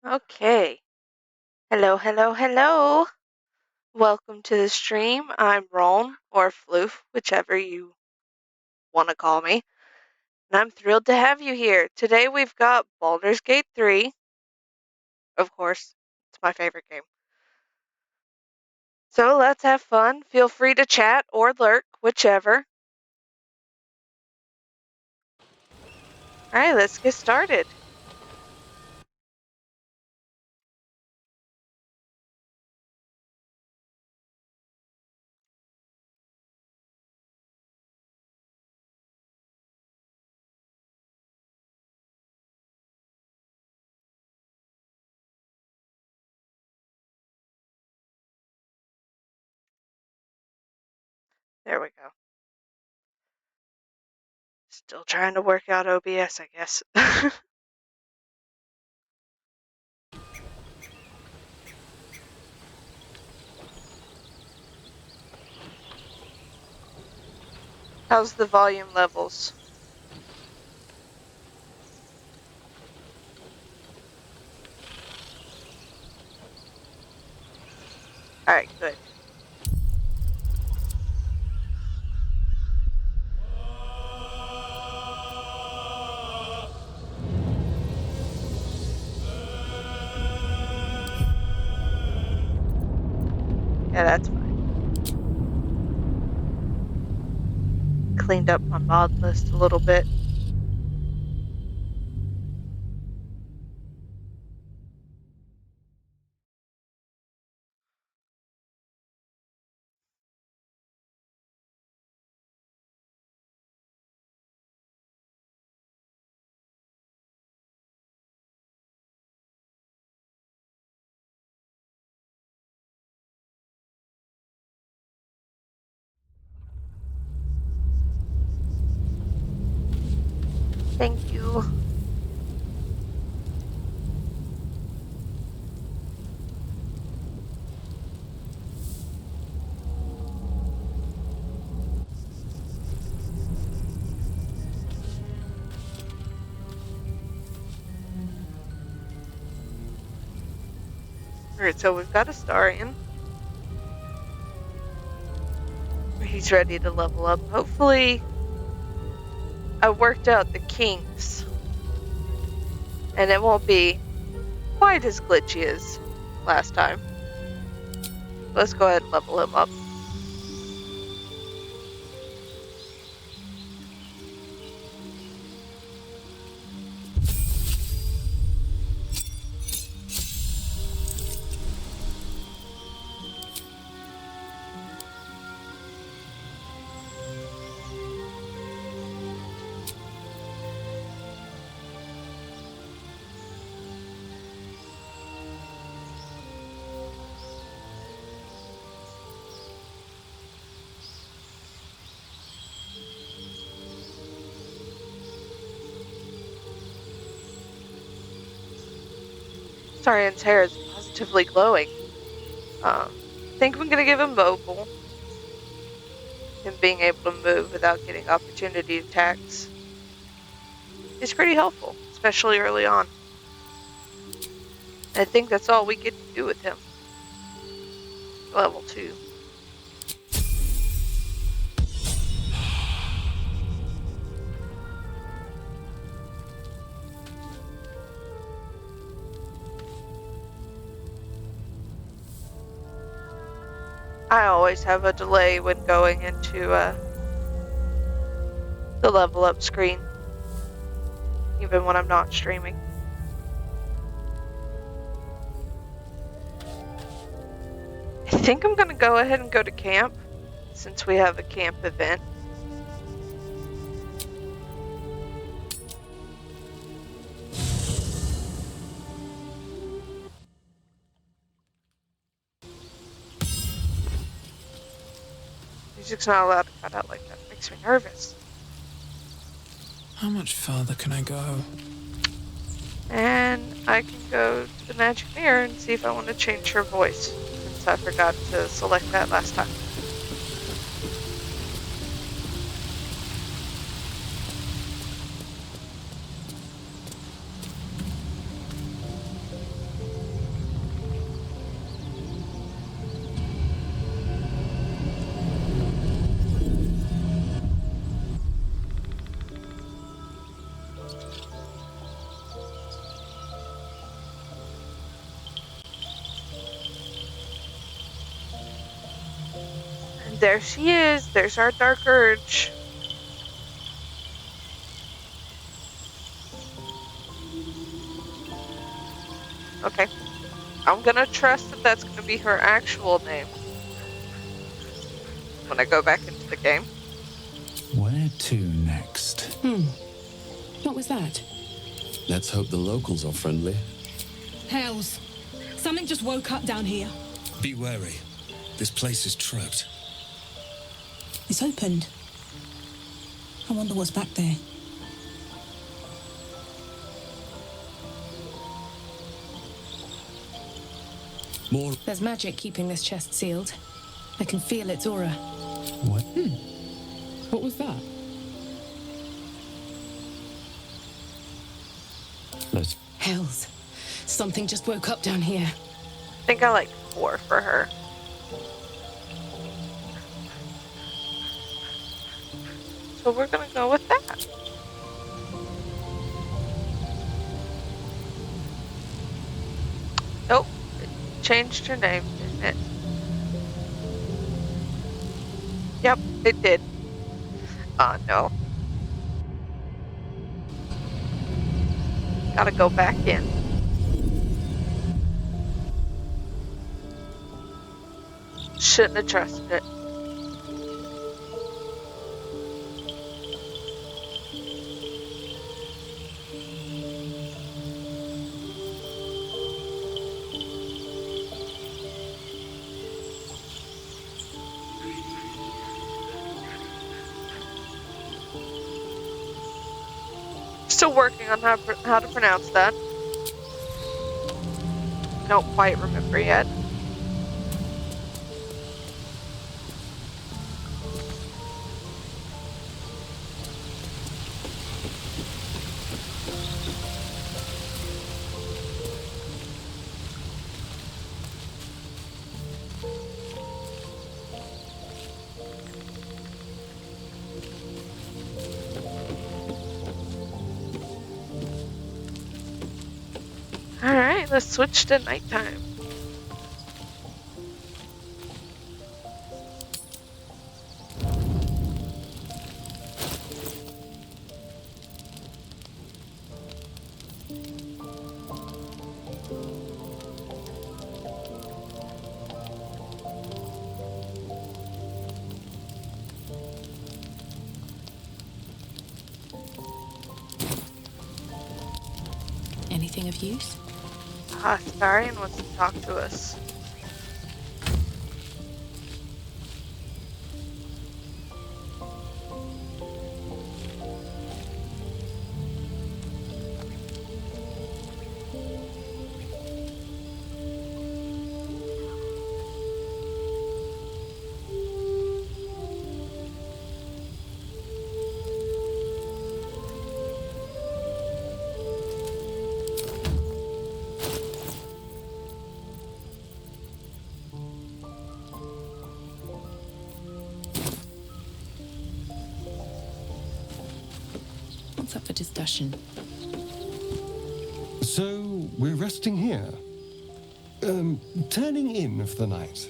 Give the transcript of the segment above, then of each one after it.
Okay. Hello, hello, hello. Welcome to the stream. I'm Ron, or Floof, whichever you want to call me. And I'm thrilled to have you here. Today we've got Baldur's Gate 3. Of course, it's my favorite game. So let's have fun. Feel free to chat or lurk, whichever. Alright, let's get started. There we go. Still trying to work out OBS, I guess. How's the volume levels? Alright, good. Yeah, that's fine. Cleaned up my mod list a little bit. Thank you. Alright, so we've got Astarion. He's ready to level up. Hopefully, I worked out the kinks. And it won't be quite as glitchy as last time. Let's go ahead and level him up. Astarion's hair is positively glowing. I think I'm gonna give him mobile. Him being able to move without getting opportunity attacks is pretty helpful, especially early on. I think that's all we get to do with him. Level 2. I always have a delay when going into the level up screen, even when I'm not streaming. I think I'm gonna go ahead and go to camp, since we have a camp event. Music's not allowed to cut out like that. It makes me nervous. How much further can I go? And I can go to the magic mirror and see if I want to change her voice, since I forgot to select that last time. There she is. There's our dark urge. Okay. I'm gonna trust that that's gonna be her actual name when I go back into the game. Where to next? What was that? Let's hope the locals are friendly. Hells. Something just woke up down here. Be wary. This place is trapped. It's opened. I wonder what's back there. More. There's magic keeping this chest sealed. I can feel its aura. What? What was that? Let's. Hells. Something just woke up down here. I think I like 4 for her. So we're gonna go with that. Nope. It changed her name, didn't it? Yep, it did. Oh no. Gotta go back in. Shouldn't have trusted it. Still working on how to pronounce that. Don't quite remember yet. Alright, let's switch to nighttime. Anything of use? Ah, Starion wants to talk to us. What's up for discussion? So, we're resting here. Turning in for the night.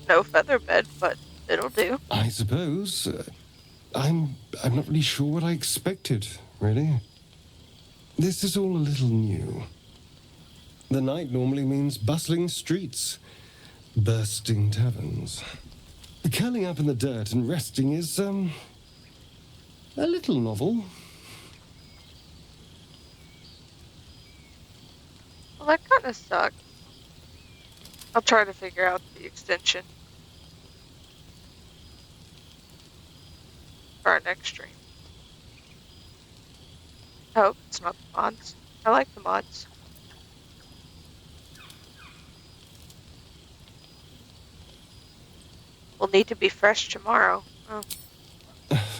No feather bed, but it'll do. I suppose. I'm not really sure what I expected, really. This is all a little new. The night normally means bustling streets, bursting taverns. Curling up in the dirt and resting is, a little novel. Well, that kind of sucks. I'll try to figure out the extension for our next stream. I hope it's not the mods. I like the mods. We'll need to be fresh tomorrow. Oh,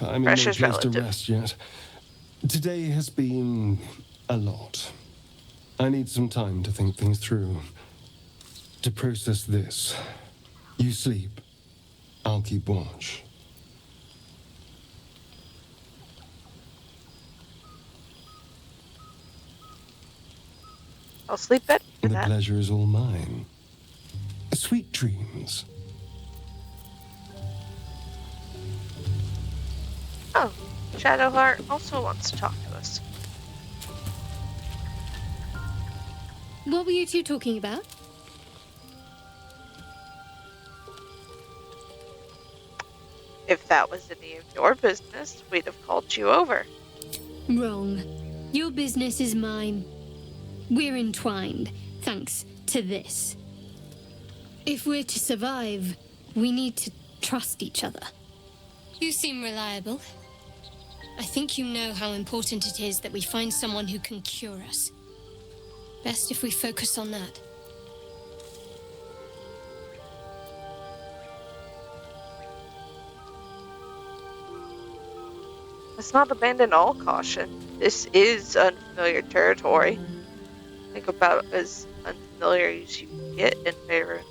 I'm fresh in no is place to relative. rest yet. Today has been a lot. I need some time to think things through. To process this. You sleep. I'll keep watch. I'll sleep better for The that. pleasure is all mine. Sweet dreams. Oh, Shadowheart also wants to talk to us. What were you two talking about? If that was any of your business, we'd have called you over. Wrong. Your business is mine. We're entwined, thanks to this. If we're to survive, we need to trust each other. You seem reliable. I think you know how important it is that we find someone who can cure us. Best if we focus on that. Let's not abandon all caution. This is unfamiliar territory. Think about as unfamiliar as you can get in Faerun.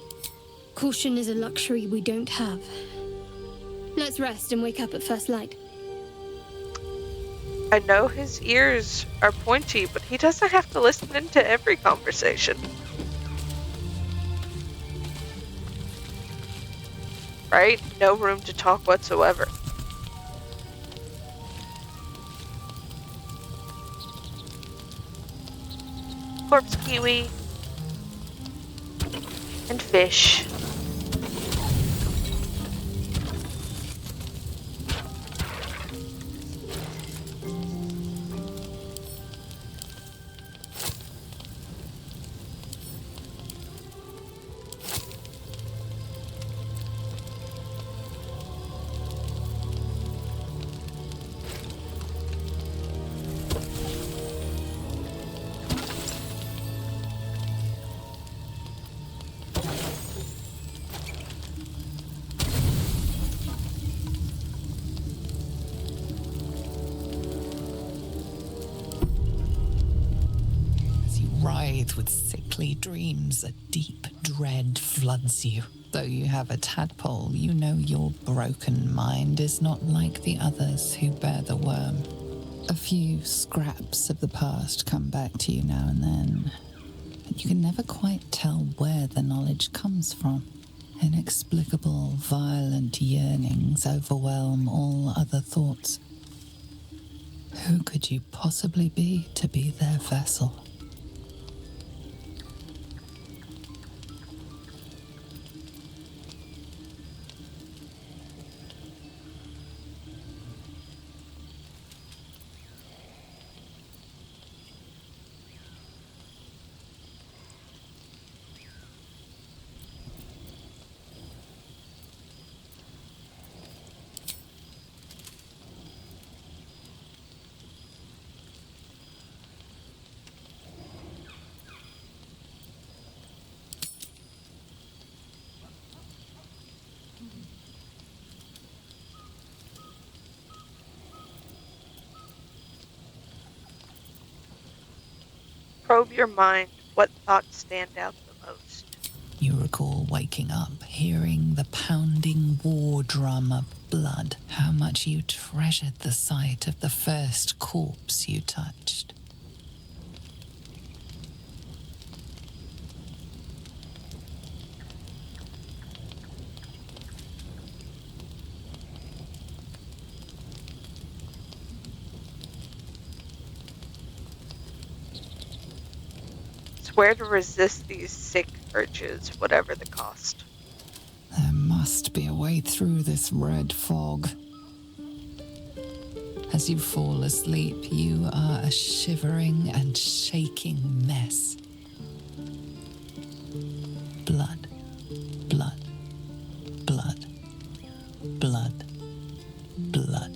Caution is a luxury we don't have. Let's rest and wake up at first light. I know his ears are pointy, but he doesn't have to listen into every conversation. Right? No room to talk whatsoever. Corpse kiwi. And fish. As you writhe with sickly dreams, a deep dread floods you. Though you have a tadpole, you know your broken mind is not like the others who bear the worm. A few scraps of the past come back to you now and then, but you can never quite tell where the knowledge comes from. Inexplicable, violent yearnings overwhelm all other thoughts. Who could you possibly be to be their vessel? Probe your mind. What thoughts stand out the most? You recall waking up, hearing the pounding war drum of blood. How much you treasured the sight of the first corpse you touched. Swear to resist these sick urges, whatever the cost. There must be a way through this red fog. As you fall asleep, you are a shivering and shaking mess. Blood, blood, blood, blood, blood.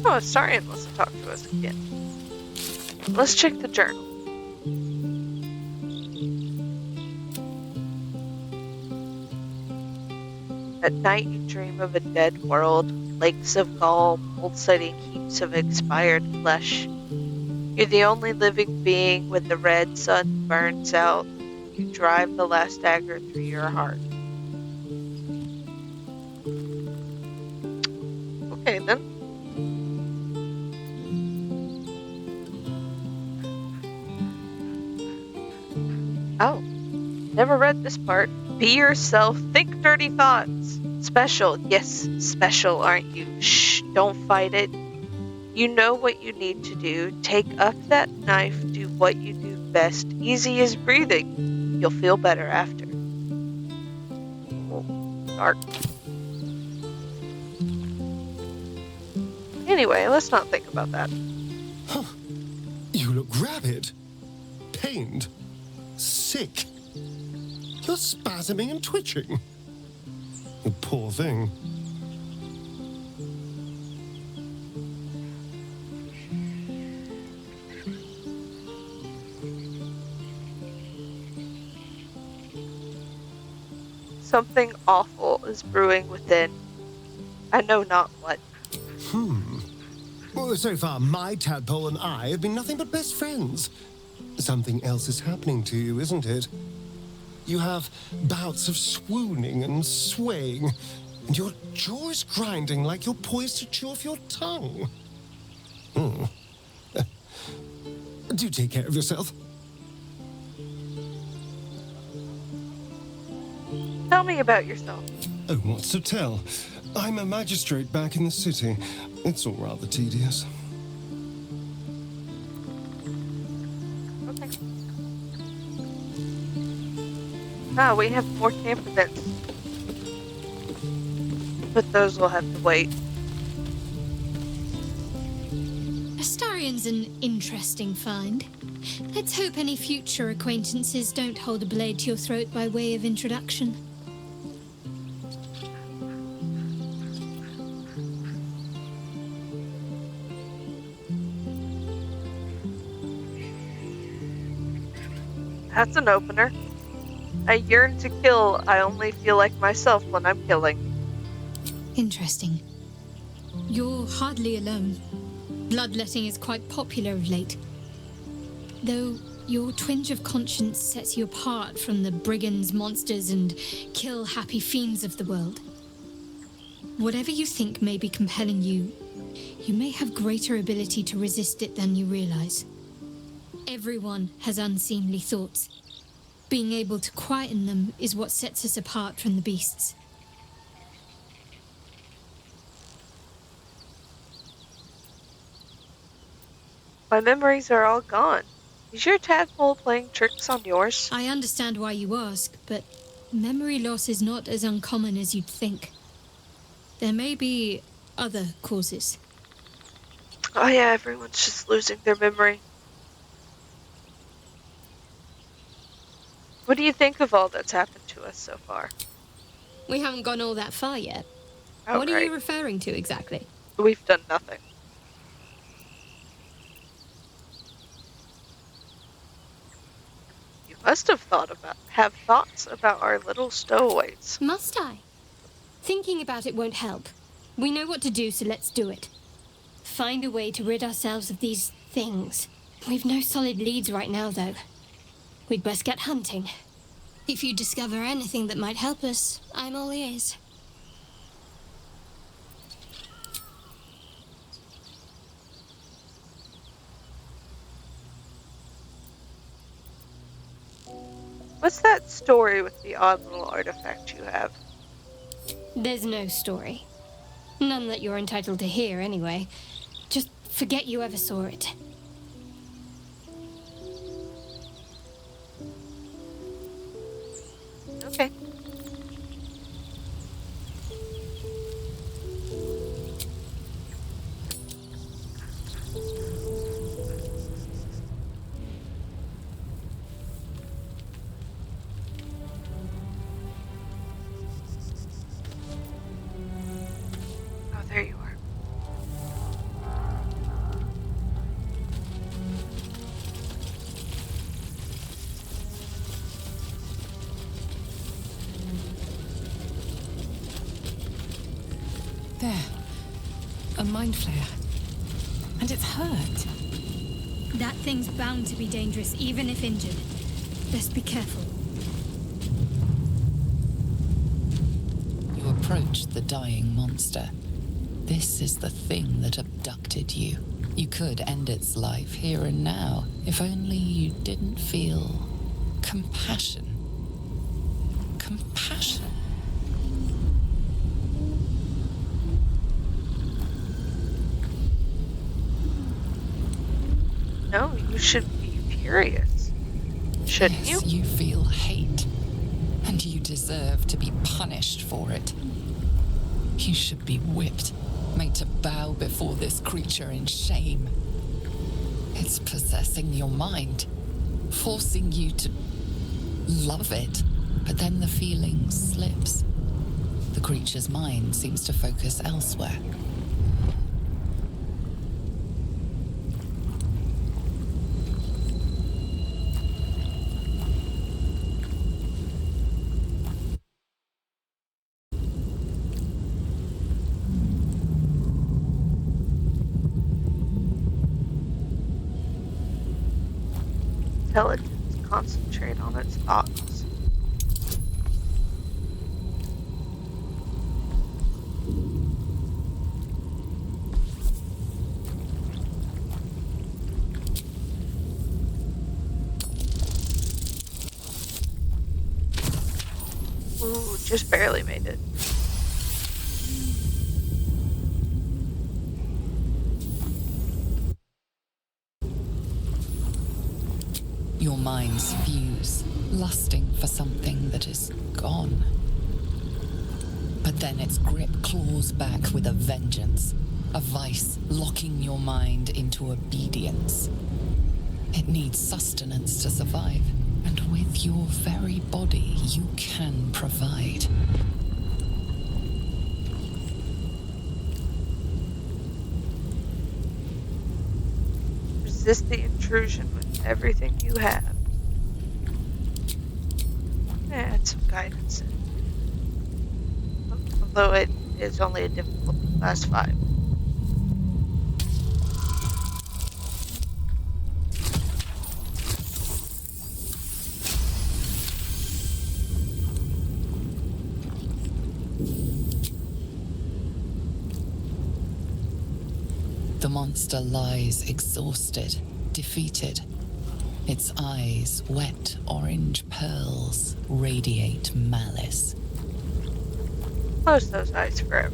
Oh, Astarion wants to talk to us again. Let's check the journal. At night you dream of a dead world, lakes of gall, pulsating heaps of expired flesh. You're the only living being when the red sun burns out. You drive the last dagger through your heart. Okay then. Oh, never read this part. Be yourself, think dirty thoughts. Special, yes, special, aren't you? Shh, don't fight it. You know what you need to do. Take up that knife, do what you do best. Easy as breathing. You'll feel better after. Oh, dark. Anyway, let's not think about that. Huh. You look rabid, pained, sick. You're spasming and twitching. You poor thing. Something awful is brewing within. I know not what. Well, so far, my tadpole and I have been nothing but best friends. Something else is happening to you, isn't it? You have bouts of swooning and swaying, and your jaw is grinding like you're poised to chew off your tongue. Do take care of yourself. Tell me about yourself. Oh, what's to tell? I'm a magistrate back in the city. It's all rather tedious. Okay. Ah, we have more camp events. But those will have to wait. Astarion's an interesting find. Let's hope any future acquaintances don't hold a blade to your throat by way of introduction. That's an opener. I yearn to kill. I only feel like myself when I'm killing. Interesting. You're hardly alone. Bloodletting is quite popular of late. Though your twinge of conscience sets you apart from the brigands, monsters, and kill-happy fiends of the world. Whatever you think may be compelling you, you may have greater ability to resist it than you realize. Everyone has unseemly thoughts. Being able to quieten them is what sets us apart from the beasts. My memories are all gone. Is your tadpole playing tricks on yours? I understand why you ask, but memory loss is not as uncommon as you'd think. There may be other causes. Oh yeah, everyone's just losing their memory. What do you think of all that's happened to us so far? We haven't gone all that far yet. Oh, What are right. you referring to exactly? We've done nothing. You must have have thoughts about our little stowaways. Must I? Thinking about it won't help. We know what to do, so let's do it. Find a way to rid ourselves of these things. We've no solid leads right now, though. We'd best get hunting. If you discover anything that might help us, I'm all ears. What's that story with the odd little artifact you have? There's no story. None that you're entitled to hear, anyway. Just forget you ever saw it. Okay. Oh, there you are. There. A mind flare. And it's hurt. That thing's bound to be dangerous, even if injured. Best be careful. You approach the dying monster. This is the thing that abducted you. You could end its life here and now, if only you didn't feel compassion. Compassion. No, you should be furious. Shouldn't you? Yes, you feel hate. And you deserve to be punished for it. You should be whipped, made to bow before this creature in shame. It's possessing your mind, forcing you to love it. But then the feeling slips. The creature's mind seems to focus elsewhere. Intelligence. Concentrate on its thoughts. Ooh, just barely made it. Your minds fuse, lusting for something that is gone. But then its grip claws back with a vengeance, a vice locking your mind into obedience. It needs sustenance to survive, and with your very body you can provide. Resist the intrusion with everything you have. Add some guidance in. Although it is only a difficulty class 5. The monster lies exhausted, defeated. Its eyes, wet orange pearls, radiate malice. Close those eyes forever.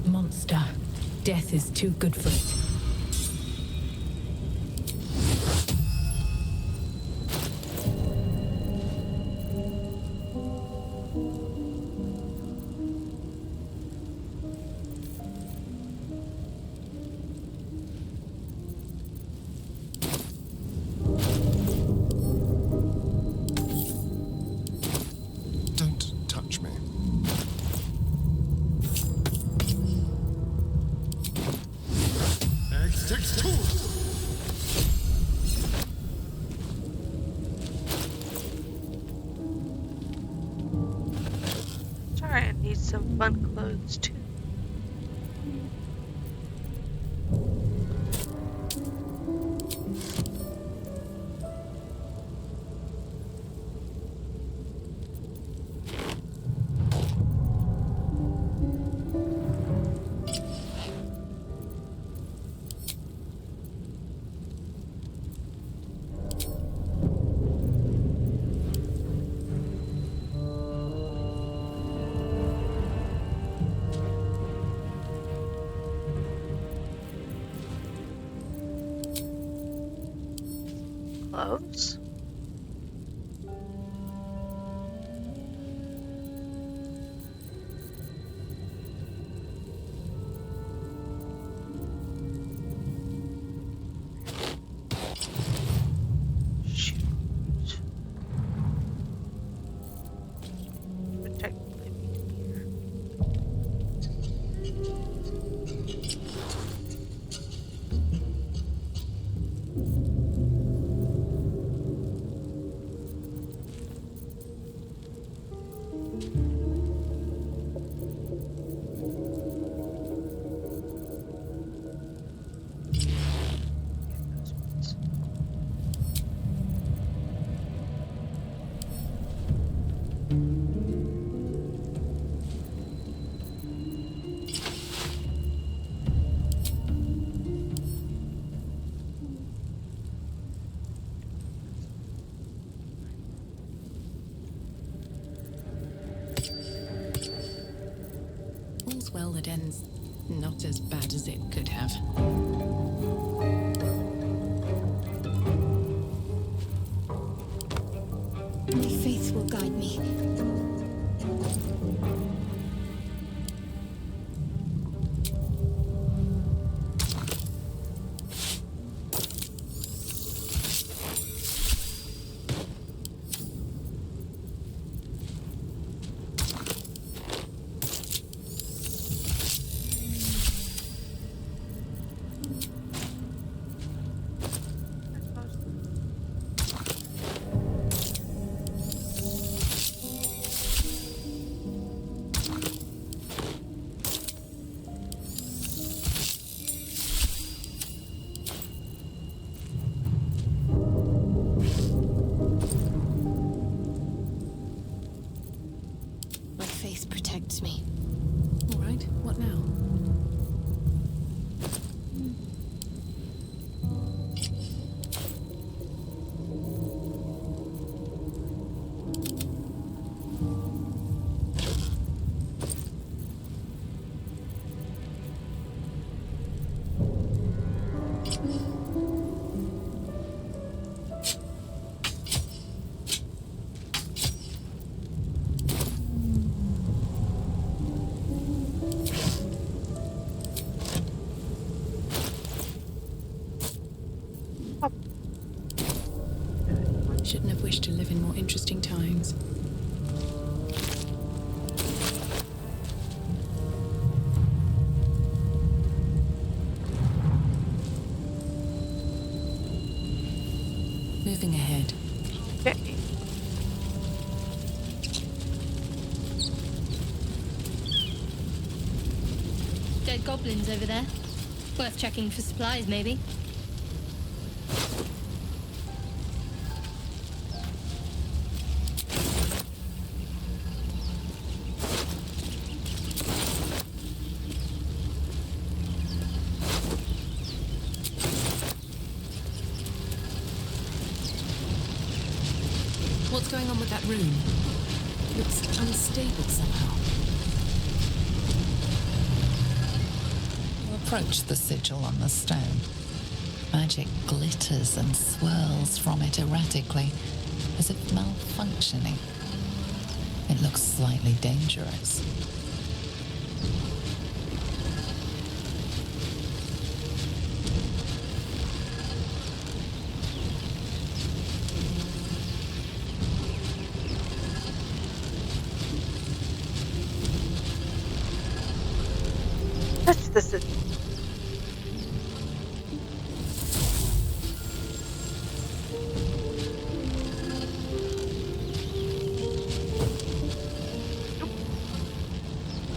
Monster. Death is too good for it. Don't touch me. Sorry, I need some fun clothes too. Clothes? Shoes. Would technically be in here. all's well that ends not as bad as it could have. My faith will guide me. My faith protects me. All right, what now? Shouldn't have wished to live in more interesting times. Moving ahead. Okay. Dead goblins over there. Worth checking for supplies, maybe. What's going on with that room? Looks unstable somehow. You approach the sigil on the stone. Magic glitters and swirls from it erratically, as if malfunctioning. It looks slightly dangerous. That's the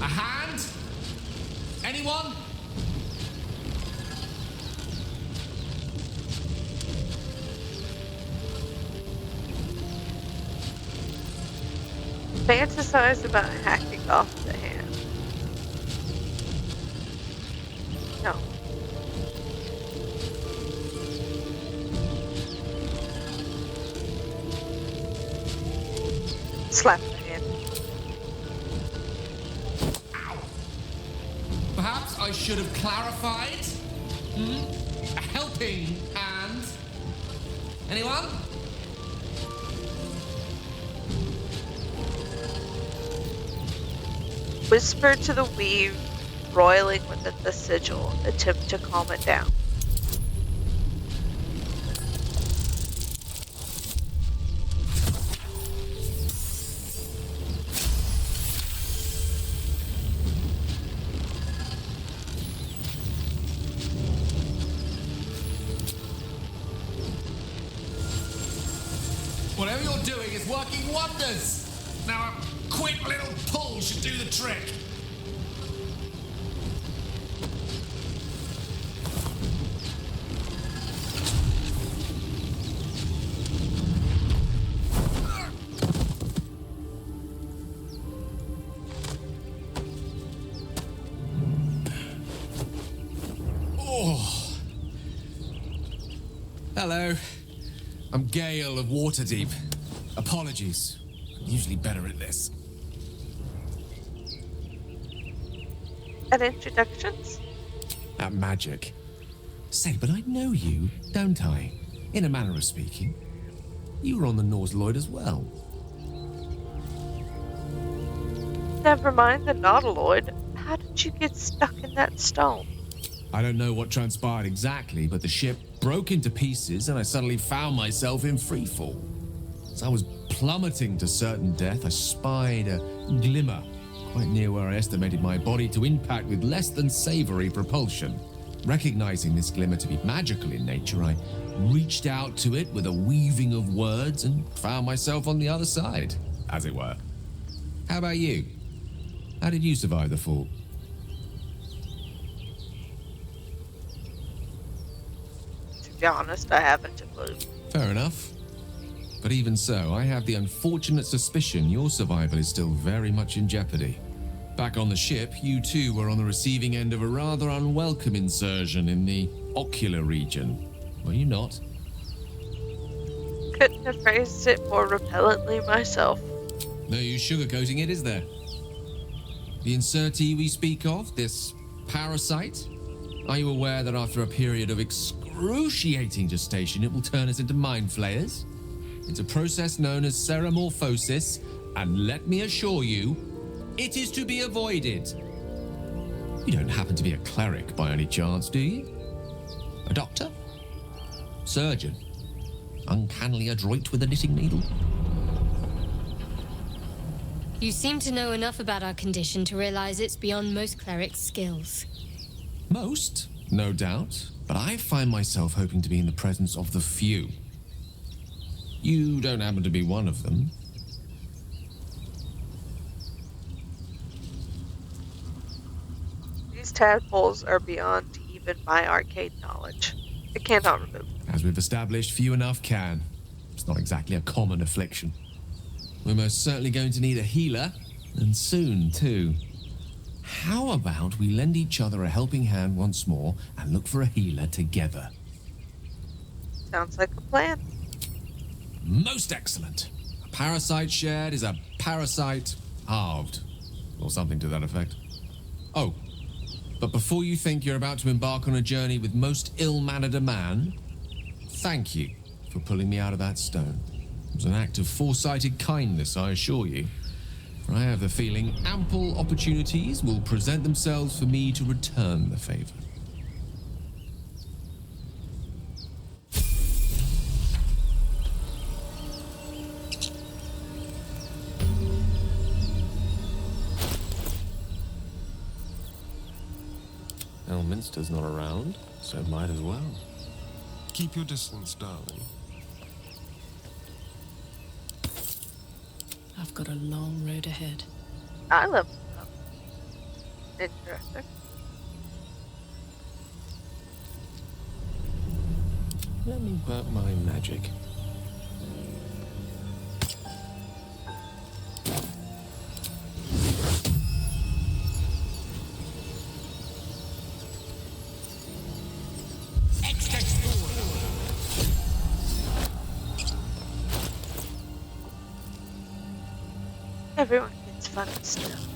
A hand? Anyone? fantasize about hacking off the hand. No. Slap the hand. Perhaps I should have clarified? A helping hand? Anyone? Whisper to the weave, roiling within the sigil, attempt to calm it down. Whatever you're doing is working wonders. Now a quick little pull should do the trick. Oh. Hello. I'm Gale of Waterdeep. Apologies. I'm usually better at this. at introductions. At magic. Say, but I know you, don't I? In a manner of speaking. You were on the Norse Lloyd as well. Never mind the nautiloid. How did you get stuck in that stone? I don't know what transpired exactly, but the ship broke into pieces and I suddenly found myself in freefall. As I was plummeting to certain death, I spied a glimmer quite near where I estimated my body to impact with less than savory propulsion. Recognizing this glimmer to be magical in nature, I reached out to it with a weaving of words and found myself on the other side, as it were. How about you? How did you survive the fall? To be honest, I haven't a clue. Fair enough. But even so, I have the unfortunate suspicion your survival is still very much in jeopardy. Back on the ship, you too were on the receiving end of a rather unwelcome insertion in the ocular region, were you not? Couldn't have phrased it more repellently myself. No use sugarcoating it, is there? The insertee we speak of, this parasite, are you aware that after a period of excruciating gestation, it will turn us into mind flayers? It's a process known as seromorphosis, and let me assure you, it is to be avoided. You don't happen to be a cleric by any chance, do you? A doctor? Surgeon? Uncannily adroit with a knitting needle? You seem to know enough about our condition to realize it's beyond most clerics' skills. Most, no doubt, but I find myself hoping to be in the presence of the few. You don't happen to be one of them. These tadpoles are beyond even my arcade knowledge. I cannot remove them. As we've established, few enough can. It's not exactly a common affliction. We're most certainly going to need a healer, and soon, too. How about we lend each other a helping hand once more and look for a healer together? Sounds like a plan. Most excellent. A parasite shared is a parasite halved, or something to that effect. Oh, but before you think you're about to embark on a journey with most ill-mannered a man, thank you for pulling me out of that stone. It was an act of foresighted kindness, I assure you. For I have the feeling ample opportunities will present themselves for me to return the favor. Elminster's not around, so might as well. Keep your distance, darling. I've got a long road ahead. I love them. Interesting. Let me work my magic. Everyone gets fun stuff.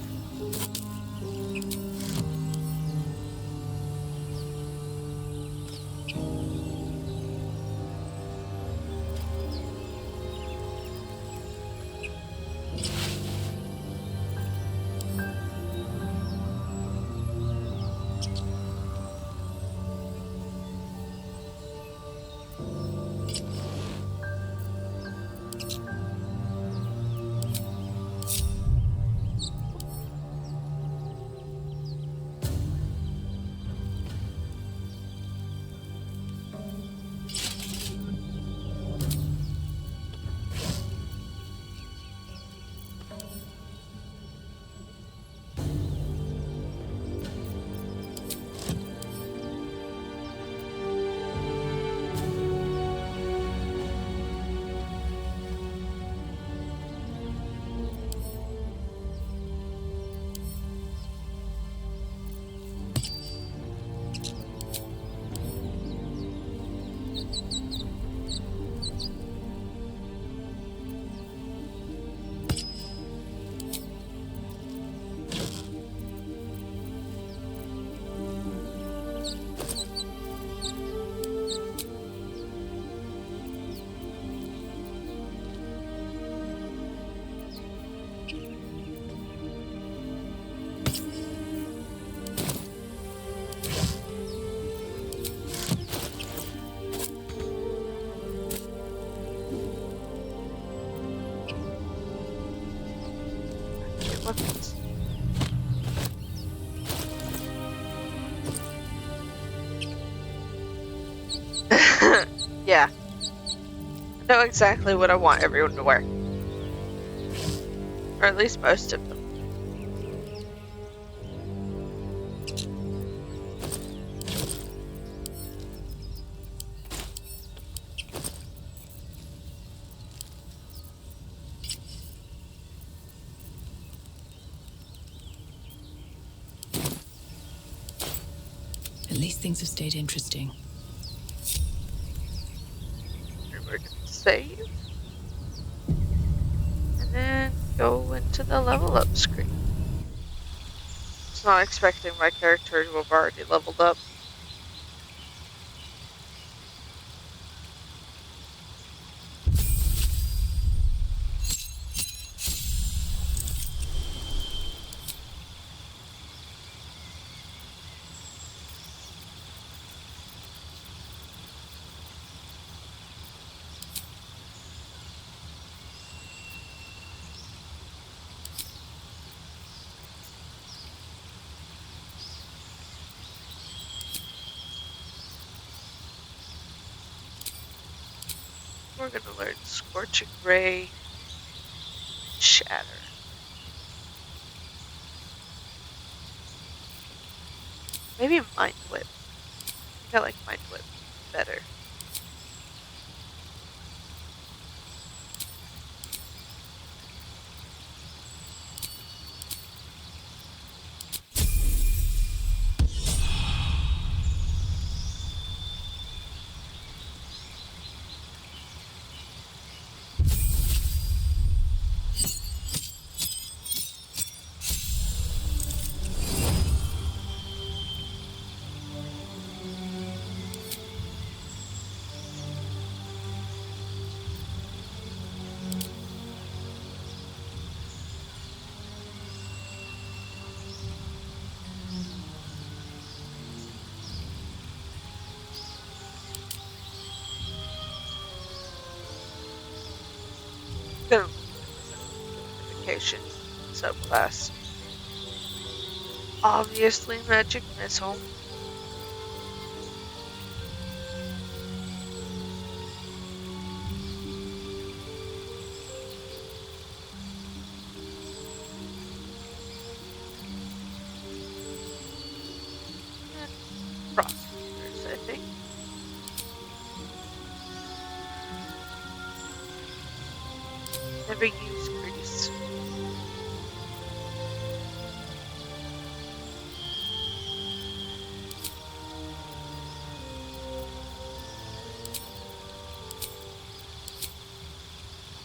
Yeah, I know exactly what I want everyone to wear. Or at least most of them. At least things have stayed interesting. We're gonna save. And then go into the level up screen. I was not expecting my character to have already leveled up. We're gonna learn Scorching Ray, Shatter. Maybe Mind Whip. I think I like Mind Whip better. Gonna fortification subclass. Obviously, Magic Missile. And Prosecutors, I think. Never use Grease.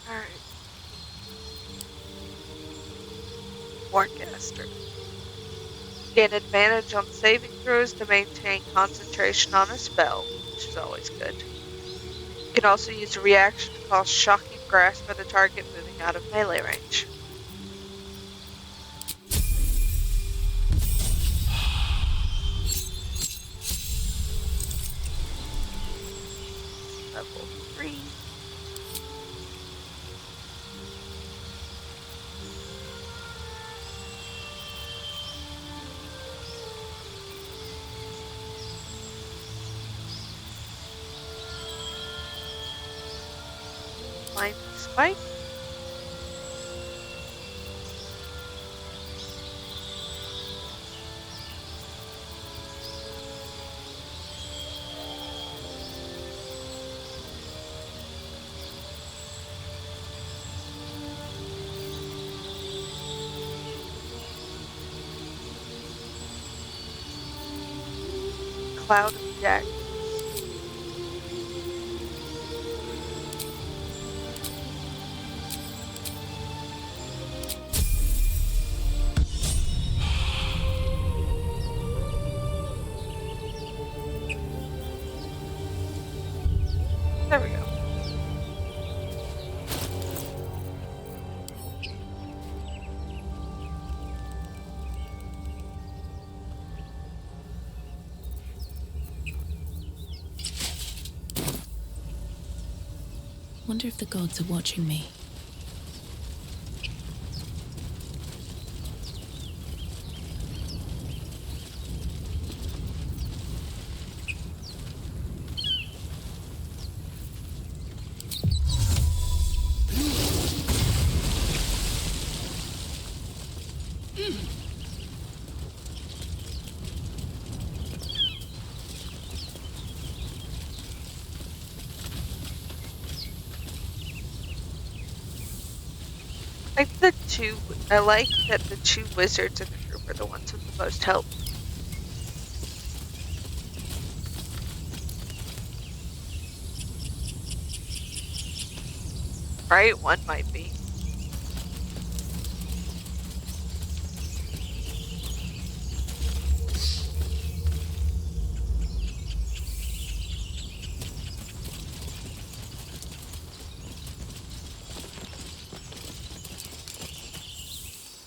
Alright. Warcaster. Gain advantage on saving throws to maintain concentration on a spell, which is always good. You can also use a reaction to cause shocking grasp for the target moving out of melee range. Level 3. Lightning Spike. Cloud of Daggers. There we go. Wonder if the gods are watching me. I like that the two wizards in the group are the ones with the most help. Right? One might be.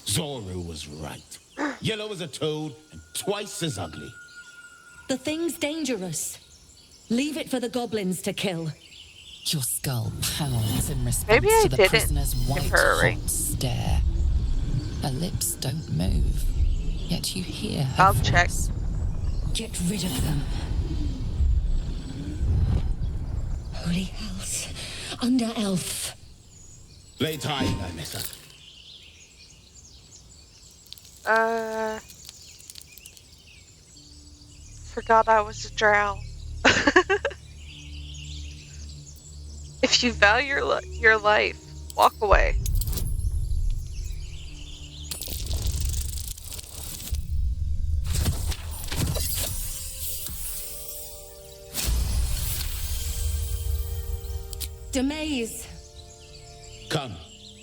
Zoru was right. Yellow as a toad and twice as ugly. The thing's dangerous. Leave it for the goblins to kill. Your skull pounds in Maybe response I to the didn't prisoner's give white her a ring. hot stare. Her lips don't move, yet you hear her I'll voice. check. Get rid of them. Holy hells. Under elf. Lay tight, I miss her. Forgot I was a drow. If you value your life, walk away. Demaze. Come,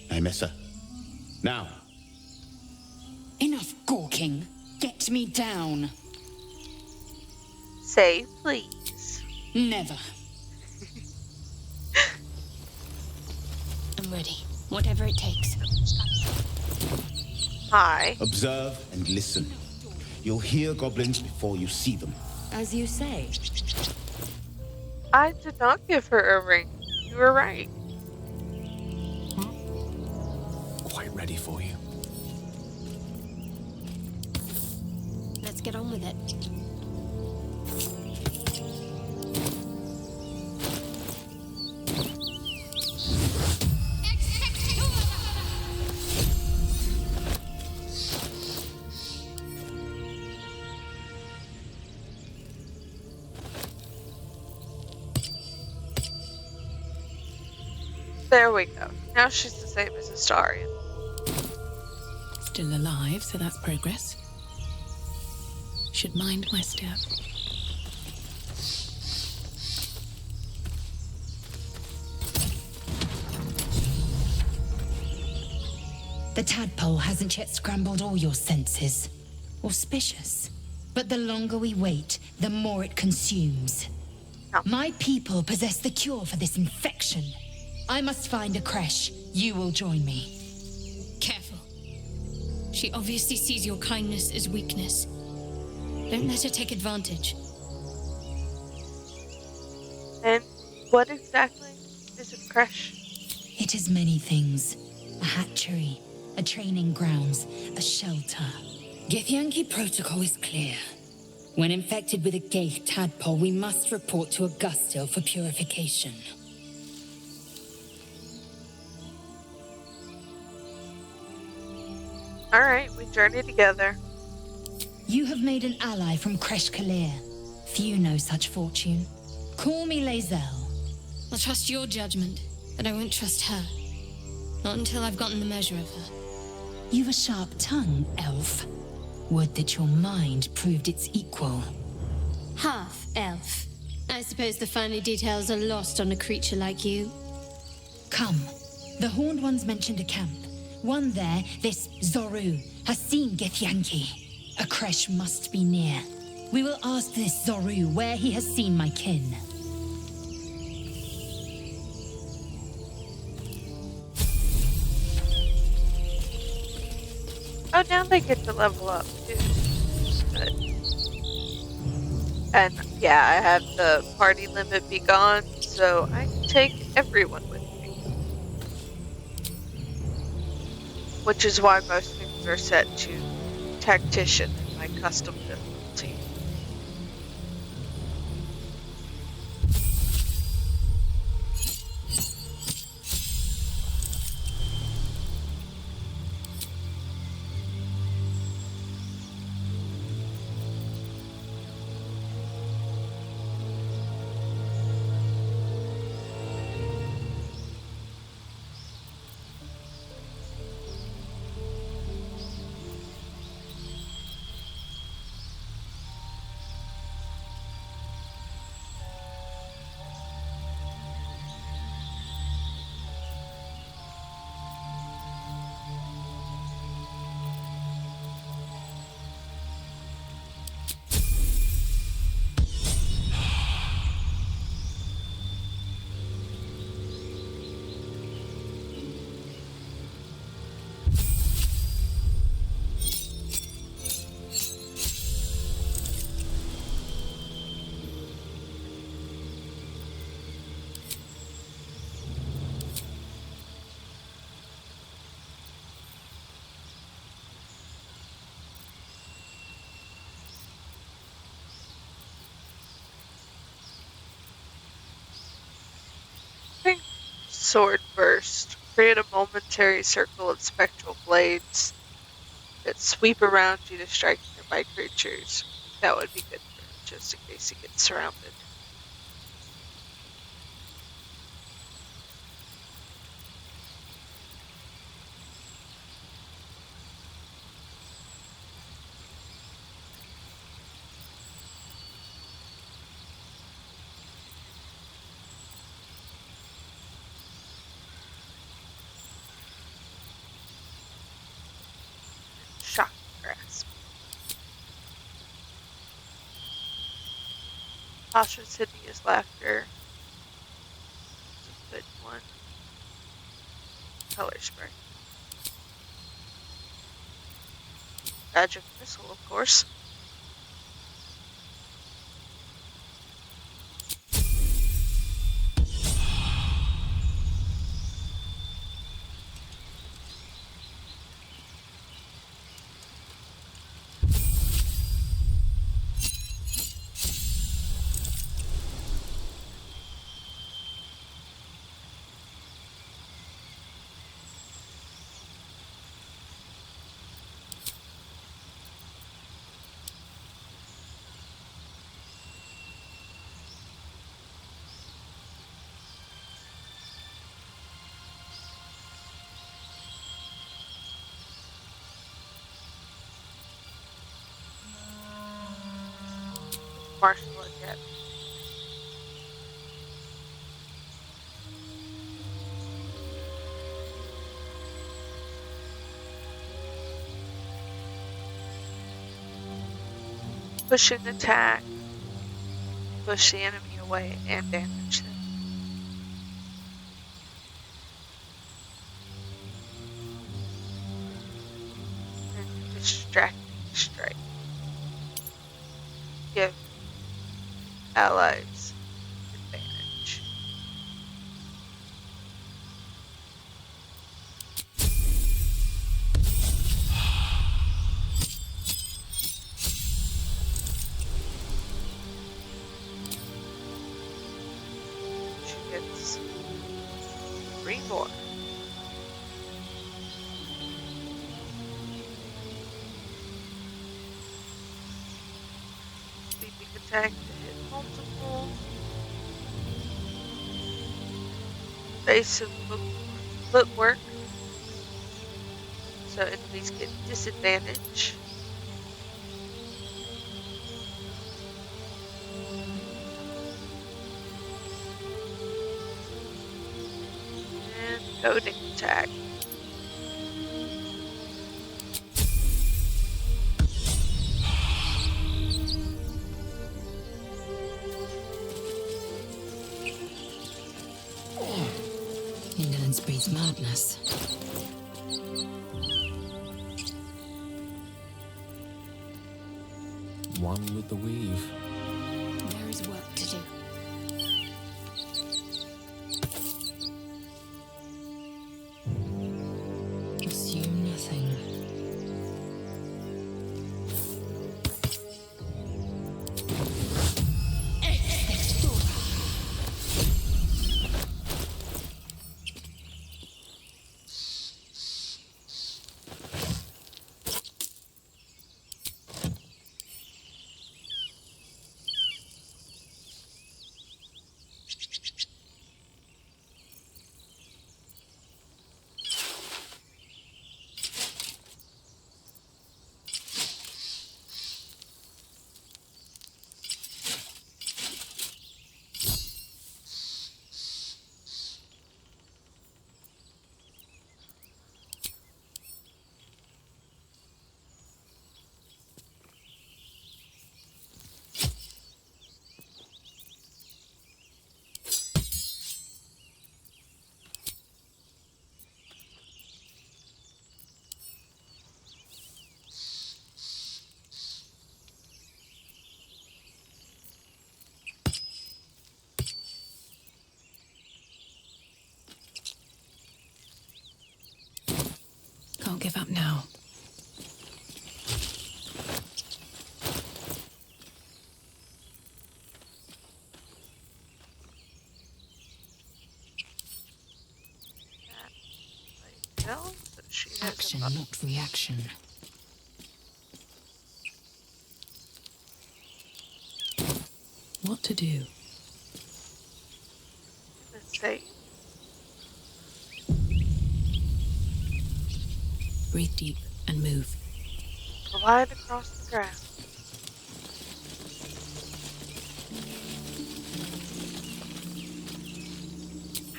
I miss her. Now. Enough gawking. Get me down. Say please. Never. I'm ready. Whatever it takes. Hi. Observe and listen. You'll hear goblins before you see them. As you say. I did not give her a ring. You were right. Quite ready for you. Let's get on with it. There we go. Now she's the same as Astarion. Still alive, so that's progress. Should mind my step. The tadpole hasn't yet scrambled all your senses. Auspicious. But the longer we wait, the more it consumes. No. My people possess the cure for this infection. I must find a creche. You will join me. Careful. She obviously sees your kindness as weakness. Don't let her take advantage. And what exactly is a creche? It is many things. A hatchery, a training grounds, a shelter. Githyanki protocol is clear. When infected with a Gaith tadpole, we must report to Augustil for purification. Alright, we journey together. You have made an ally from Kresh Kalir. Few know such fortune. Call me Lae'zel. I'll trust your judgment, but I won't trust her. Not until I've gotten the measure of her. You've a sharp tongue, elf. Would that your mind proved its equal. Half elf. I suppose the finer details are lost on a creature like you. Come. The Horned Ones mentioned a camp. One there, this Zoru, has seen Githyanki. A creche must be near. We will ask this Zoru where he has seen my kin. Oh, now they get to level up too. Good. And yeah, I have the party limit be gone, so I can take everyone with me. Which is why most things are set to tactician in my custom difficulty. Sword burst. Create a momentary circle of spectral blades that sweep around you to strike nearby creatures. That would be good for him, just in case he gets surrounded. Shock grasp. Tasha's hideous laughter. It's a good one. Color spray. Magic missile, of course. Martial adept. Pushing attack. Push the enemy away and damage them. And distracting strike. Give allies advantage. She gets 3 more. Sweeping attack to hit multiple. Basic footwork. So enemies get disadvantage. And goading attack. Indolence breeds madness. One with the weave. There is work to do. Assume nothing. Can't give up now. kill, so she has a Action, bonus. not reaction. What to do? Gonna say, Breathe deep and move. glide across the ground.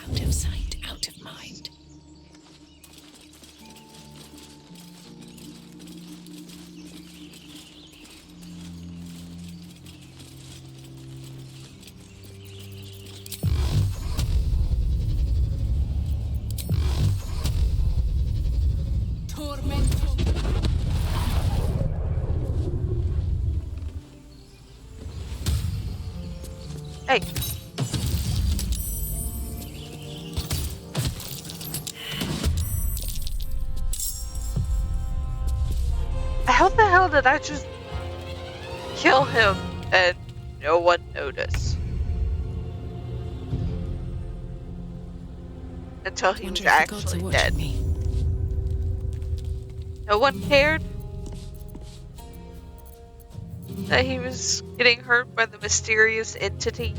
Out of sight, out of mind. Hey, how the hell did I just kill him and no one noticed? Until he was Wonder if the gods are actually watching dead. me. No one cared that he was getting hurt by the mysterious entity.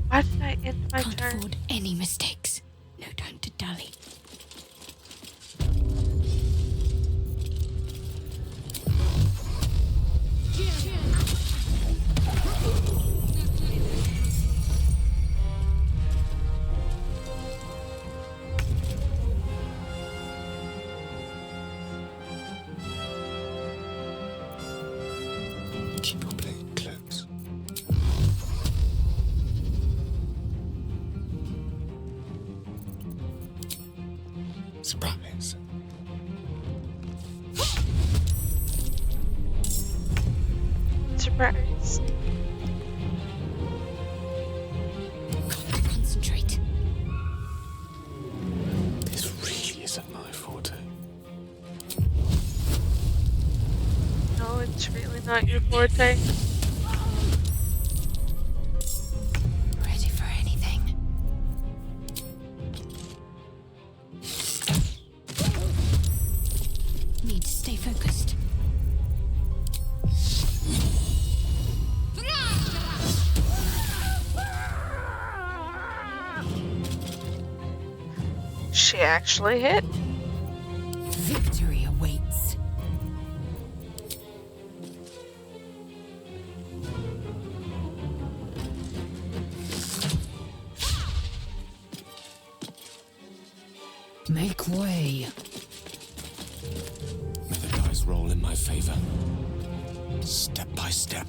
Why did I end my Can't turn? afford any mistakes. No time to dally. Keep your blade close. Surprise. Surprise. Concentrate. This really isn't my forte. No, it's really not your forte. Ready for anything. Need to stay focused. She actually hit. Victory awaits. Make way. May the dice roll in my favor. Step by step.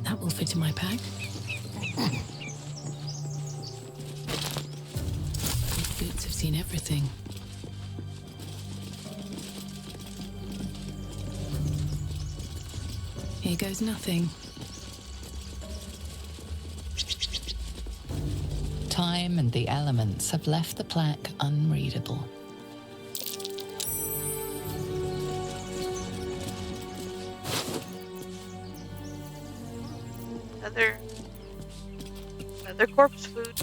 That will fit in my pack. These boots have seen everything. Here goes nothing. Time and the elements have left the plaque unreadable. Another corpse food.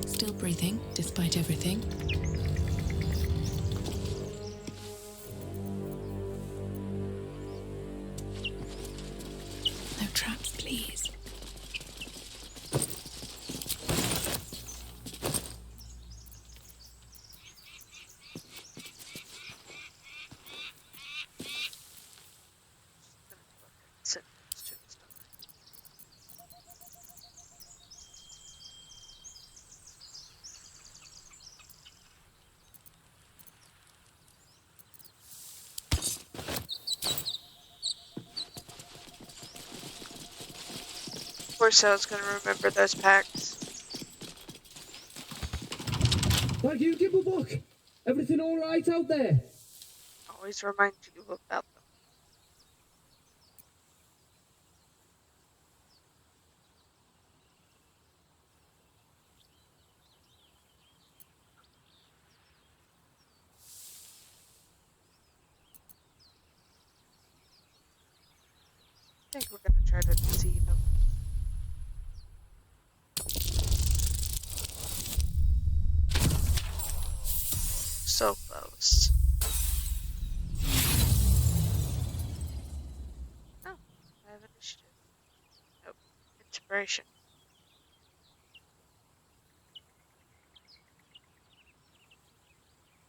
Still breathing, despite everything. No traps, please. Sentence to his stomach. Of course I was gonna remember those packs. Thank you, Gibblebuck. Everything all right out there? Always remind you about them. I think we're gonna try to deceive him. So close. Oh, I have initiative. Nope. Inspiration.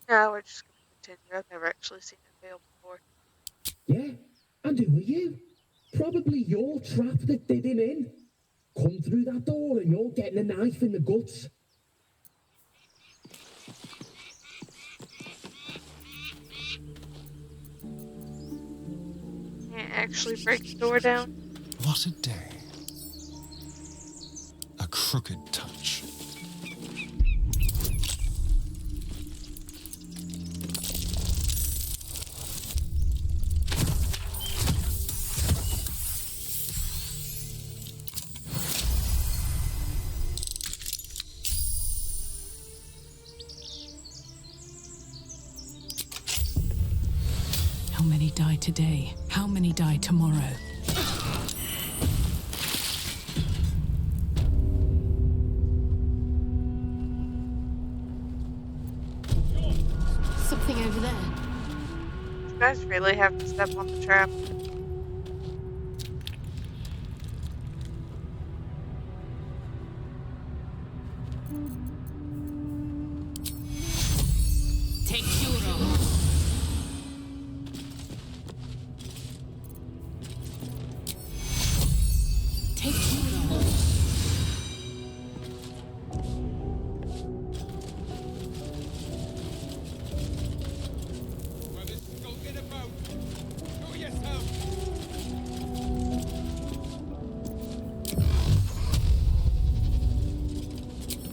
No, we're just gonna continue. I've never actually seen it fail before. Yeah? And who are you? Probably your trap that did him in. Come through that door and you're getting a knife in the guts. Can't actually break the door down. What a day. A crooked touch. How many die today? How many die tomorrow? Something over there. You guys really have to step on the trap. Take Euro. Take Euro.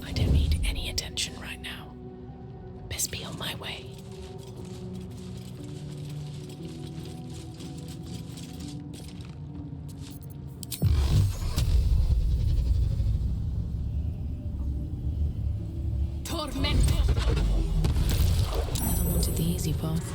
I don't need any attention right now. Best be on my way. easy path.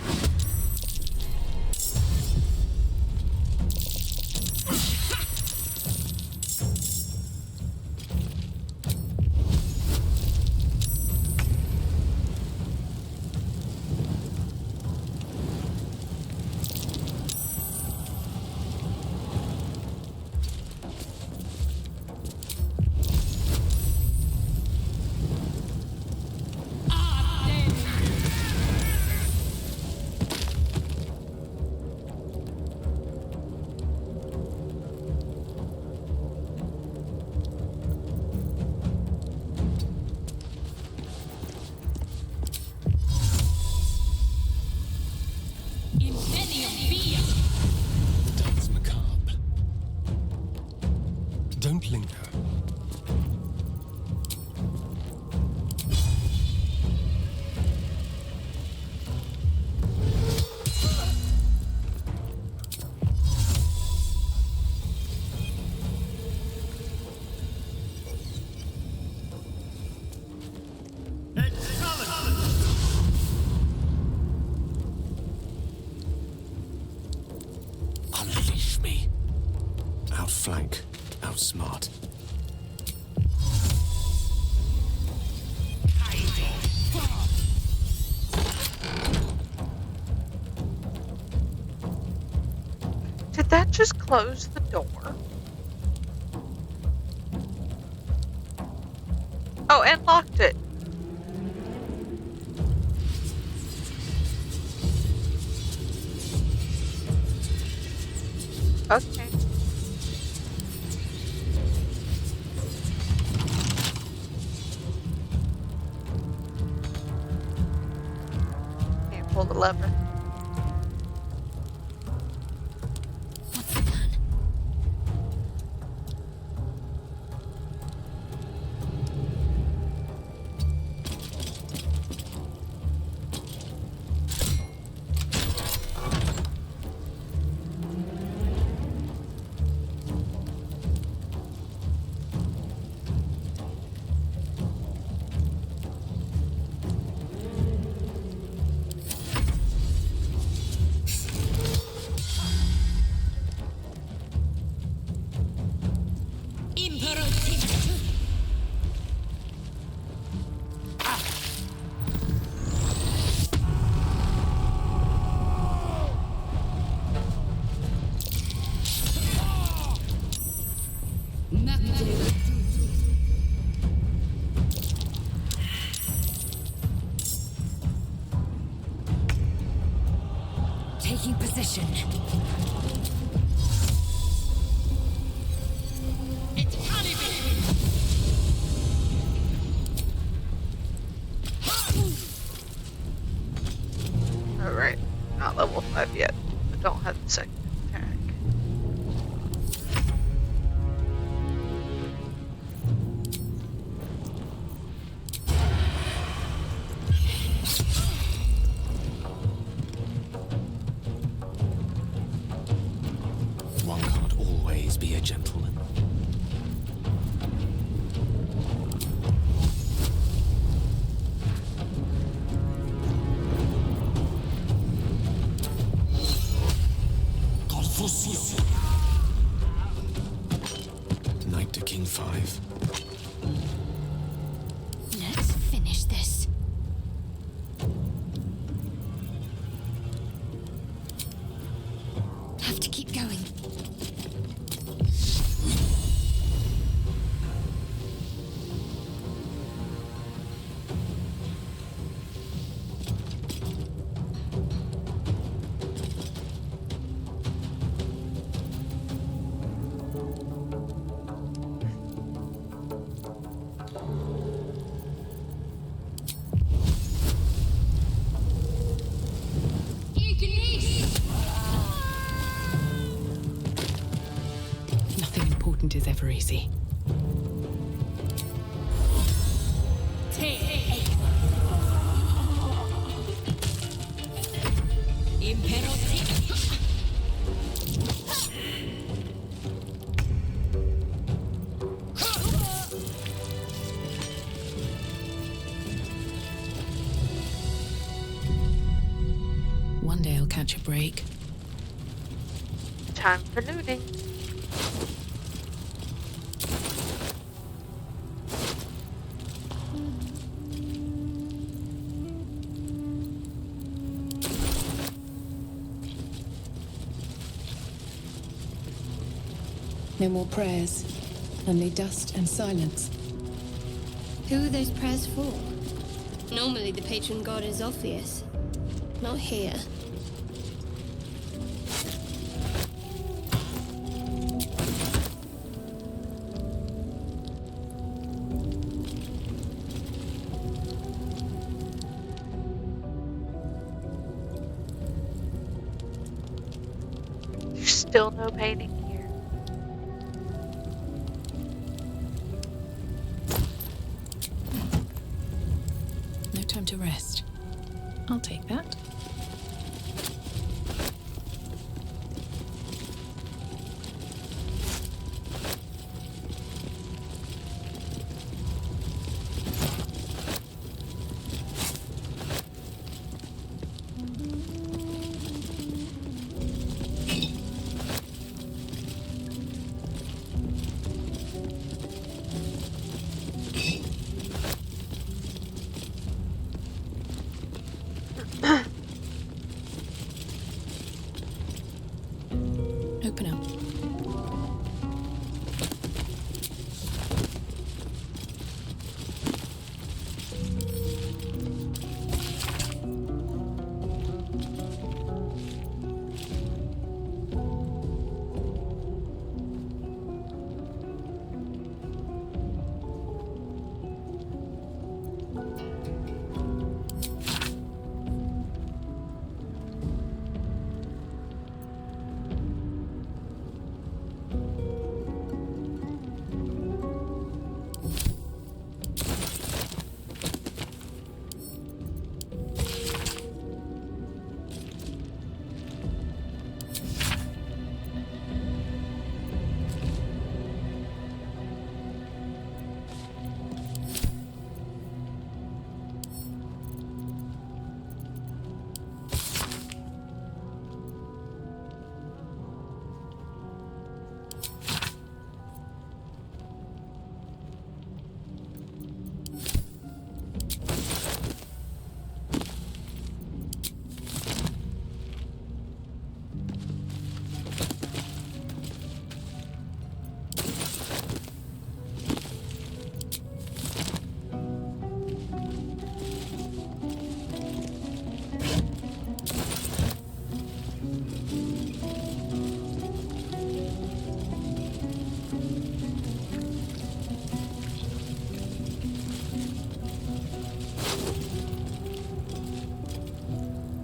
The dance macabre. Don't linger. Unleash me. Outflank. Outsmart. Did that just close the door? Oh, and locked it. Okay. Can't pull the lever. What's the plan? Taking position. Alright. Not level 5 yet. I don't have the second attack. One can't always be a gentleman. Knight to King 5. Let's finish this. Have to keep going. Nothing important is ever easy. catch a break. Time for looting. No more prayers. Only dust and silence. Who are those prayers for? Normally the patron god is obvious. Not here. There's still no painting here. No time to rest. I'll take that. Open up.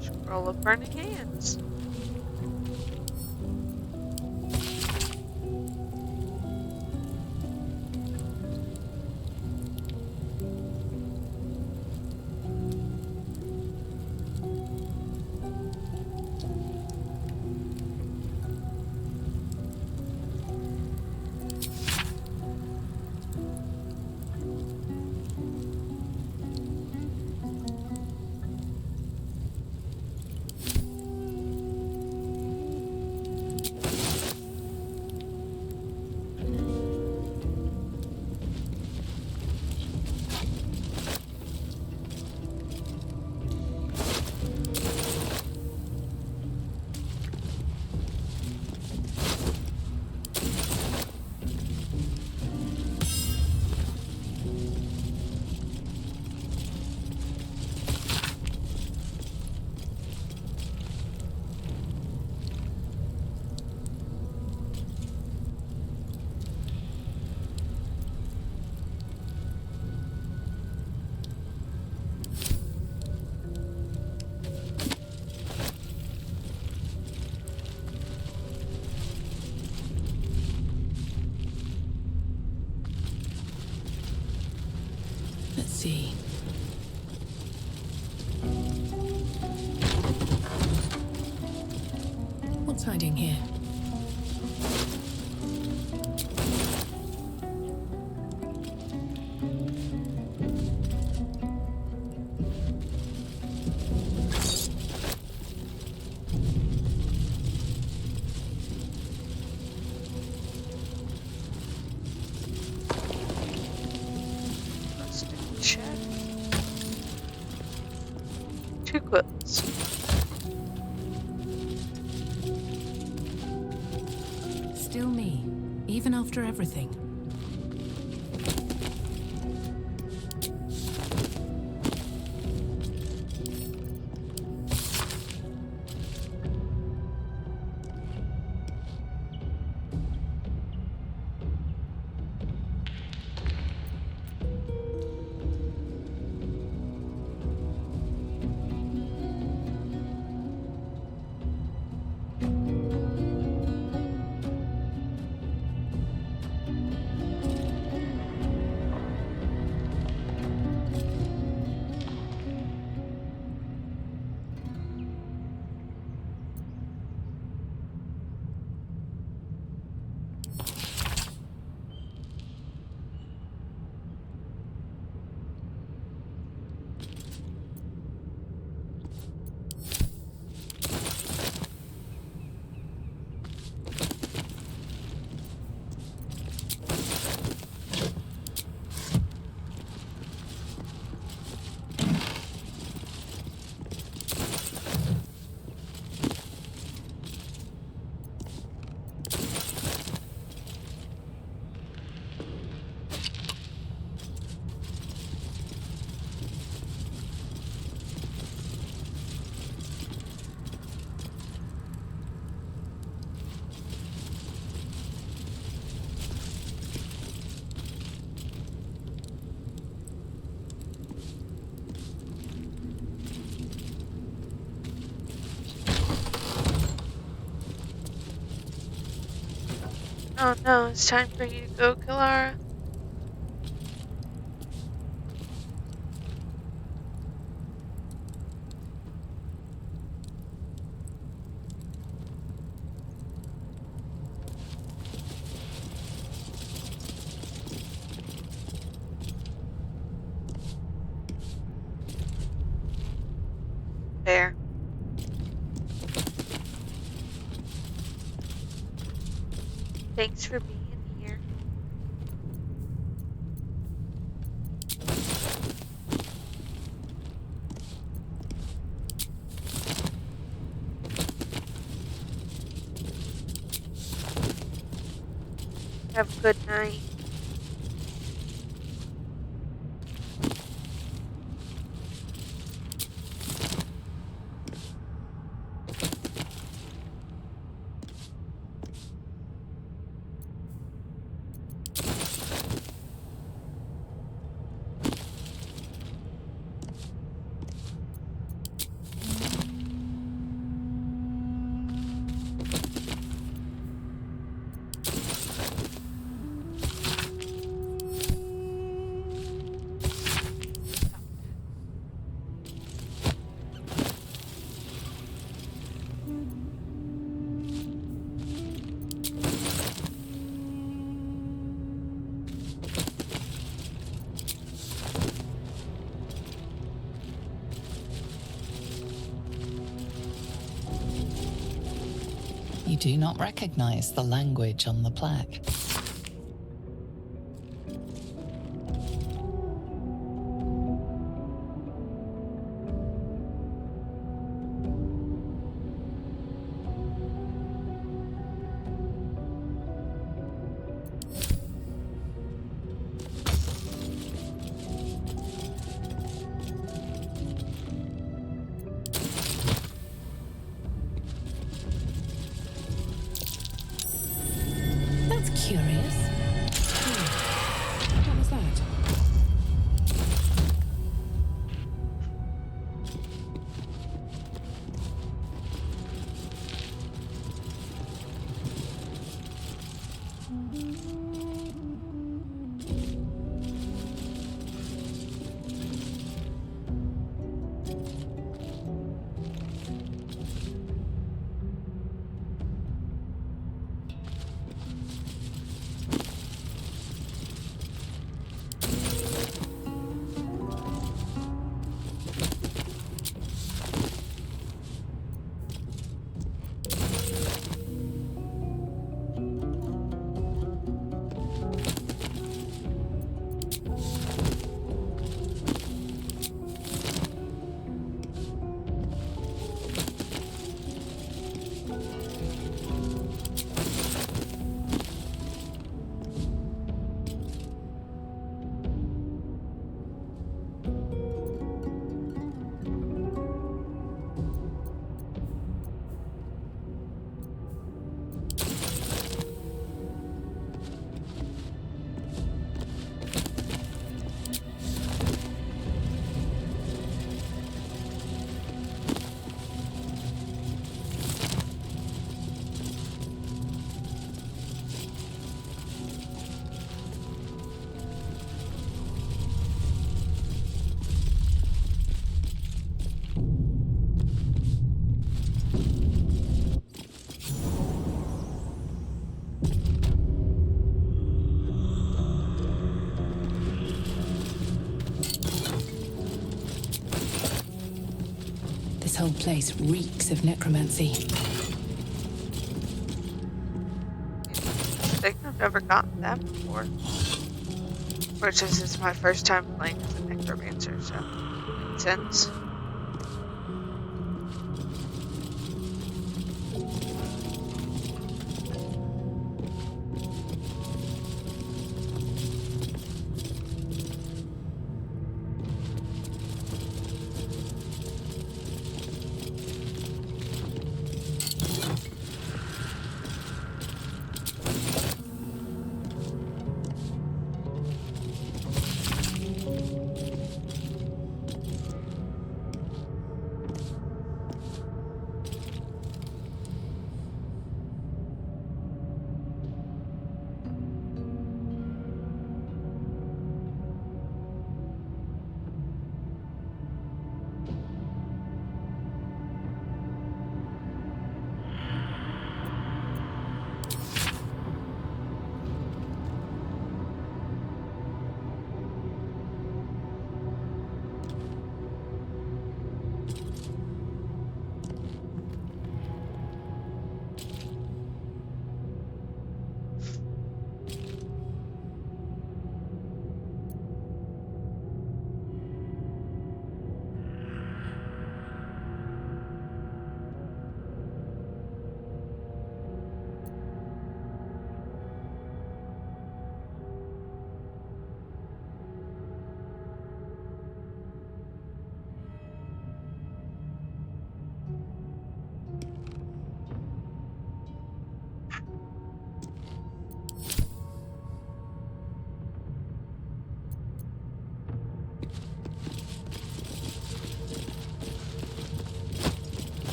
Scroll of burning hands. Let's see. What's hiding here? quills. Still me, even after everything. Oh no, it's time for you to go, Kalara. There. Thanks for being here. Have a good night. You do not recognize the language on the plaque. That's curious. What was that? This whole place reeks of necromancy. I think I've never gotten that before. Which this is my first time playing as a necromancer, so makes sense.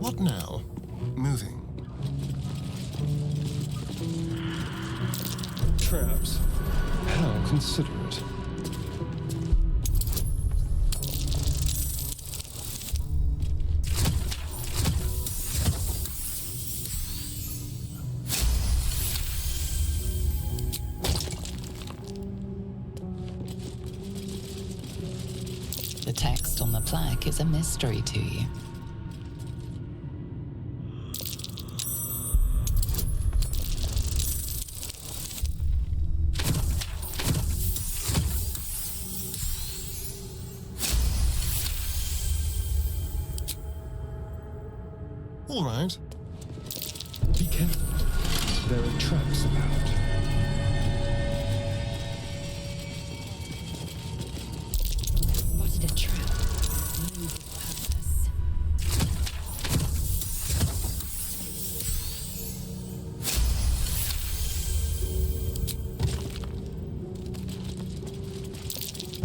What now? Moving. Traps. How considerate. The text on the plaque is a mystery to you. All right. Be careful. There are traps about. Spotted a trap. Move with purpose.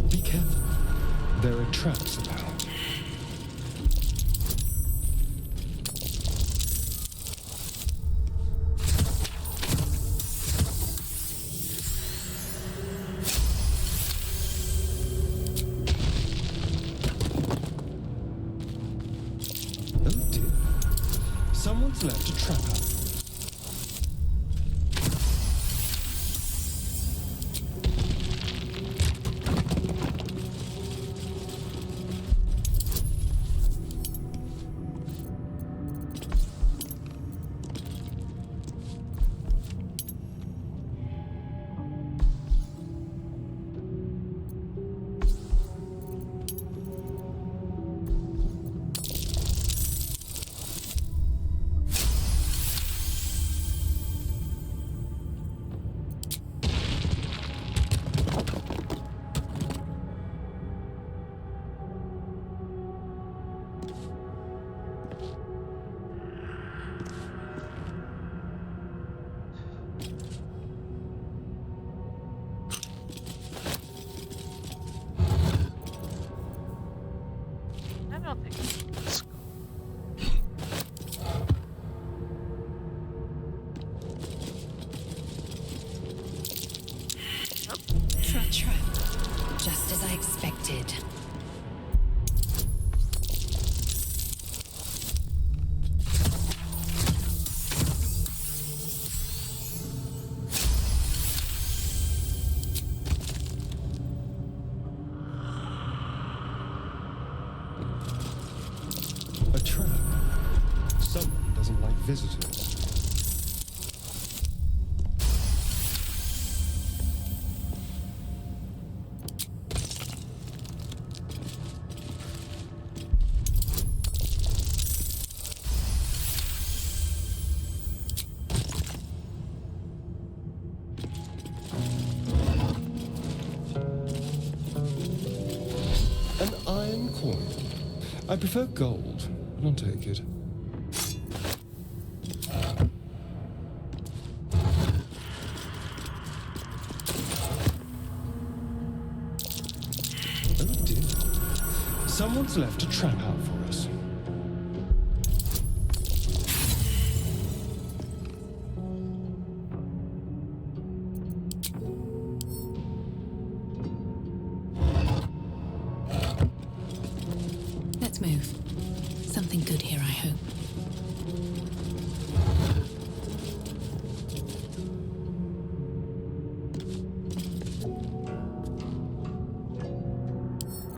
Be careful. There are traps about. Oh dear. Someone's left a trap up. I don't think it's detected. A trap. Someone doesn't like visitors. An iron coin. I prefer gold, but I'll take it. Oh dear. Someone's left a trap out for us. Let's move. Something good here, I hope.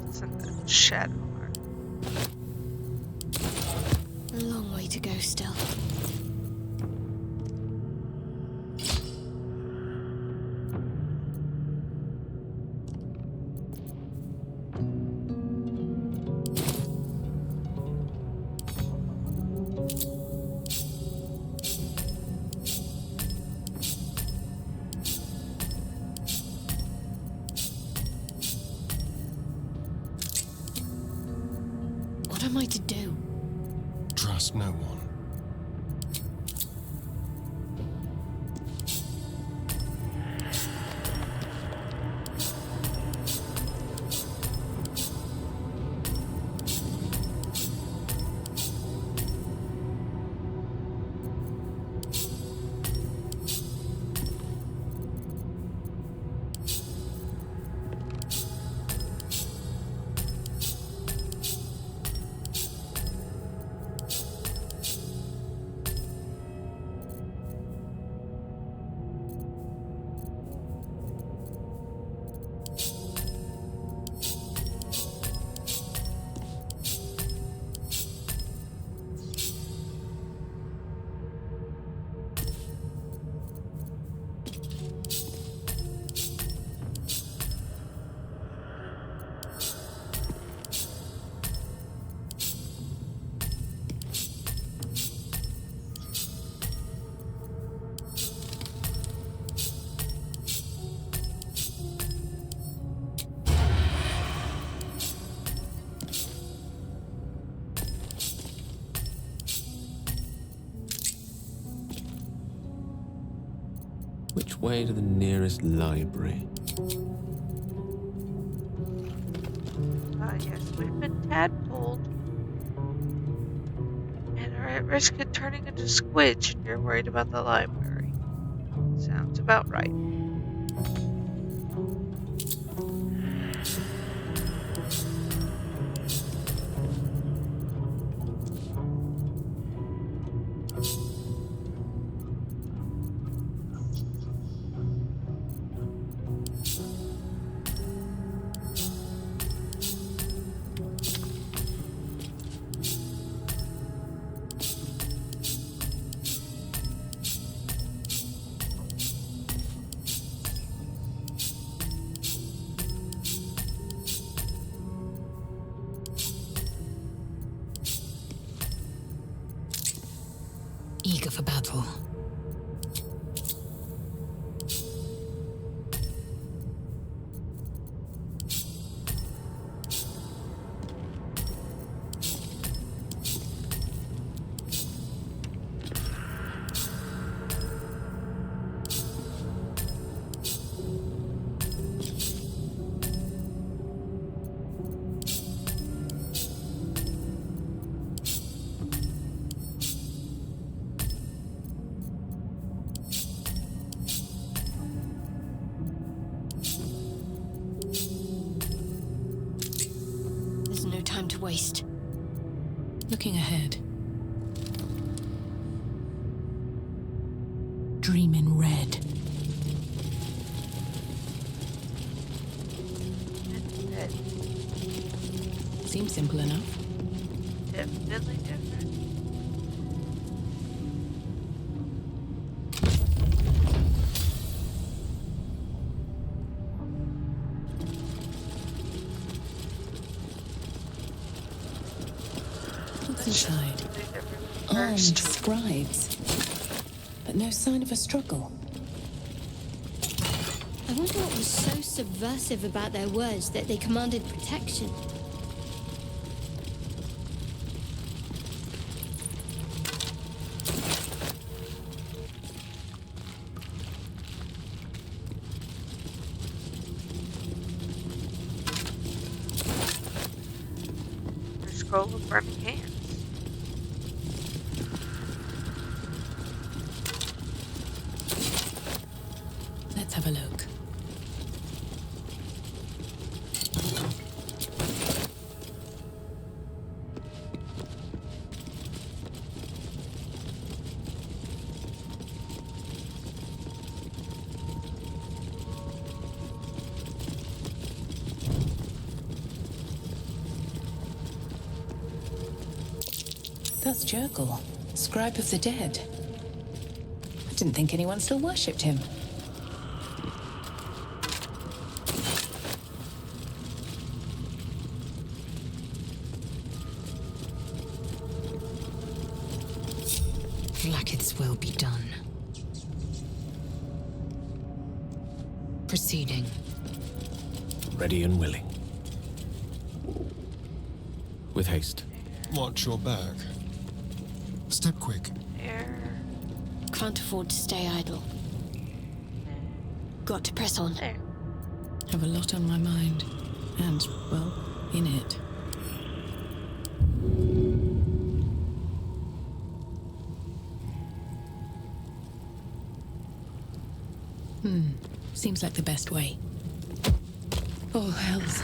What's in the shadow mark? A long way to go still. What am I to do? Trust no one. Which way to the nearest library? Yes, we've been tadpoled and are at risk of turning into squidge, and you're worried about the library. Sounds about right. Eager for battle. time to waste. Looking ahead. Dream in red. Red. Seems simple enough. Definitely different. What's inside? Armed scribes. But no sign of a struggle. I wonder what was so subversive about their words that they commanded protection. The scroll of burning hands. Let's have a look. That's Jurgle, scribe of the dead. I didn't think anyone still worshipped him. Vlaakith's will be done. Proceeding. Ready and willing. With haste. Watch your back. Step quick. There. Can't afford to stay idle. Got to press on. There. Have a lot on my mind. And, well, in it. Seems like the best way. Oh, hells.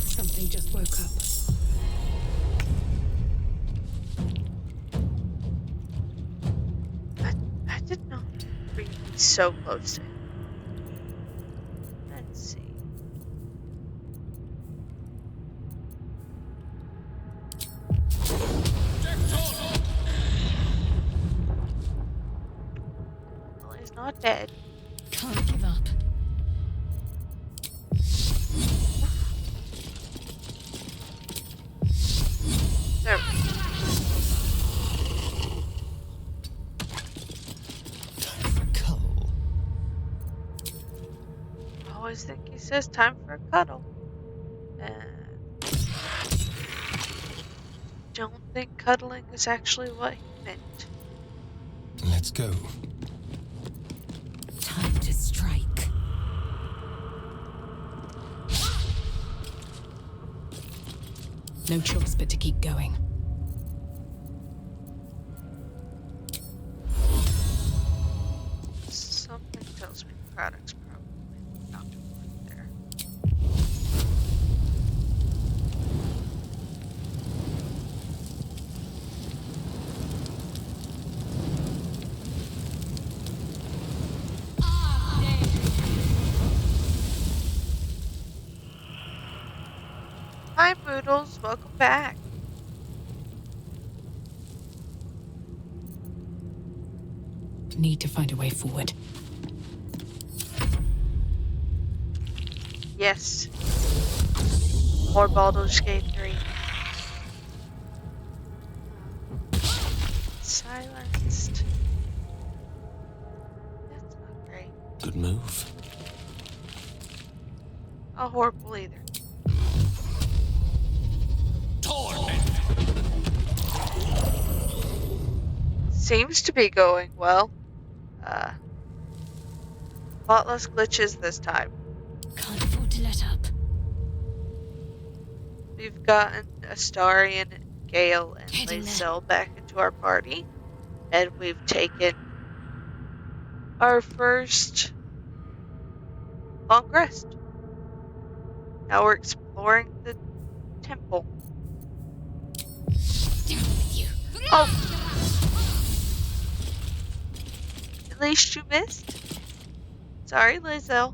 Something just woke up. I did not bring me so close to him. Let's see. Well, he's not dead. Can't give up. There. Cull. I always think he says time for a cuddle. And don't think cuddling is actually what he meant. Let's go. Time to strike. No choice but to keep going. Something tells me the product's probably not there. Hi, Boodles. Welcome back. Need to find a way forward. Yes. More Baldur's Gate 3. Silenced. That's not great. Good move. Not horrible either. Seems to be going well. Lot less glitches this time. Can't afford to let up. We've gotten Astarion, Gale, and Heading there. Lacel back into our party. And we've taken our first long rest. Now we're exploring the temple. Oh! At least you missed. Sorry, Lizzo.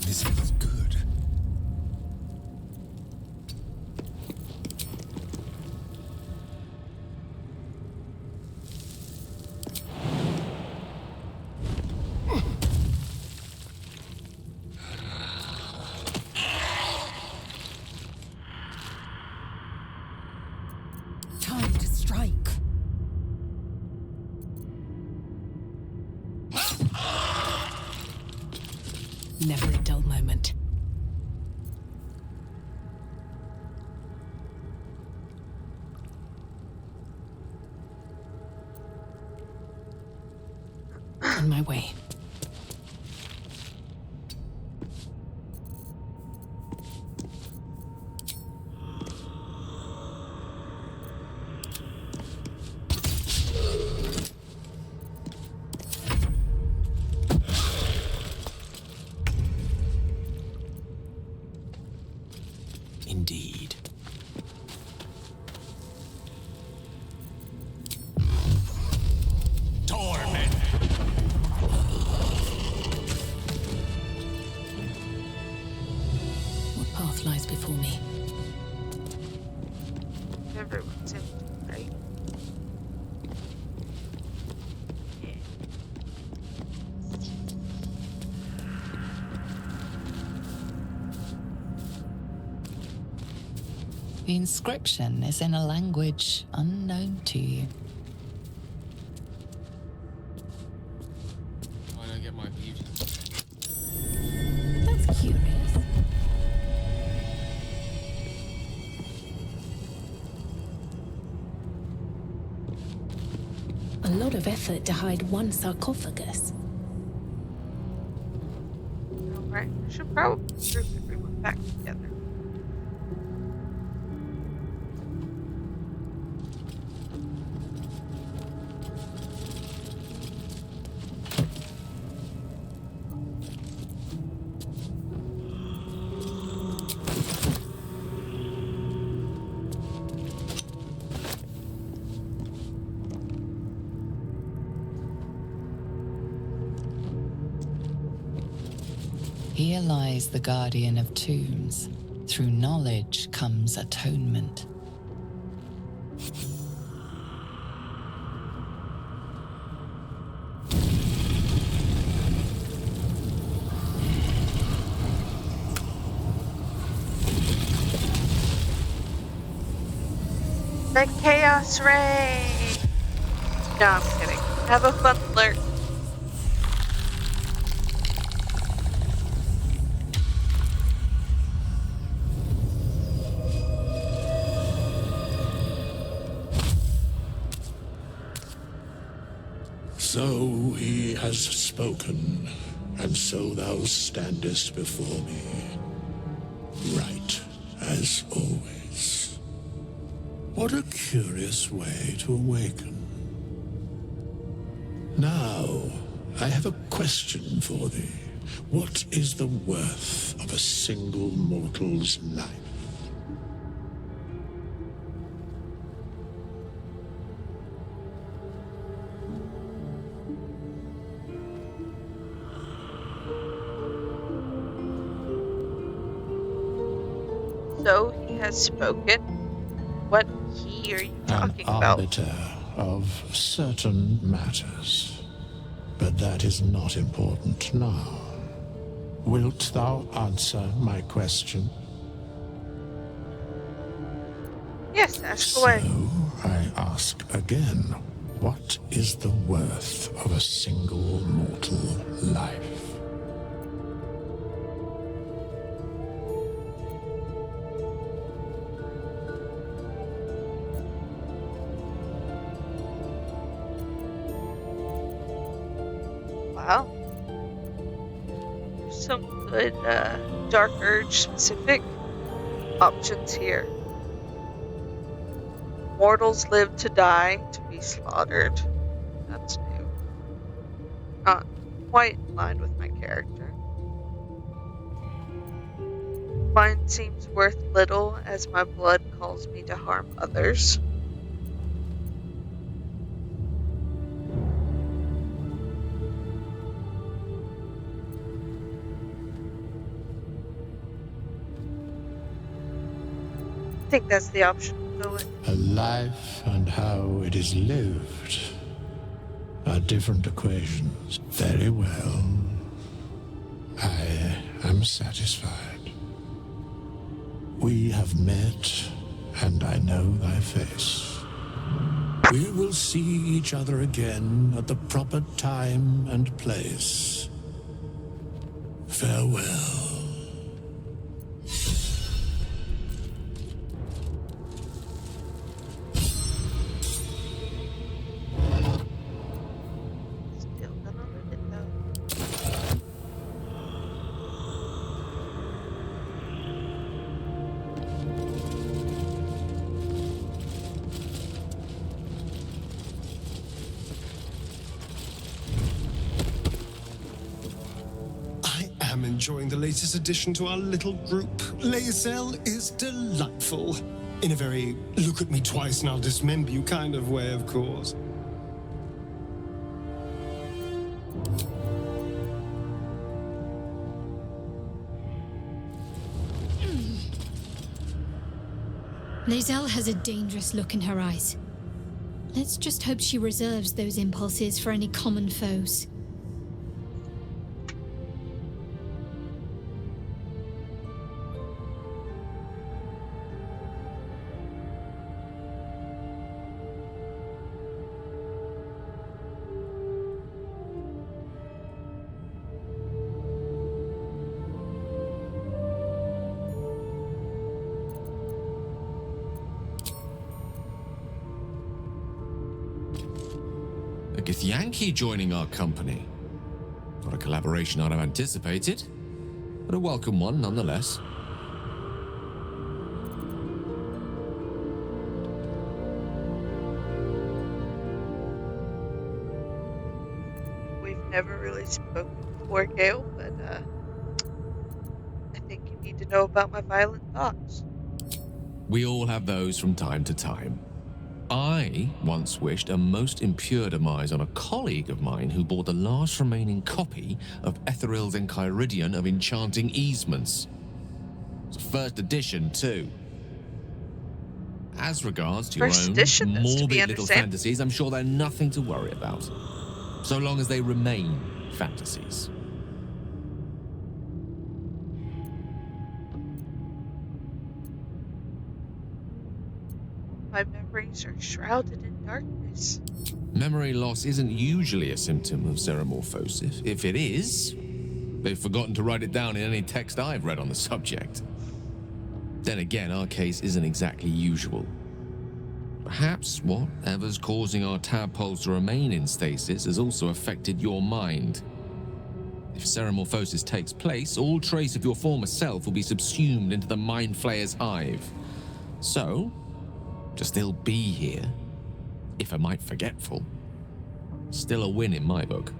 This feels good. Time to strike. Never a dull moment. On my way. Indeed. Torment! What path lies before me? Everyone's in, right? Yeah. The inscription is in a language unknown to you. I don't get my beauty. That's curious. A lot of effort to hide one sarcophagus. Alright, I should probably group everyone back together. Here lies the guardian of tombs. Through knowledge comes atonement. The Chaos Ray! No, I'm kidding. Have a fun flirt. So he has spoken, and so thou standest before me, right as always. What a curious way to awaken. Now, I have a question for thee. What is the worth of a single mortal's life? So he has spoken. What he are you talking An about? arbiter of certain matters. But that is not important now. Wilt thou answer my question? Yes, ask away. So, I ask again, what is the worth of a single mortal life? Wow. There's some good Dark Urge specific options here. Mortals live to die, to be slaughtered. That's new. Not quite in line with my character. Mine seems worth little, as my blood calls me to harm others. I think that's the option we'll go with. A life and how it is lived are different equations. Very well. I am satisfied. We have met, and I know thy face. We will see each other again at the proper time and place. Farewell. Still gonna live it though. I am enjoying the latest addition to our little group. Lae'zel is delightful. In a very look at me twice and I'll dismember you kind of way, of course. Lae'zel has a dangerous look in her eyes. Let's just hope she reserves those impulses for any common foes. A Githyanki joining our company. Not a collaboration I'd have anticipated, but a welcome one nonetheless. We've never really spoken before, Gale, but I think you need to know about my violent thoughts. We all have those from time to time. I once wished a most impure demise on a colleague of mine who bought the last remaining copy of Etheril's Enchiridion of Enchanting Easements. It's a first edition, too. As regards to First your edition, own that's to be morbid little understand. fantasies, I'm sure they're nothing to worry about. So long as they remain fantasies. My memories are shrouded in darkness. Memory loss isn't usually a symptom of xeromorphosis. If it is, they've forgotten to write it down in any text I've read on the subject. Then again, our case isn't exactly usual. Perhaps whatever's causing our tadpoles to remain in stasis has also affected your mind. If xeromorphosis takes place, all trace of your former self will be subsumed into the Mind Flayer's hive. So, to still be here, if a mite forgetful, still a win in my book.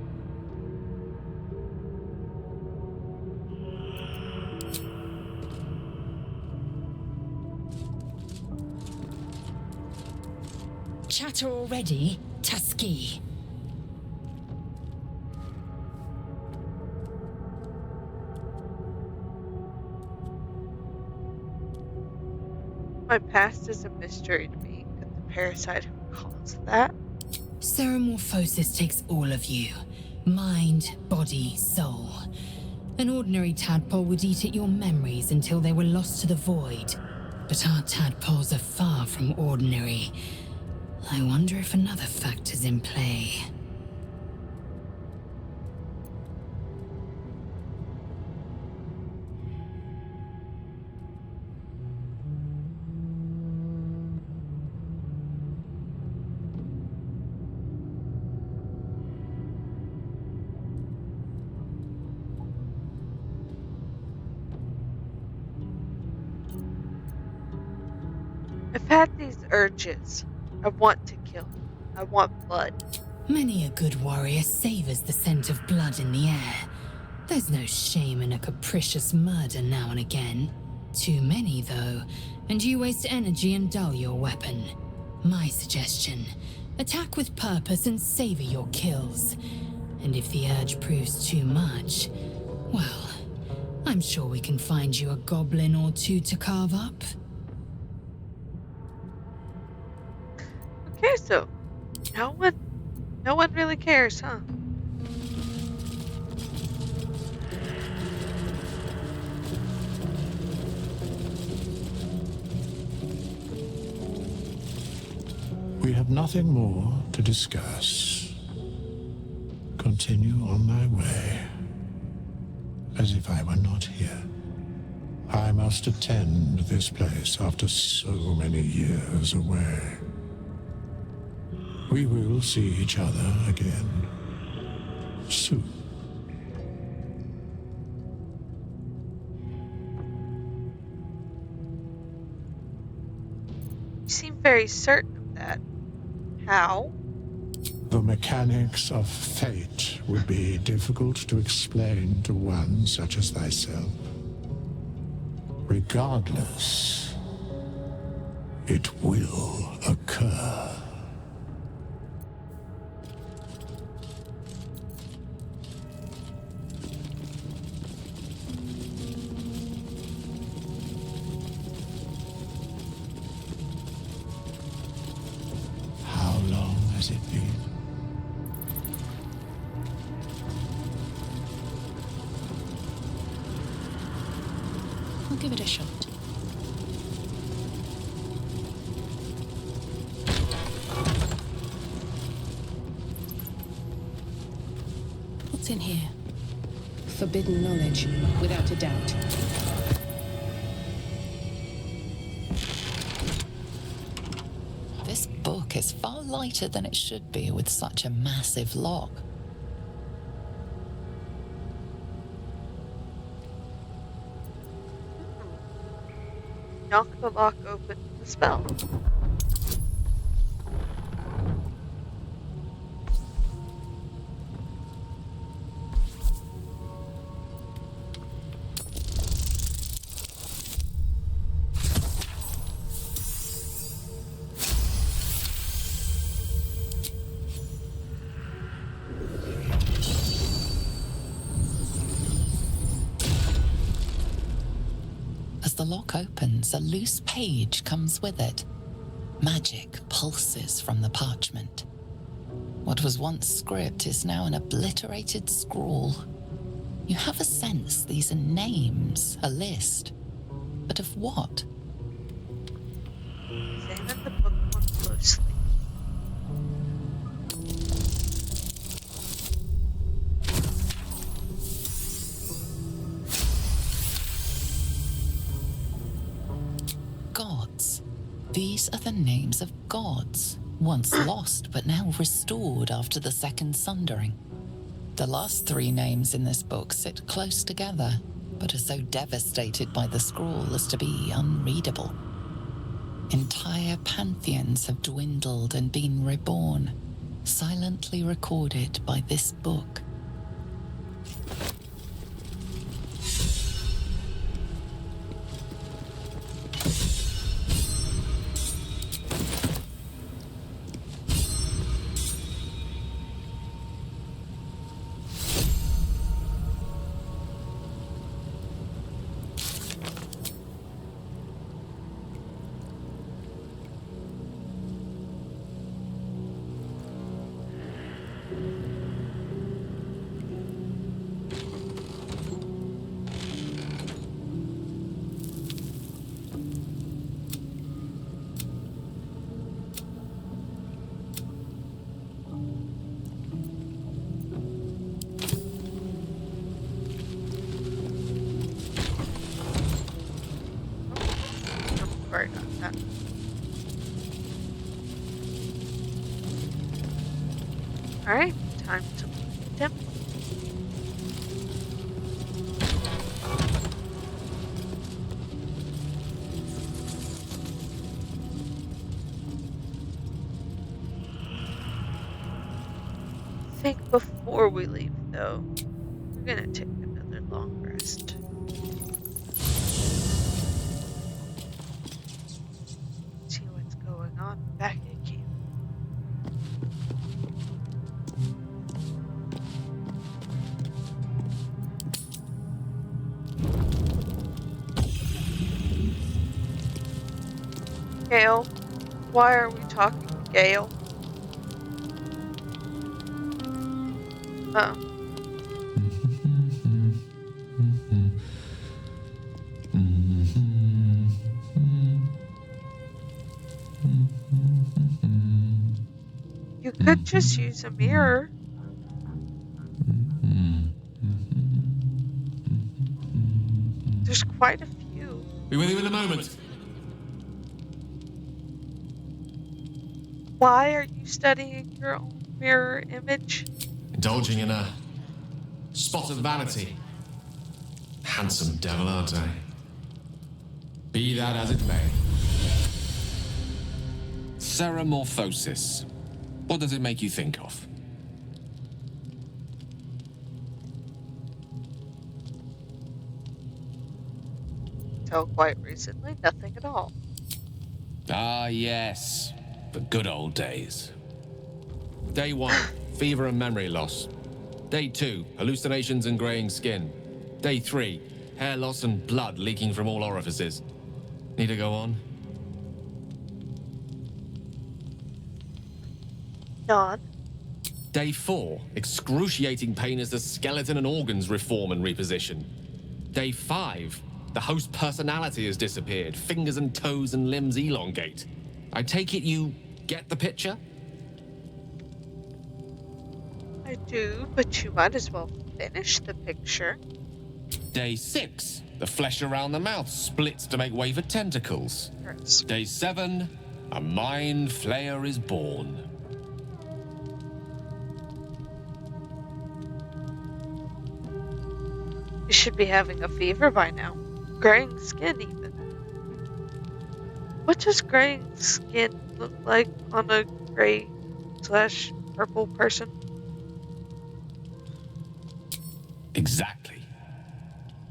Chatter already, Tusky. My past is a mystery to me. Could the parasite have caused that? Xeromorphosis takes all of you. Mind, body, soul. An ordinary tadpole would eat at your memories until they were lost to the void. But our tadpoles are far from ordinary. I wonder if another factor's in play. I've had these urges. I want to kill. I want blood. Many a good warrior savors the scent of blood in the air. There's no shame in a capricious murder now and again. Too many, though, and you waste energy and dull your weapon. My suggestion, attack with purpose and savor your kills. And if the urge proves too much, well, I'm sure we can find you a goblin or two to carve up. Okay, so no one really cares, huh? We have nothing more to discuss. Continue on my way, as if I were not here. I must attend this place after so many years away. We will see each other again soon. You seem very certain of that. How? The mechanics of fate would be difficult to explain to one such as thyself. Regardless, it will occur. How long has it been? I'll give it a shot. What's in here? Forbidden knowledge, without a doubt. This book is far lighter than it should be with such a massive lock. Knock the lock open with the spell. As the lock opens, a loose page comes with it. Magic pulses from the parchment. What was once script is now an obliterated scrawl. You have a sense these are names, a list. But of what? Examine the book more closely. Gods. These are the names of gods, once lost but now restored after the Second Sundering. The last three names in this book sit close together, but are so devastated by the scroll as to be unreadable. Entire pantheons have dwindled and been reborn, silently recorded by this book. Sorry about that. Alright, time to leave the temple. I think before we leave, though, we're gonna take another long rest. Gale? Why are we talking to Gale? Oh. You could just use a mirror. There's quite a few. Be with you in a moment. Why are you studying your own mirror image? Indulging in a spot of vanity. Handsome devil, aren't I? Be that as it may. Ceramorphosis. What does it make you think of? Until quite recently, nothing at all. Ah, yes. The good old days. Day 1, fever and memory loss. Day 2, hallucinations and graying skin. Day 3, hair loss and blood leaking from all orifices. Need to go on? None. Day 4, excruciating pain as the skeleton and organs reform and reposition. Day 5, the host personality has disappeared. Fingers and toes and limbs elongate. I take it you get the picture? I do, but you might as well finish the picture. Day 6, the flesh around the mouth splits to make way for tentacles. Yes. Day 7, a mind flayer is born. You should be having a fever by now. Graying skin, even. What does graying skin look like on a gray/purple person? Exactly.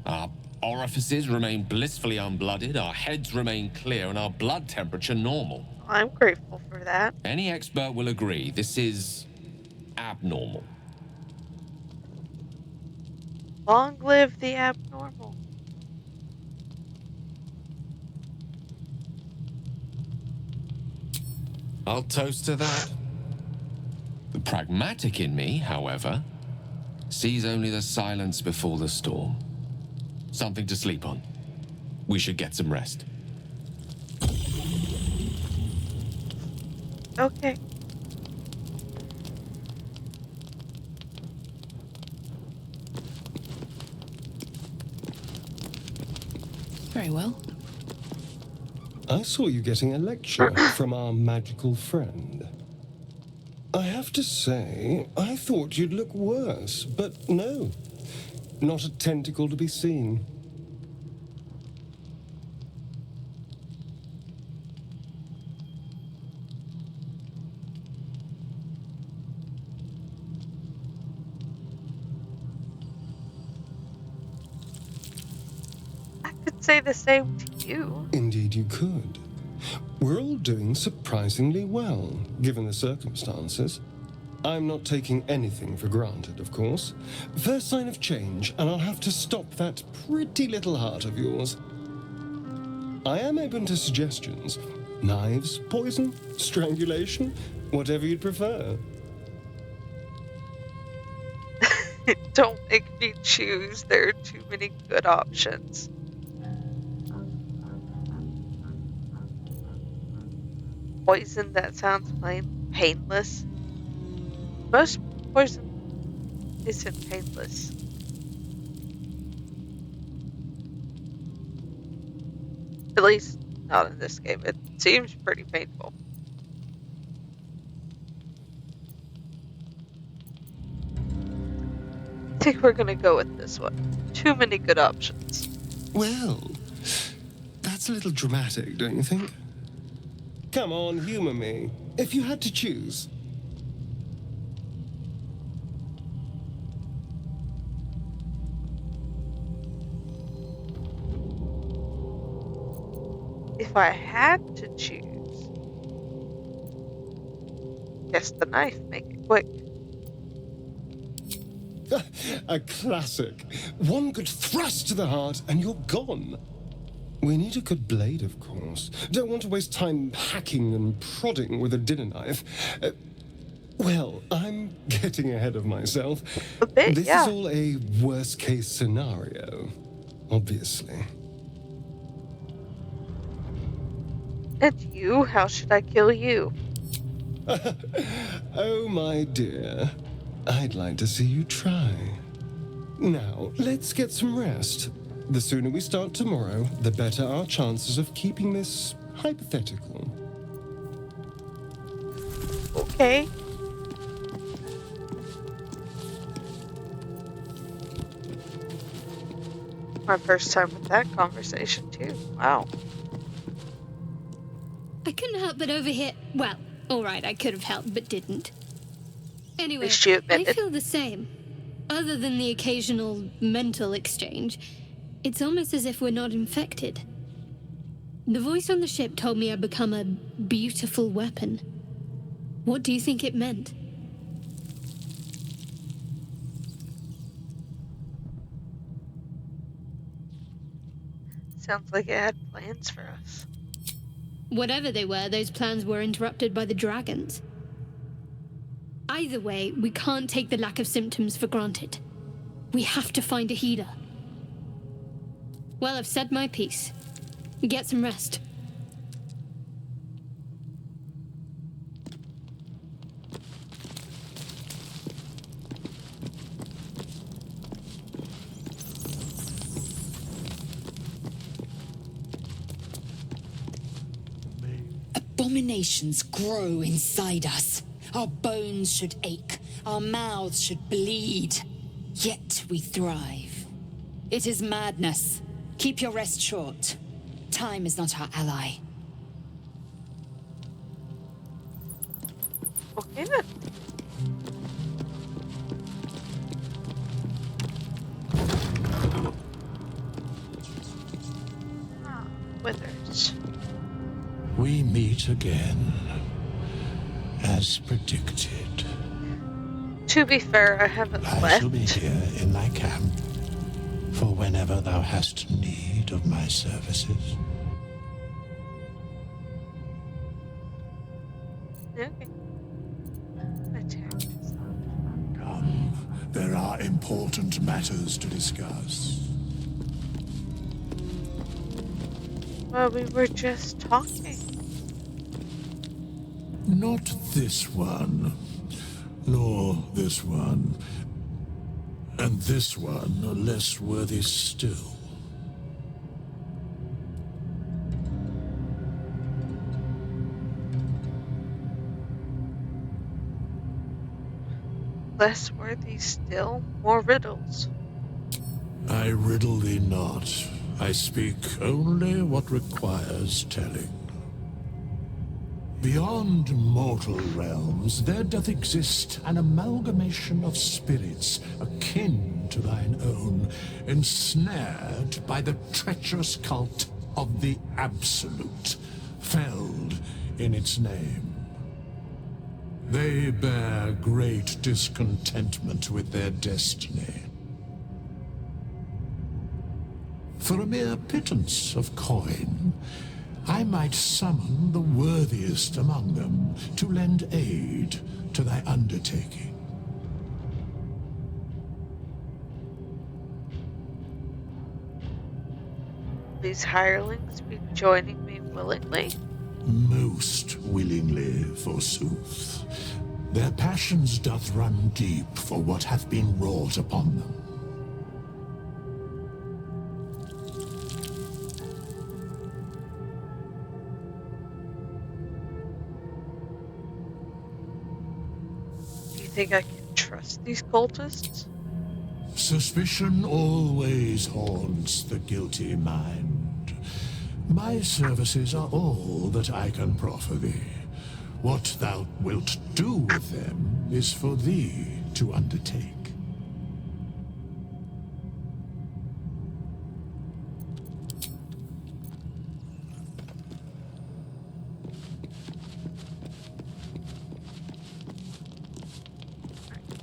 Our orifices remain blissfully unblooded, our heads remain clear, and our blood temperature normal. I'm grateful for that. Any expert will agree this is abnormal. Long live the abnormal. I'll toast to that. The pragmatic in me, however, sees only the silence before the storm. Something to sleep on. We should get some rest. Okay. Very well. I saw you getting a lecture from our magical friend. I have to say, I thought you'd look worse, but no. Not a tentacle to be seen. I could say the same to you. Indeed you could. We're all doing surprisingly well, given the circumstances. I'm not taking anything for granted, of course. First sign of change, and I'll have to stop that pretty little heart of yours. I am open to suggestions. Knives, poison, strangulation, whatever you'd prefer. Don't make me choose. There are too many good options. Poison, that sounds painless. Most poison isn't painless. At least, not in this game. It seems pretty painful. I think we're gonna go with this one. Too many good options. Well, that's a little dramatic, don't you think? Come on, humor me. If you had to choose. If I had to choose, guess the knife, make it quick. A classic. One good thrust to the heart and you're gone. We need a good blade, of course. Don't want to waste time hacking and prodding with a dinner knife. Well, I'm getting ahead of myself. A bit, This yeah. is all a worst-case scenario, obviously. And you? How should I kill you? Oh, my dear. I'd like to see you try. Now, let's get some rest. The sooner we start tomorrow, the better our chances of keeping this hypothetical. Okay. My first time with that conversation, too. Wow. I couldn't help but overhear. Well, alright, I could have helped, but didn't. Anyway, least you I admitted. feel the same. Other than the occasional mental exchange, it's almost as if we're not infected. The voice on the ship told me I'd become a beautiful weapon. What do you think it meant? Sounds like it had plans for us. Whatever they were, those plans were interrupted by the dragons. Either way, we can't take the lack of symptoms for granted. We have to find a healer. Well, I've said my piece. Get some rest. Abominations grow inside us. Our bones should ache. Our mouths should bleed. Yet we thrive. It is madness. Keep your rest short. Time is not our ally. Okay then. Withers. We meet again, as predicted. To be fair, I haven't I left. shall be here in thy camp, for whenever thou hast need of my services. Okay. Come, there are important matters to discuss. Well, we were just talking. Not this one, nor this one, and this one are less worthy still. Less worthy still, more riddles. I riddle thee not. I speak only what requires telling. Beyond mortal realms, there doth exist an amalgamation of spirits akin to thine own, ensnared by the treacherous cult of the Absolute, felled in its name. They bear great discontentment with their destiny. For a mere pittance of coin, I might summon the worthiest among them to lend aid to thy undertaking. These hirelings be joining me willingly? Most willingly, forsooth. Their passions doth run deep for what hath been wrought upon them. Do you think I can trust these cultists? Suspicion always haunts the guilty mind. My services are all that I can proffer thee. What thou wilt do with them is for thee to undertake.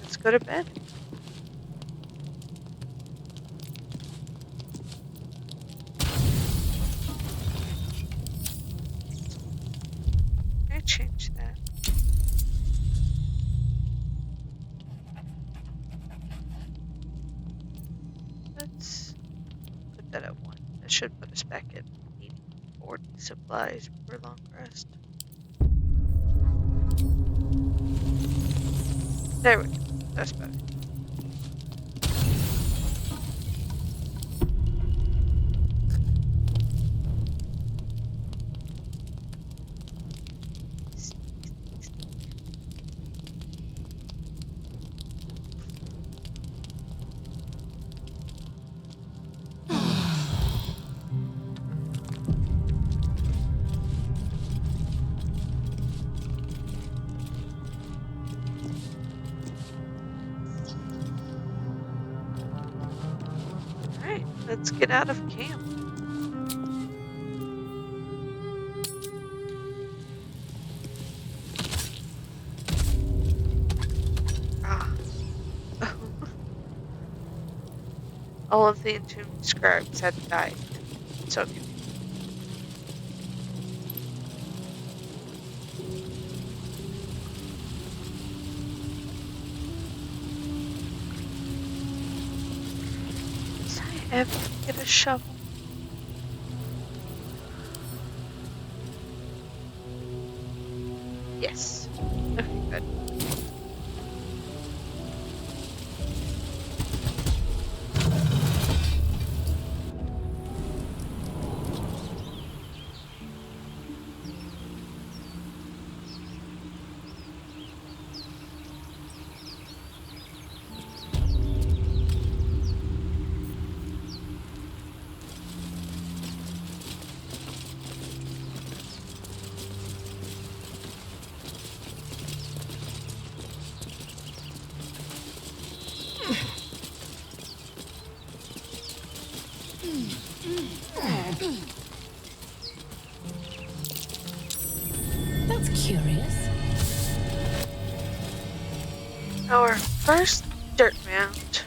Let's go to bed. change that. Let's put that at 1. That should put us back at needing 40 supplies for long rest. There we go. That's better. Alright, let's get out of camp. Ah. All of the entombed scribes had died. So confused. Did I ever get a shovel? Yes. Okay, good. That's curious. Our first dirt mound.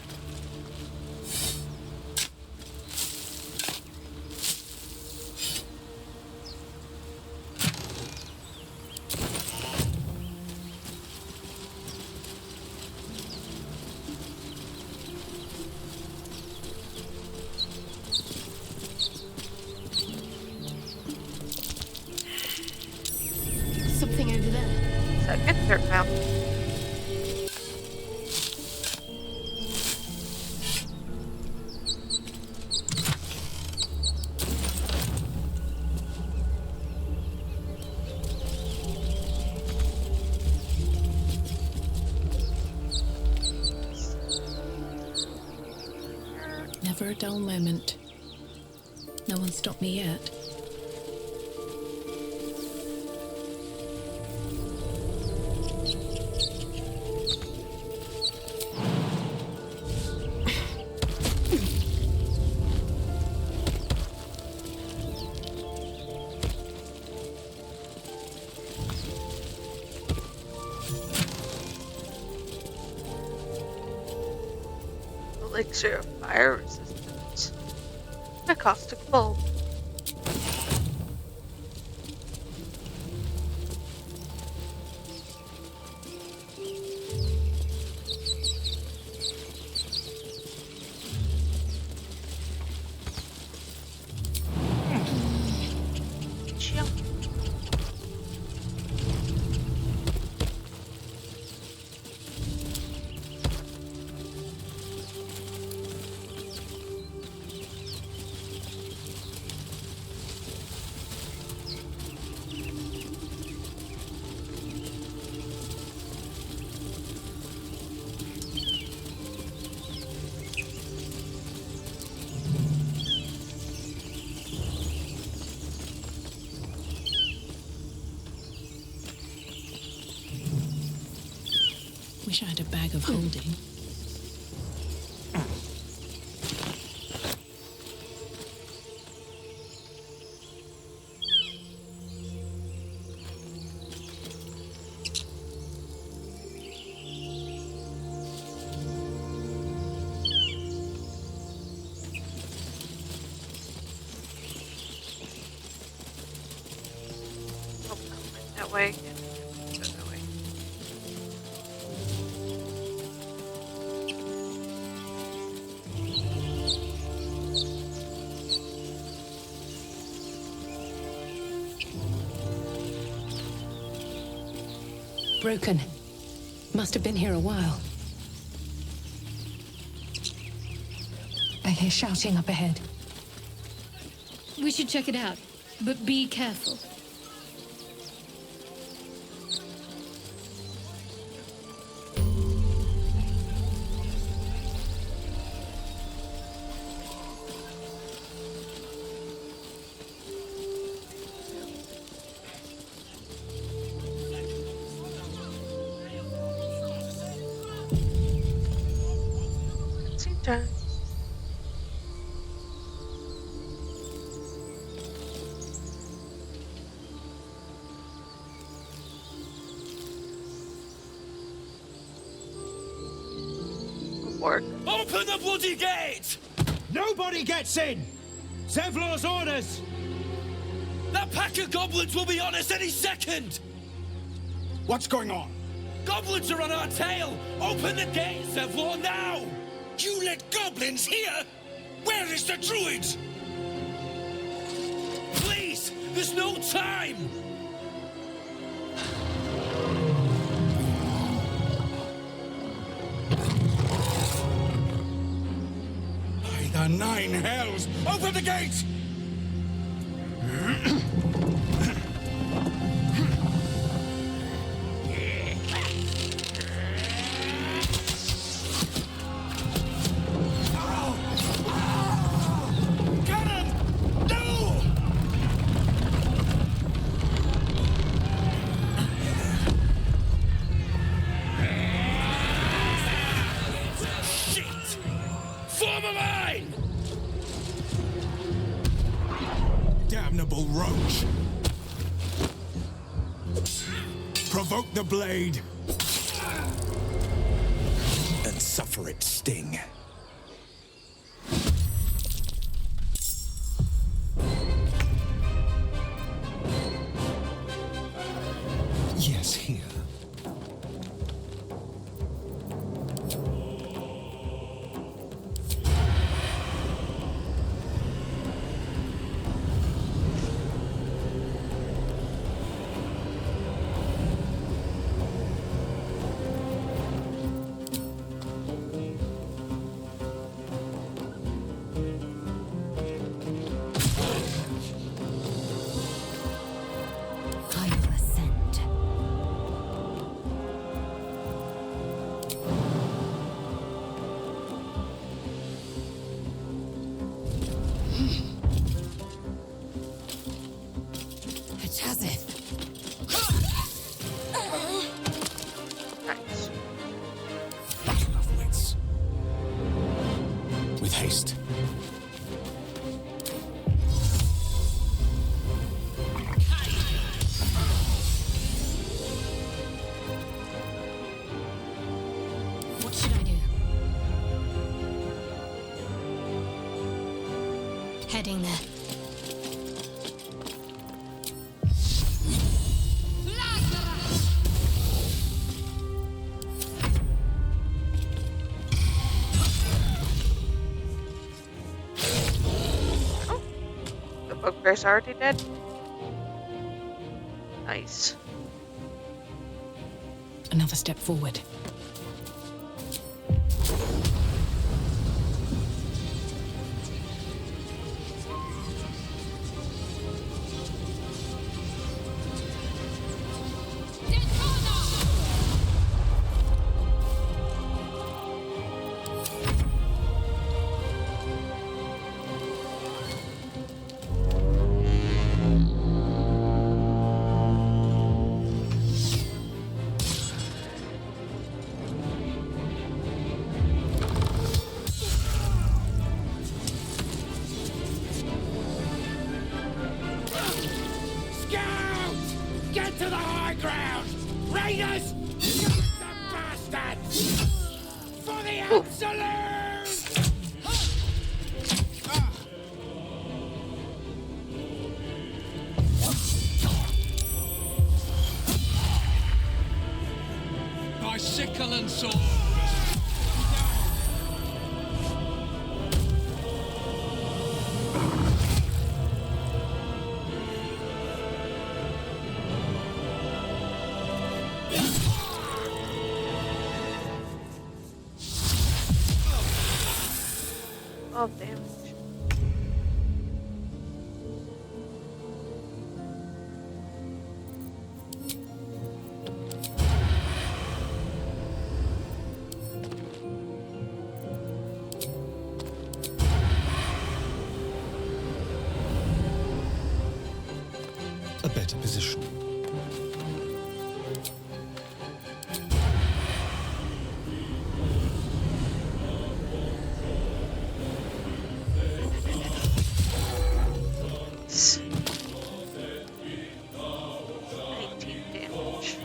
Something over there. Second dirt mound. Never a dull moment. No one stopped me yet. Elixir of fire resistance. A caustic bulb. Jump. Wish I had a bag of holding. Oh, that way again. Broken. Must have been here a while. I hear shouting up ahead. We should check it out, but be careful. Time. Work. Open the bloody gate! Nobody gets in! Zevlor's orders! That pack of goblins will be on us any second! What's going on? Goblins are on our tail! Open the gate, Zevlor, now! You let goblins here? Where is the druid? Please! There's no time! By the 9 hells! Open the gate! Damnable roach! Provoke the blade and suffer its sting. Yes, here. Nice. Battle of wits. With haste. What should I do? Heading there. The bugbear's already dead. Nice. Another step forward. Get to the high ground! Raiders! Shoot the bastards! For the absolute! By sickle and sword! a better position. It's 19 damage.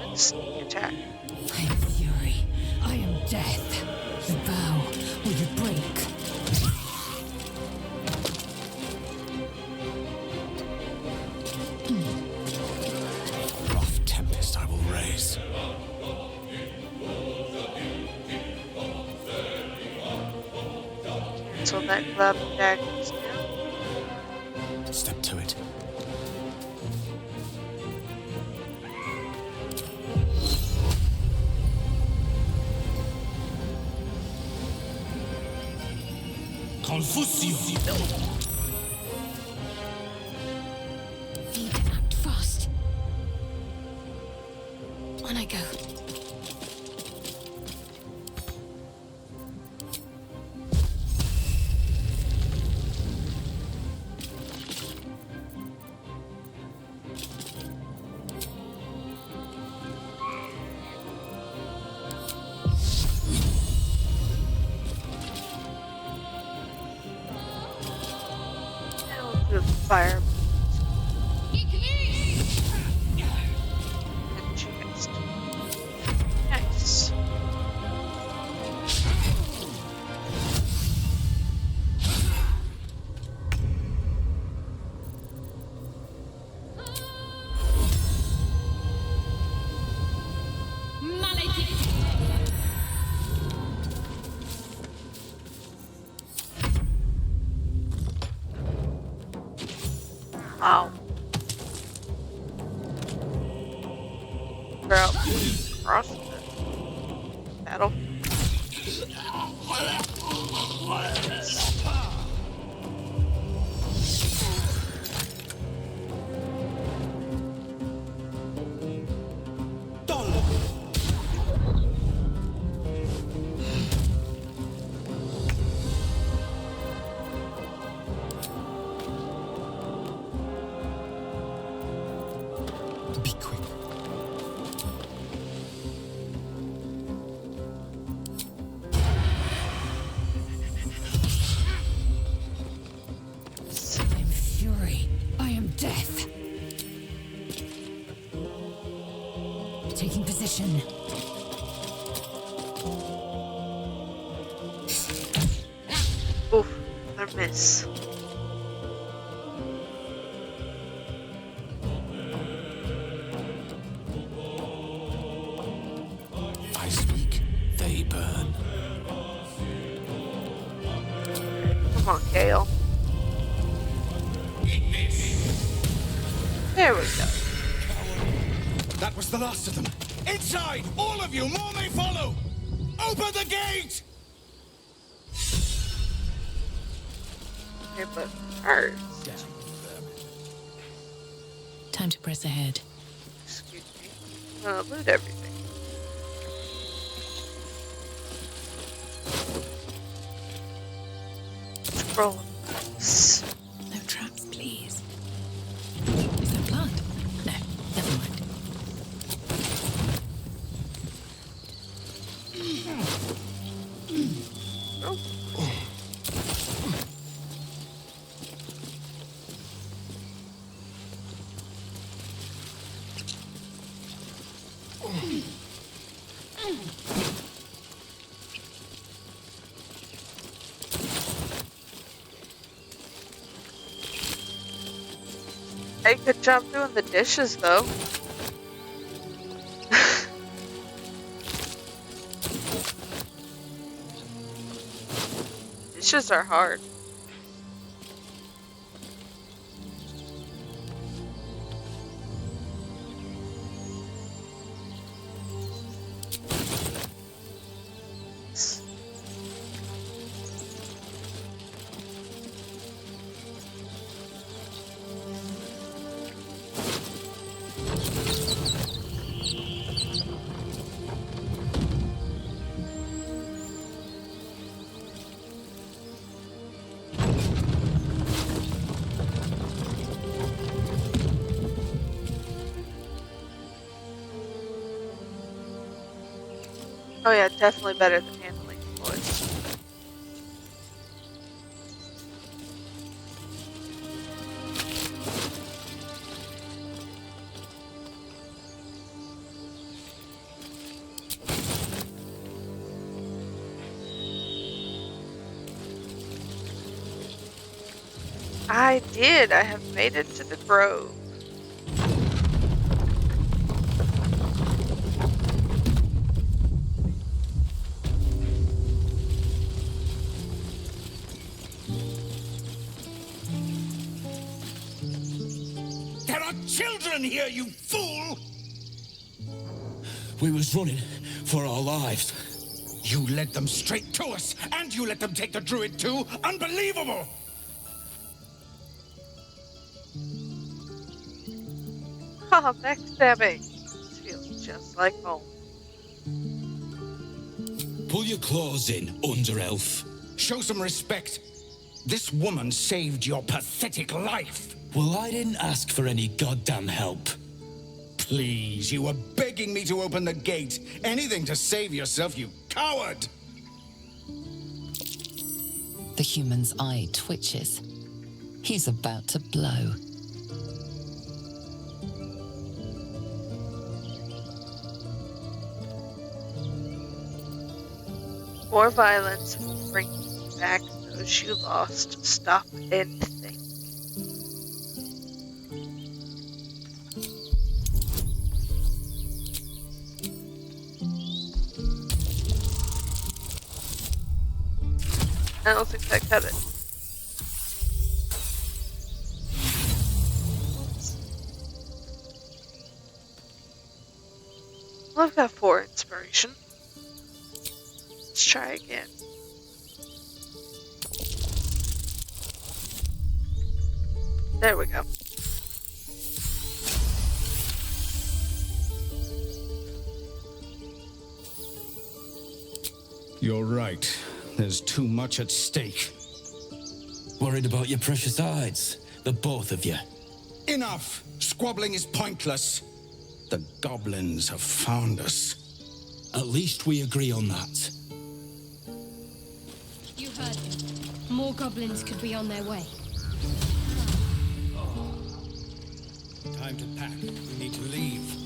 And sneak attack. I am fury. I am death. You bow or you break. Rough tempest I will raise. Cancel that club and daggers now. Step to it. Confusio! Need to act fast. On I go. Now we'll do fire. And chest. Nice. Wow. Girl, cross the battle. Be quick. I am fury. I am death. Taking position. Oof, another miss. I speak, they burn. Come on, Gale. There we go. That was the last of them. Inside! All of you! More may follow! Open the gate! Okay, but first, Time to press ahead. excuse me, loot everything. Scroll. No traps, please. Is that blood? No, never mind. Oh. Hey, good job doing the dishes, though. Dishes are hard. Oh yeah, definitely better than handling bullets. I did. I have made it to the grove. There are children here, you fool! We was running for our lives. You led them straight to us, and you let them take the druid too? Unbelievable! Haha, backstabbing. This feels just like home. Pull your claws in, under-elf. Show some respect. This woman saved your pathetic life. Well, I didn't ask for any goddamn help. Please, you were begging me to open the gate. Anything to save yourself, you coward! The human's eye twitches. He's about to blow. More violence will bring back those you lost. Stop and think. I don't think that cut it. Well, I've got 4 inspiration. Let's try again. There we go. You're right. There's too much at stake. Worried about your precious hides, the both of you. Enough! Squabbling is pointless. The goblins have found us. At least we agree on that. You heard him. More goblins could be on their way. Time to pack. We need to leave.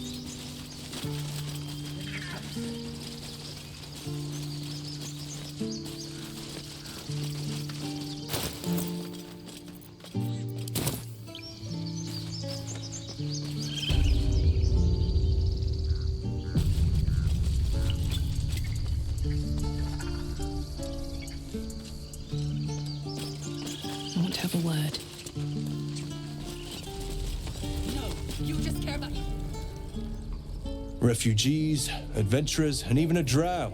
I want to have a word. No, you just care about you. Refugees, adventurers, and even a drow.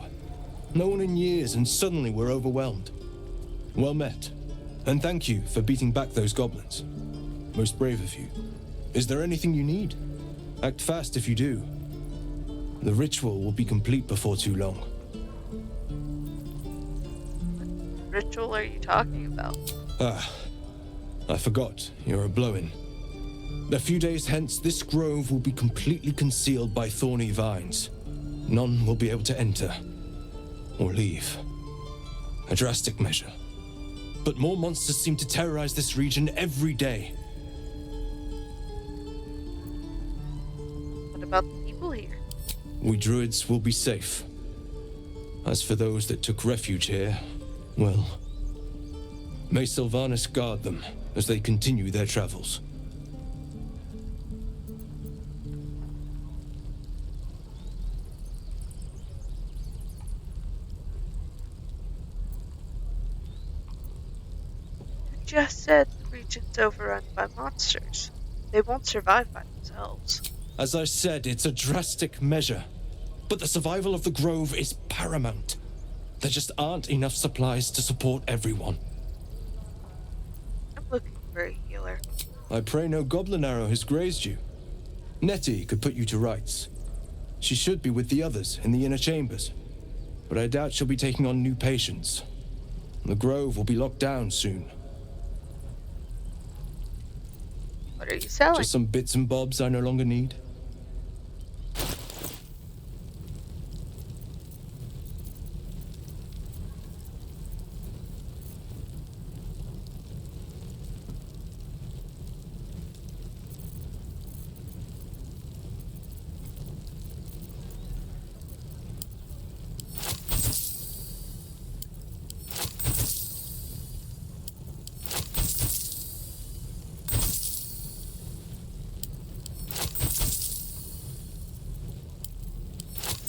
No one in years, and suddenly we're overwhelmed. Well met. And thank you for beating back those goblins. Most brave of you. Is there anything you need? Act fast if you do. The ritual will be complete before too long. What ritual are you talking about? Ah, I forgot. You're a blow-in. A few days hence, this grove will be completely concealed by thorny vines. None will be able to enter or leave. A drastic measure. But more monsters seem to terrorize this region every day. What about the people here? We druids will be safe. As for those that took refuge here, well, may Sylvanas guard them as they continue their travels. You just said the region's overrun by monsters. They won't survive by themselves. As I said, it's a drastic measure. But the survival of the grove is paramount. There just aren't enough supplies to support everyone. I'm looking for a healer. I pray no goblin arrow has grazed you. Nettie could put you to rights. She should be with the others in the inner chambers. But I doubt she'll be taking on new patients. The grove will be locked down soon. What are you selling? Just some bits and bobs I no longer need.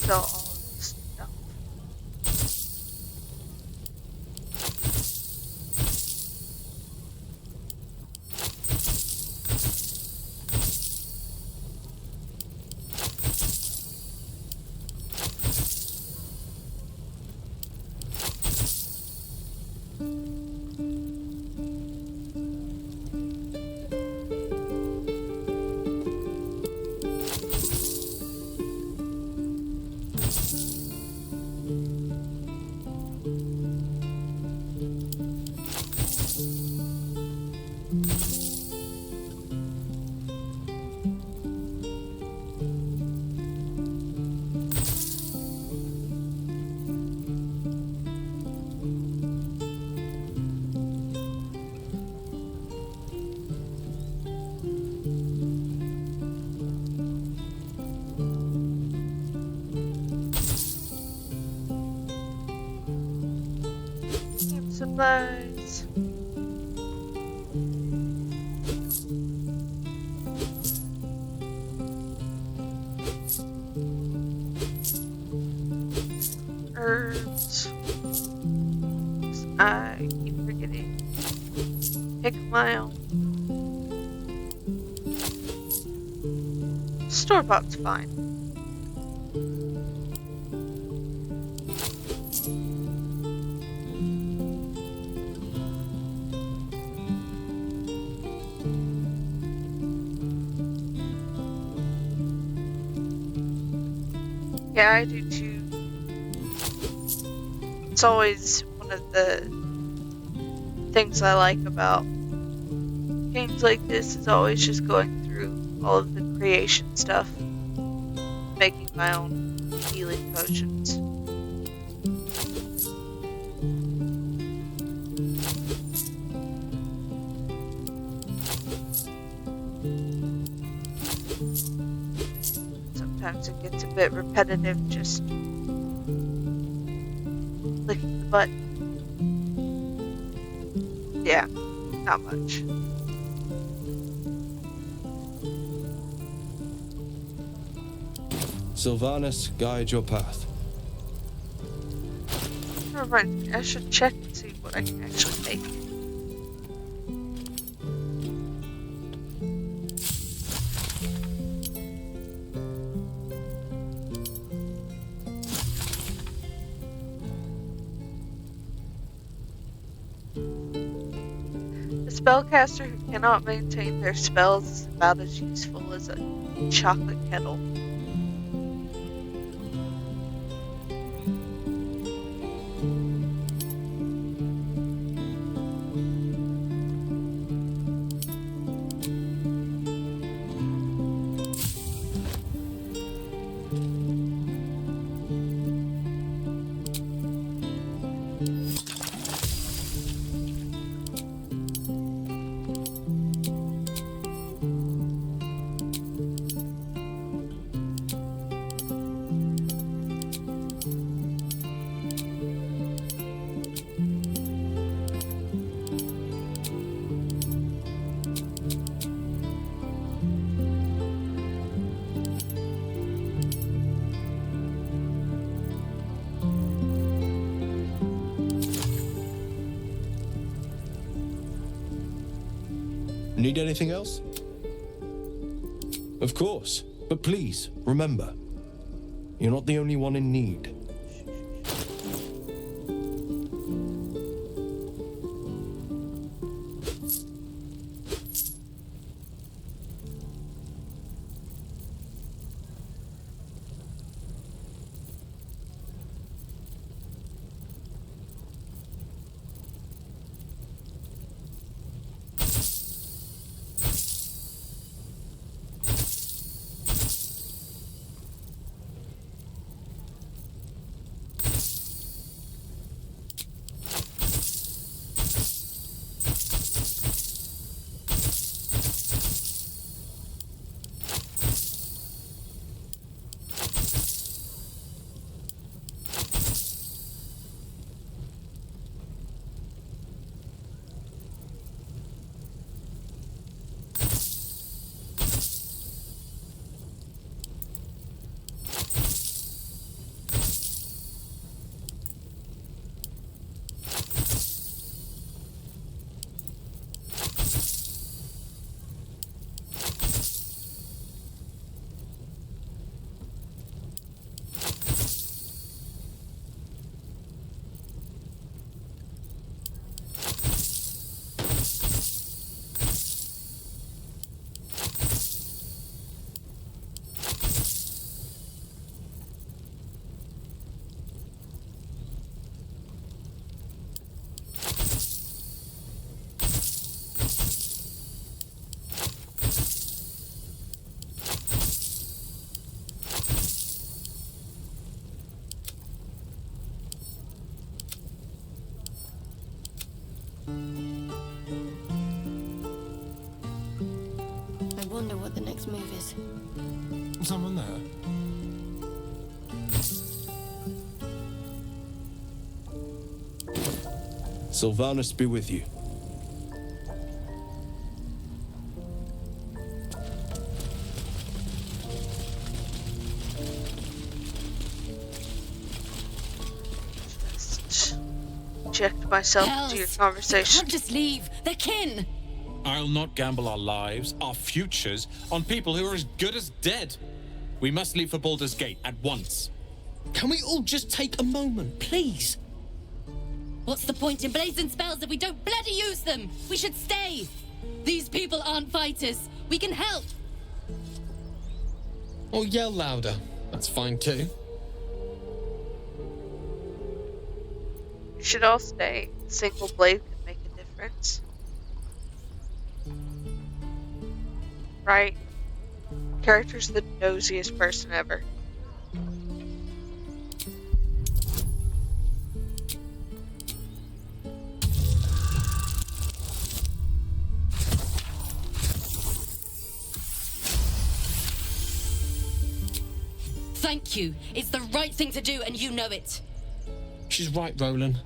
sell all this stuff. Supplies. Herbs. I keep forgetting. Pick my own. Store-bought's fine. Yeah, I do too. It's always one of the things I like about games like this is always just going through all of the creation stuff, making my own healing potions. Sometimes it gets a bit repetitive just clicking the button. Yeah, not much. Sylvanus, guide your path. Reminds me, I should check and see what I can actually make. A spellcaster who cannot maintain their spells is about as useful as a chocolate kettle. Need anything else? Of course, but please, remember, you're not the only one in need. wonder what the next move is. Someone there? Sylvanus be with you. Just inject myself into your conversation. Can't just leave. They're kin. I'll not gamble our lives, our futures, on people who are as good as dead. We must leave for Baldur's Gate at once. Can we all just take a moment, please? What's the point in blazing spells if we don't bloody use them? We should stay. These people aren't fighters. We can help. Or yell louder. That's fine too. We should all stay. A single blade could make a difference. Right? Character's the nosiest person ever. Thank you. It's the right thing to do, and you know it. She's right, Roland.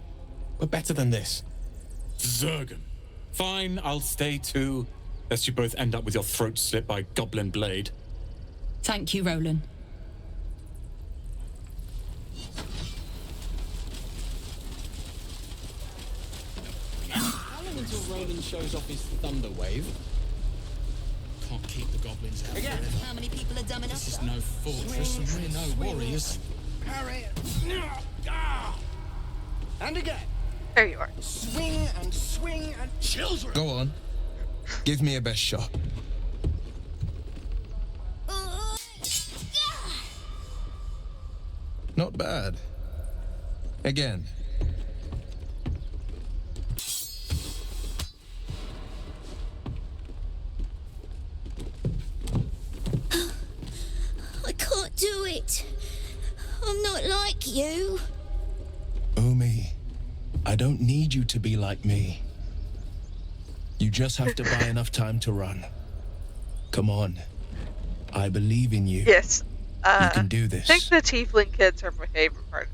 We're better than this. Zergan. Fine, I'll stay too. Lest you both end up with your throats slit by goblin blade. Thank you, Roland. How long until Roland shows off his thunder wave? Can't keep the goblins out forever. How many people are dumb enough? This is no fortress, and we're no warriors. Parry. And again. There you are. Swing and children. Go on. Give me a best shot. Not bad. Again. I can't do it. I'm not like you. Umi, I don't need you to be like me. You just have to buy enough time to run. Come on. I believe in you. Yes. You can do this. I think the tiefling kids are my favorite part.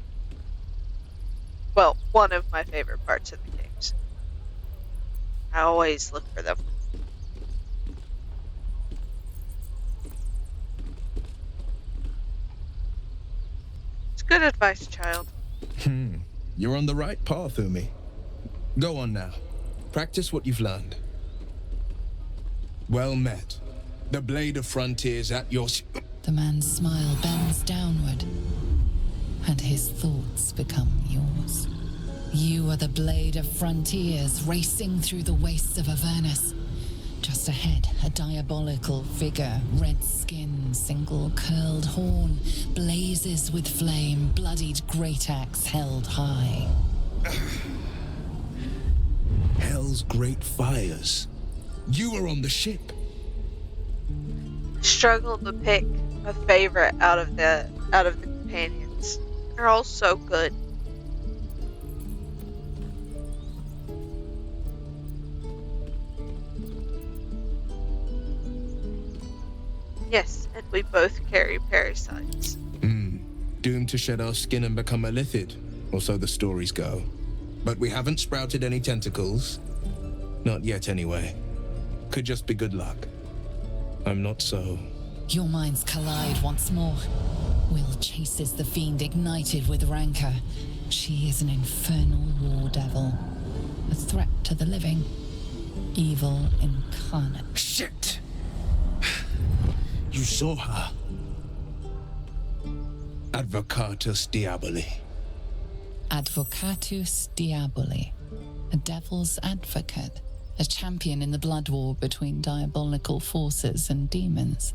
Well, one of my favorite parts of the games. I always look for them. It's good advice, child. You're on the right path, Umi. Go on now. Practice what you've learned. Well met. The Blade of Frontiers at your... The man's smile bends downward, and his thoughts become yours. You are the Blade of Frontiers racing through the wastes of Avernus. Just ahead, a diabolical figure, red skin, single curled horn, blazes with flame, bloodied great axe held high. Hell's great fires. You were on the ship. Struggle to pick a favorite out of the companions. They're all so good. Yes, and we both carry parasites. Doomed to shed our skin and become a lithid, or so the stories go. But we haven't sprouted any tentacles. Not yet, anyway. Could just be good luck. I'm not so... Your minds collide once more. Will chases the fiend ignited with rancor. She is an infernal war devil. A threat to the living. Evil incarnate. Shit! You saw her. Advocatus Diaboli. Advocatus Diaboli. A devil's advocate. A champion in the blood war between diabolical forces and demons.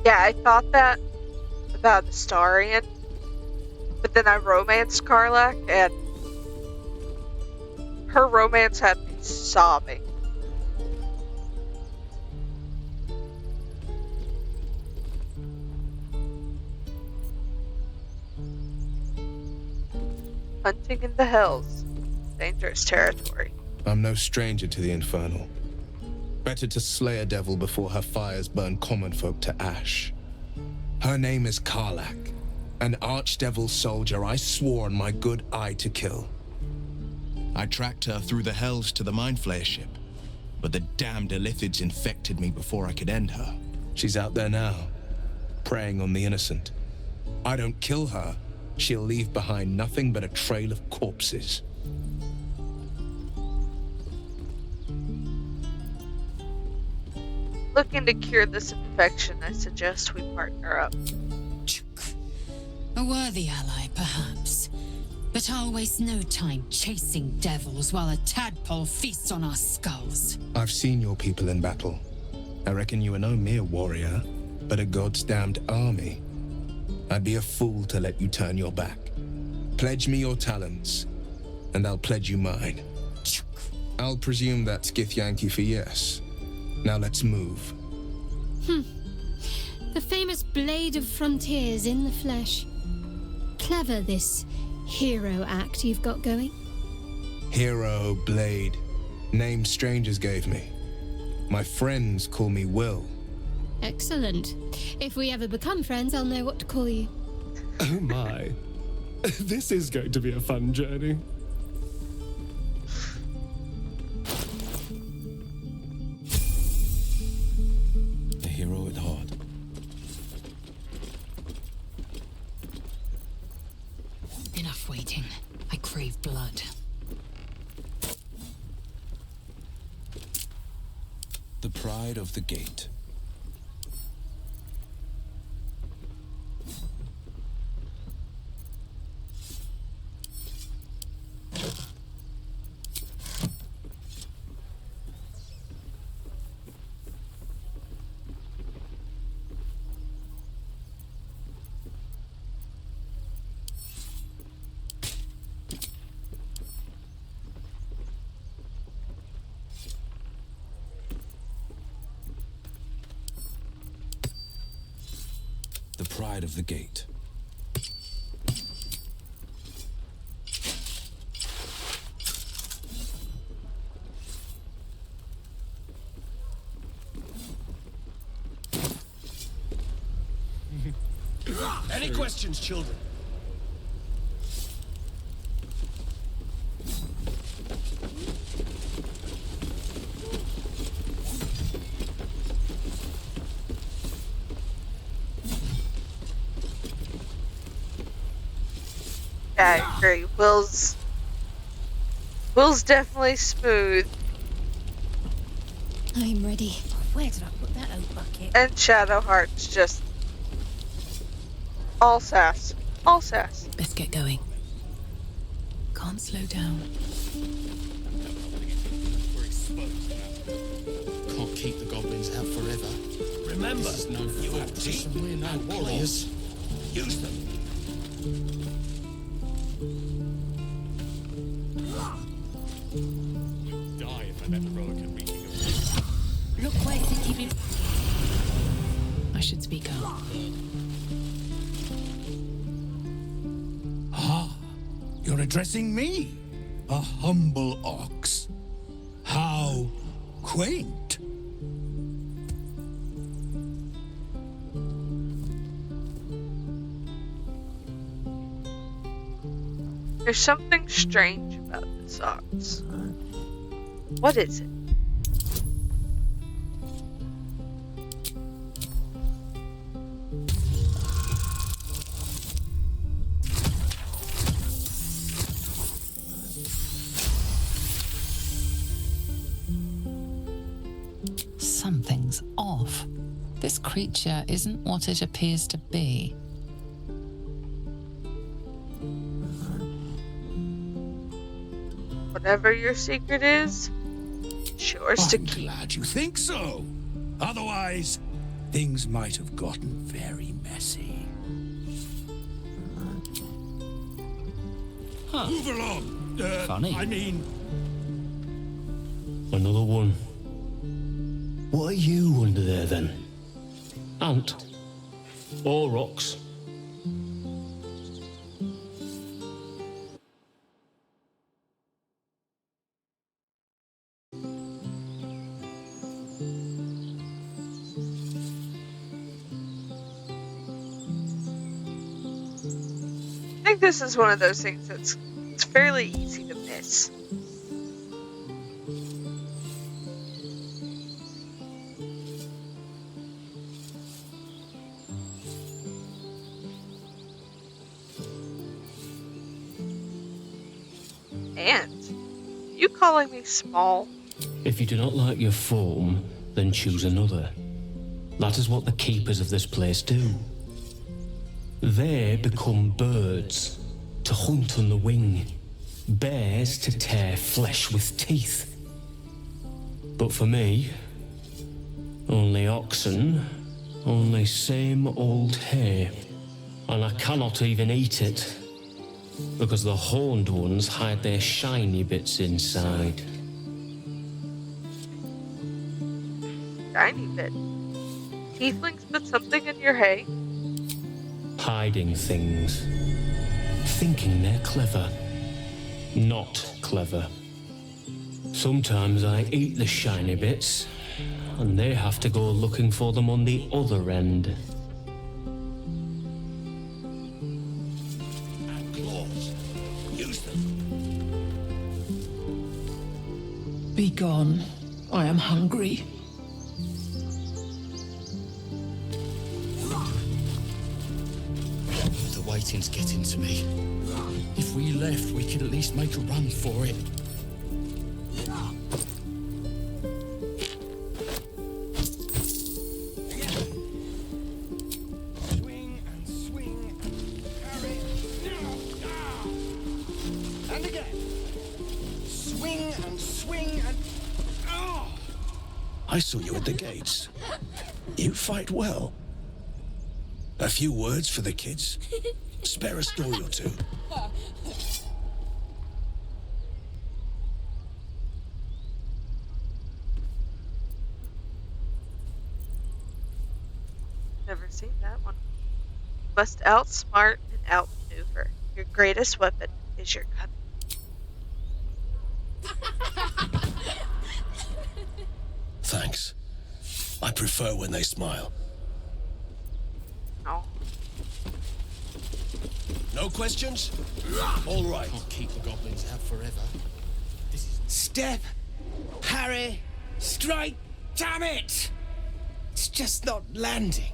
Yeah, I thought that about Astarion, but then I romanced Karlach, and her romance had me sobbing. Hunting in the hills. Dangerous territory. I'm no stranger to the infernal. Better to slay a devil before her fires burn common folk to ash. Her name is Karlak, an archdevil soldier I swore on my good eye to kill. I tracked her through the hells to the Mind Flayer ship, but the damned Illithids infected me before I could end her. She's out there now, preying on the innocent. I don't kill her, she'll leave behind nothing but a trail of corpses. Looking to cure this infection, I suggest we partner up. A worthy ally, perhaps. But I'll waste no time chasing devils while a tadpole feasts on our skulls. I've seen your people in battle. I reckon you are no mere warrior, but a god's damned army. I'd be a fool to let you turn your back. Pledge me your talents, and I'll pledge you mine. I'll presume that's Githyanki for yes. Now let's move. The famous Blade of Frontiers in the flesh. Clever, this hero act you've got going. Hero, Blade. Name strangers gave me. My friends call me Will. Excellent. If we ever become friends, I'll know what to call you. Oh my. This is going to be a fun journey. A hero at heart. Enough waiting. I crave blood. The pride of the gate. The pride of the gate. Any questions, children? Yeah, I agree. Will's definitely smooth. I'm ready. Where did I put that old bucket? And Shadowheart's just all sass. All sass. Let's get going. Can't slow down. We're exposed now. Can't keep the goblins out forever. Remember, this is no you have teeth. We're no warriors. Use them. Die if I'm heroic and reaching a Look where you keep it. I should speak up. Ah, you're addressing me, a humble ox. How quaint. There's something strange about this ox. What is it? Something's off. This creature isn't what it appears to be. Whatever your secret is, it's yours to I'm keep. glad you think so. Otherwise, things might have gotten very messy. Move along. Funny. I mean, Another one. What are you under there then? Ant? Or rocks? think this is one of those things it's fairly easy to miss. And you calling me small? If you do not like your form, then choose another. That is what the keepers of this place do. They become birds, to hunt on the wing, bears to tear flesh with teeth. But for me, only oxen, only same old hay, and I cannot even eat it, because the horned ones hide their shiny bits inside. Shiny bit. Tieflings put something in your hay? Hiding things. Thinking they're clever. Not clever. Sometimes I eat the shiny bits, and they have to go looking for them on the other end. And claws. Use them. Be gone. I am hungry. The waiting's getting to me. If we left, we could at least make a run for it. Swing and swing and parry. And again. Swing and swing and... Oh! I saw you at the gates. You fight well. A few words for the kids. Spare a story or two. Never seen that one. Must outsmart and outmaneuver. Your greatest weapon is your cunning. Thanks. I prefer when they smile. Oh. No questions? All right. Can't keep the goblins out forever. This is... Step, parry, strike. Damn it! It's just not landing.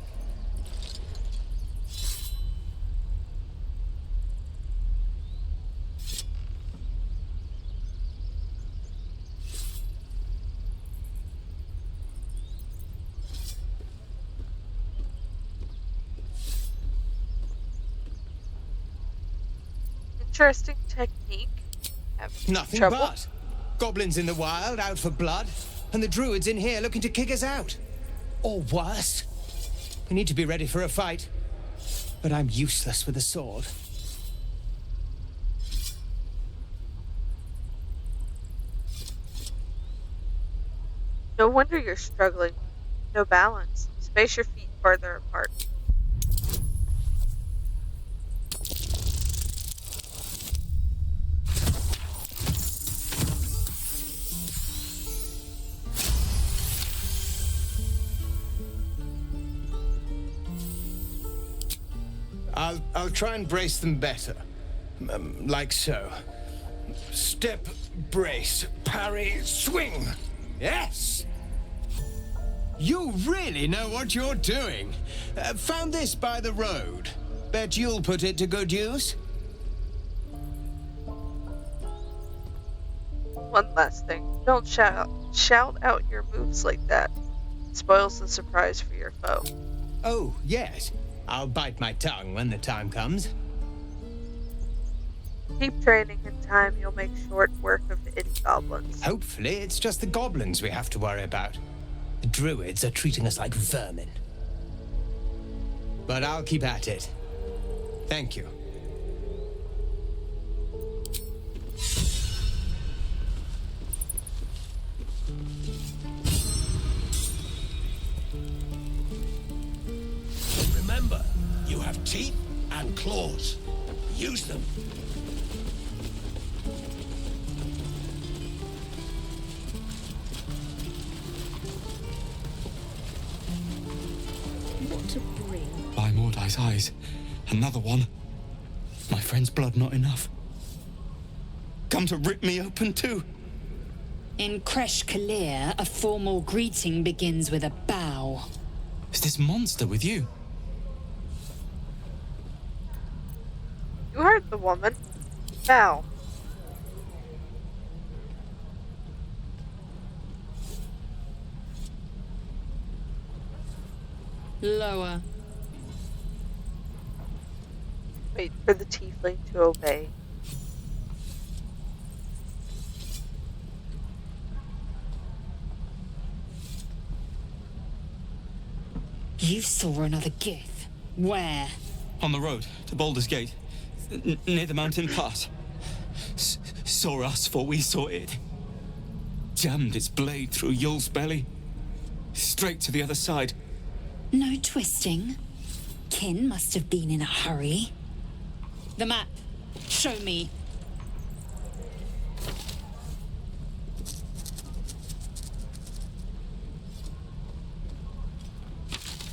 Interesting technique. Having Nothing trouble? but. Goblins in the wild, out for blood, and the druids in here looking to kick us out. Or worse. We need to be ready for a fight. But I'm useless with a sword. No wonder you're struggling. No balance. Space your feet farther apart. I'll try and brace them better. Like so. Step, brace, parry, swing. Yes! You really know what you're doing. Found this by the road. Bet you'll put it to good use. One last thing. Don't shout out your moves like that. It spoils the surprise for your foe. Oh, yes. I'll bite my tongue when the time comes. Keep training. In time, you'll make short work of any goblins. Hopefully, it's just the goblins we have to worry about. The druids are treating us like vermin. But I'll keep at it. Thank you. Remember, you have teeth and claws. Use them. What to bring? By Mordai's eyes. Another one. My friend's blood not enough? Come to rip me open too? In Kresh Kalir, a formal greeting begins with a bow. Is this monster with you? You heard the woman. Bow. Lower. Wait for the tiefling to obey. You saw another gith. Where? On the road to Baldur's Gate, near the mountain pass. Saw us, for we saw it. Jammed its blade through Yul's belly, straight to the other side. No twisting. Kin must have been in a hurry. The map. Show me.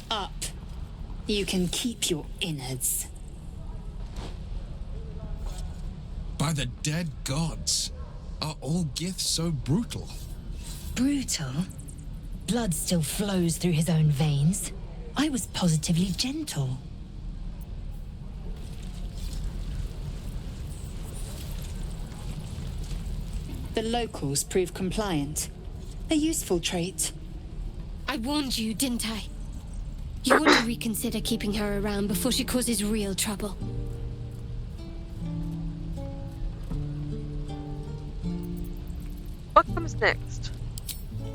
Up. You can keep your innards. By the dead gods, are all Giths so brutal? Brutal? Blood still flows through his own veins. I was positively gentle. The locals prove compliant. A useful trait. I warned you, didn't I? You want to reconsider keeping her around before she causes real trouble. What comes next?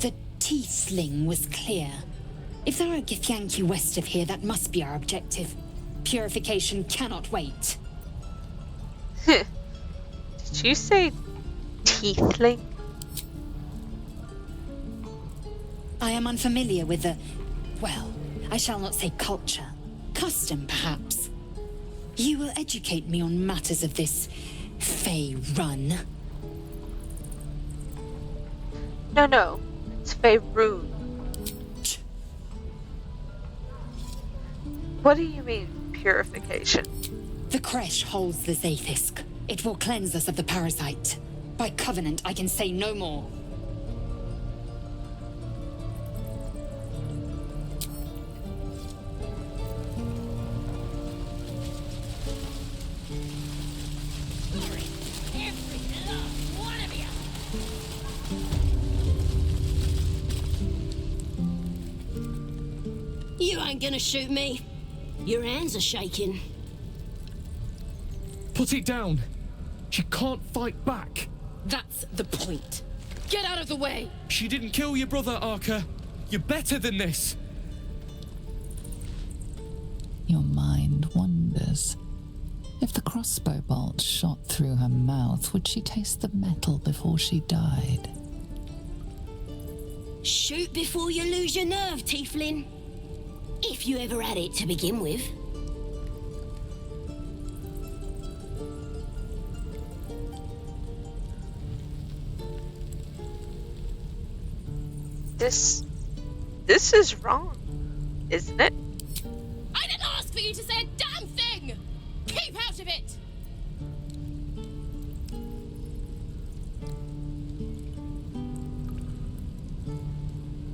The Tiefling was clear. If there are Githyanki west of here, that must be our objective. Purification cannot wait. Did you say tiefling? I am unfamiliar with the... well, I shall not say culture. Custom, perhaps. You will educate me on matters of this Fey run. No. It's Faerun. What do you mean, purification? The Kresh holds the Zaithisk. It will cleanse us of the parasite. By covenant, I can say no more. You ain't gonna shoot me. Your hands are shaking. Put it down. She can't fight back. That's the point. Get out of the way! She didn't kill your brother, Arca. You're better than this. Your mind wanders. If the crossbow bolt shot through her mouth, would she taste the metal before she died? Shoot before you lose your nerve, Tiefling. If you ever had it to begin with. This is wrong, isn't it? I didn't ask for you to say a damn thing! Keep out of it!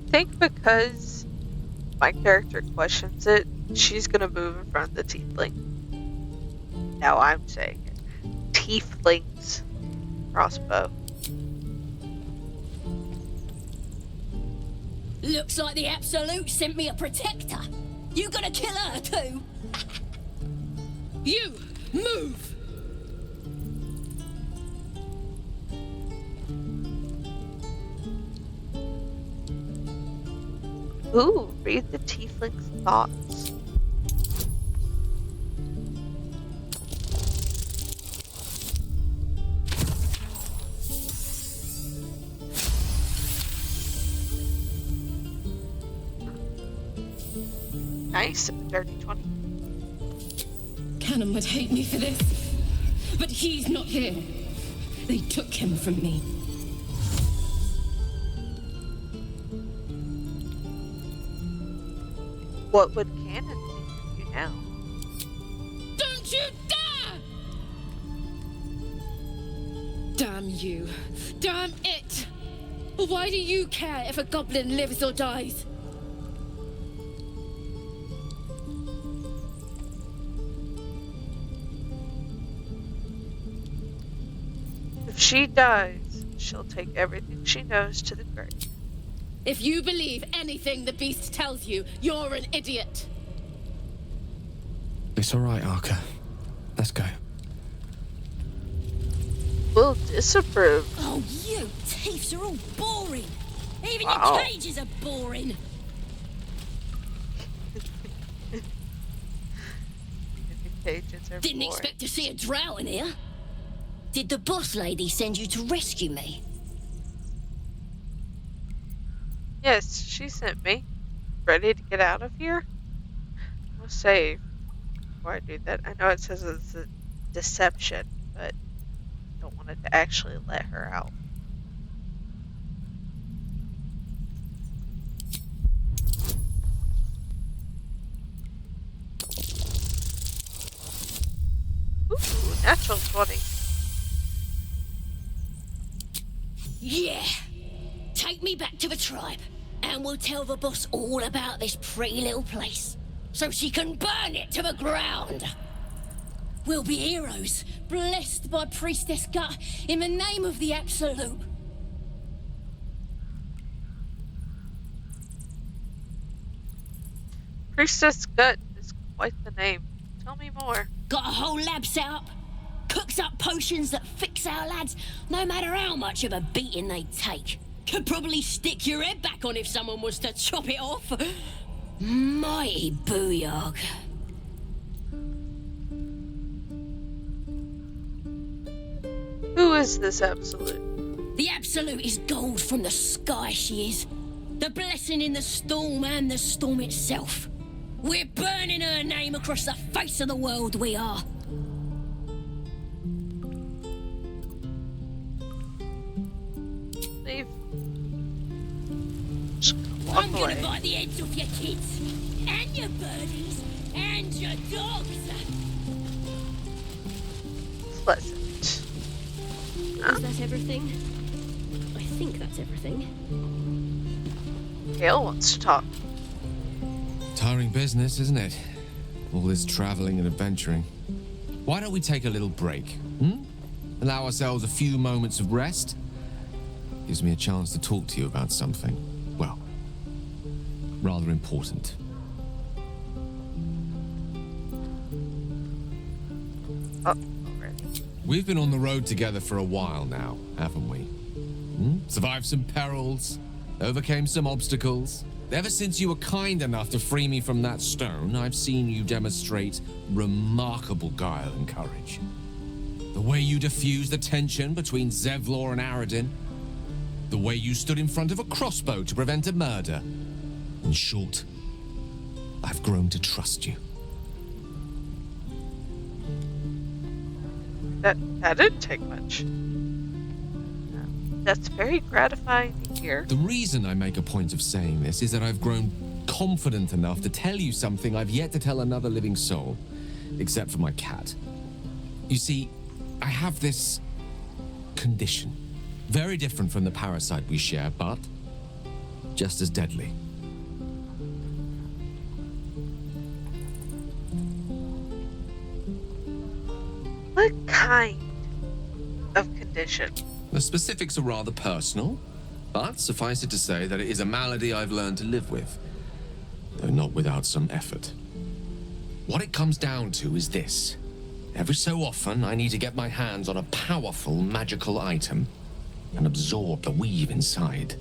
I think because my character questions it, she's gonna move in front of the tiefling. Now I'm saying it. Tieflings. Crossbow. Looks like the Absolute sent me a protector. You gonna kill her too? You, move! Ooh, read the tiefling's thoughts. Nice, a dirty 20. Cannon would hate me for this, but he's not here. They took him from me. What would Cannon think of you now? Don't you dare! Damn you. Damn it! Why do you care if a goblin lives or dies? If she dies, she'll take everything she knows to the grave. If you believe anything the beast tells you, you're an idiot. It's all right, Arca. Let's go. Will disapprove. Oh, you thieves are all boring. Even Wow. your cages are boring. Cages are Didn't boring. expect to see a drow in here. Did the boss lady send you to rescue me? Yes, she sent me. Ready to get out of here? I'll save before I do that. I know it says it's a deception, but I don't want it to actually let her out. Ooh, natural 20. Yeah. Take me back to the tribe, and we'll tell the boss all about this pretty little place, so she can burn it to the ground. We'll be heroes, blessed by Priestess Gut, in the name of the Absolute. Priestess Gut is quite the name. Tell me more. Got a whole lab set up. Cooks up potions that fix our lads, no matter how much of a beating they take. Could probably stick your head back on if someone was to chop it off. Mighty booyog. Who is this Absolute? The Absolute is gold from the sky, she is. The blessing in the storm and the storm itself. We're burning her name across the face of the world, we are. Leave. Just walk I'm away. gonna bite the heads off your kids, and your birdies, and your dogs. Pleasant. Is that everything? I think that's everything. Gale wants to talk. Tiring business, isn't it? All this traveling and adventuring. Why don't we take a little break? Allow ourselves a few moments of rest? Gives me a chance to talk to you about something, well, rather important. We've been on the road together for a while now, haven't we? Survived some perils, overcame some obstacles. Ever since you were kind enough to free me from that stone, I've seen you demonstrate remarkable guile and courage. The way you diffused the tension between Zevlor and Aradin. The way you stood in front of a crossbow to prevent a murder. In short, I've grown to trust you. That didn't take much. That's very gratifying to hear. The reason I make a point of saying this is that I've grown confident enough to tell you something I've yet to tell another living soul, except for my cat. You see, I have this condition. Very different from the parasite we share, but just as deadly. What kind of condition? The specifics are rather personal, but suffice it to say that it is a malady I've learned to live with, though not without some effort. What it comes down to is this. Every so often, I need to get my hands on a powerful magical item and absorb the weave inside.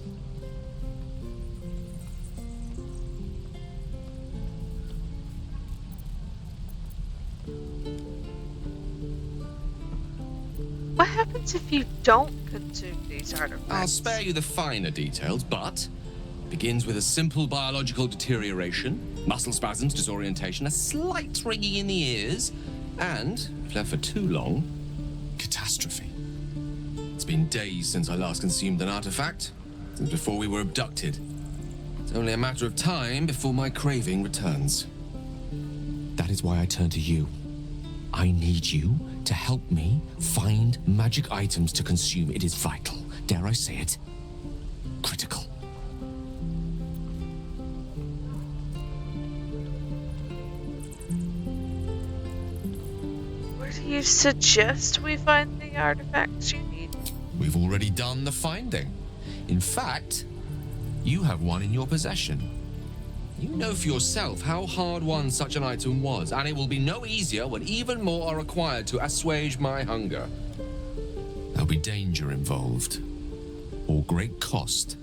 What happens if you don't consume these artifacts? I'll spare you the finer details, but it begins with a simple biological deterioration, muscle spasms, disorientation, a slight ringing in the ears, and, if left for too long, catastrophe. It's been days since I last consumed an artifact, since before we were abducted. It's only a matter of time before my craving returns. That is why I turn to you. I need you to to help me find magic items to consume. It is vital. Dare I say it? Critical. Where do you suggest we find the artifacts you need? We've already done the finding. In fact, you have one in your possession. You know for yourself how hard-won such an item was, and it will be no easier when even more are required to assuage my hunger. There'll be danger involved, or great cost.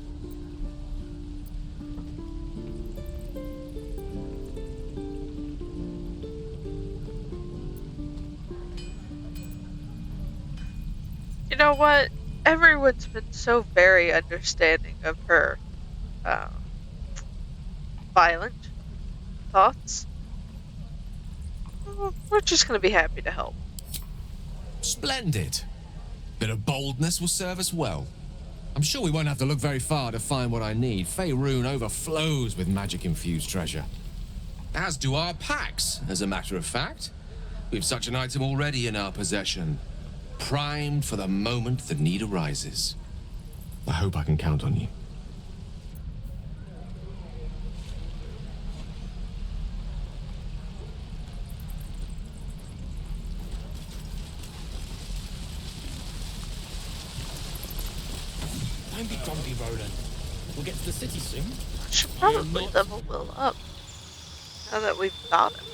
You know what? Everyone's been so very understanding of her violent thoughts. Well, we're just going to be happy to help. Splendid. Bit of boldness will serve us well. I'm sure we won't have to look very far to find what I need. Faerun overflows with magic-infused treasure. As do our packs, as a matter of fact. We've such an item already in our possession. Primed for the moment the need arises. I hope I can count on you. Don't be grumpy, Roland. We'll get to the city soon. Should probably level Will up now that we've got him.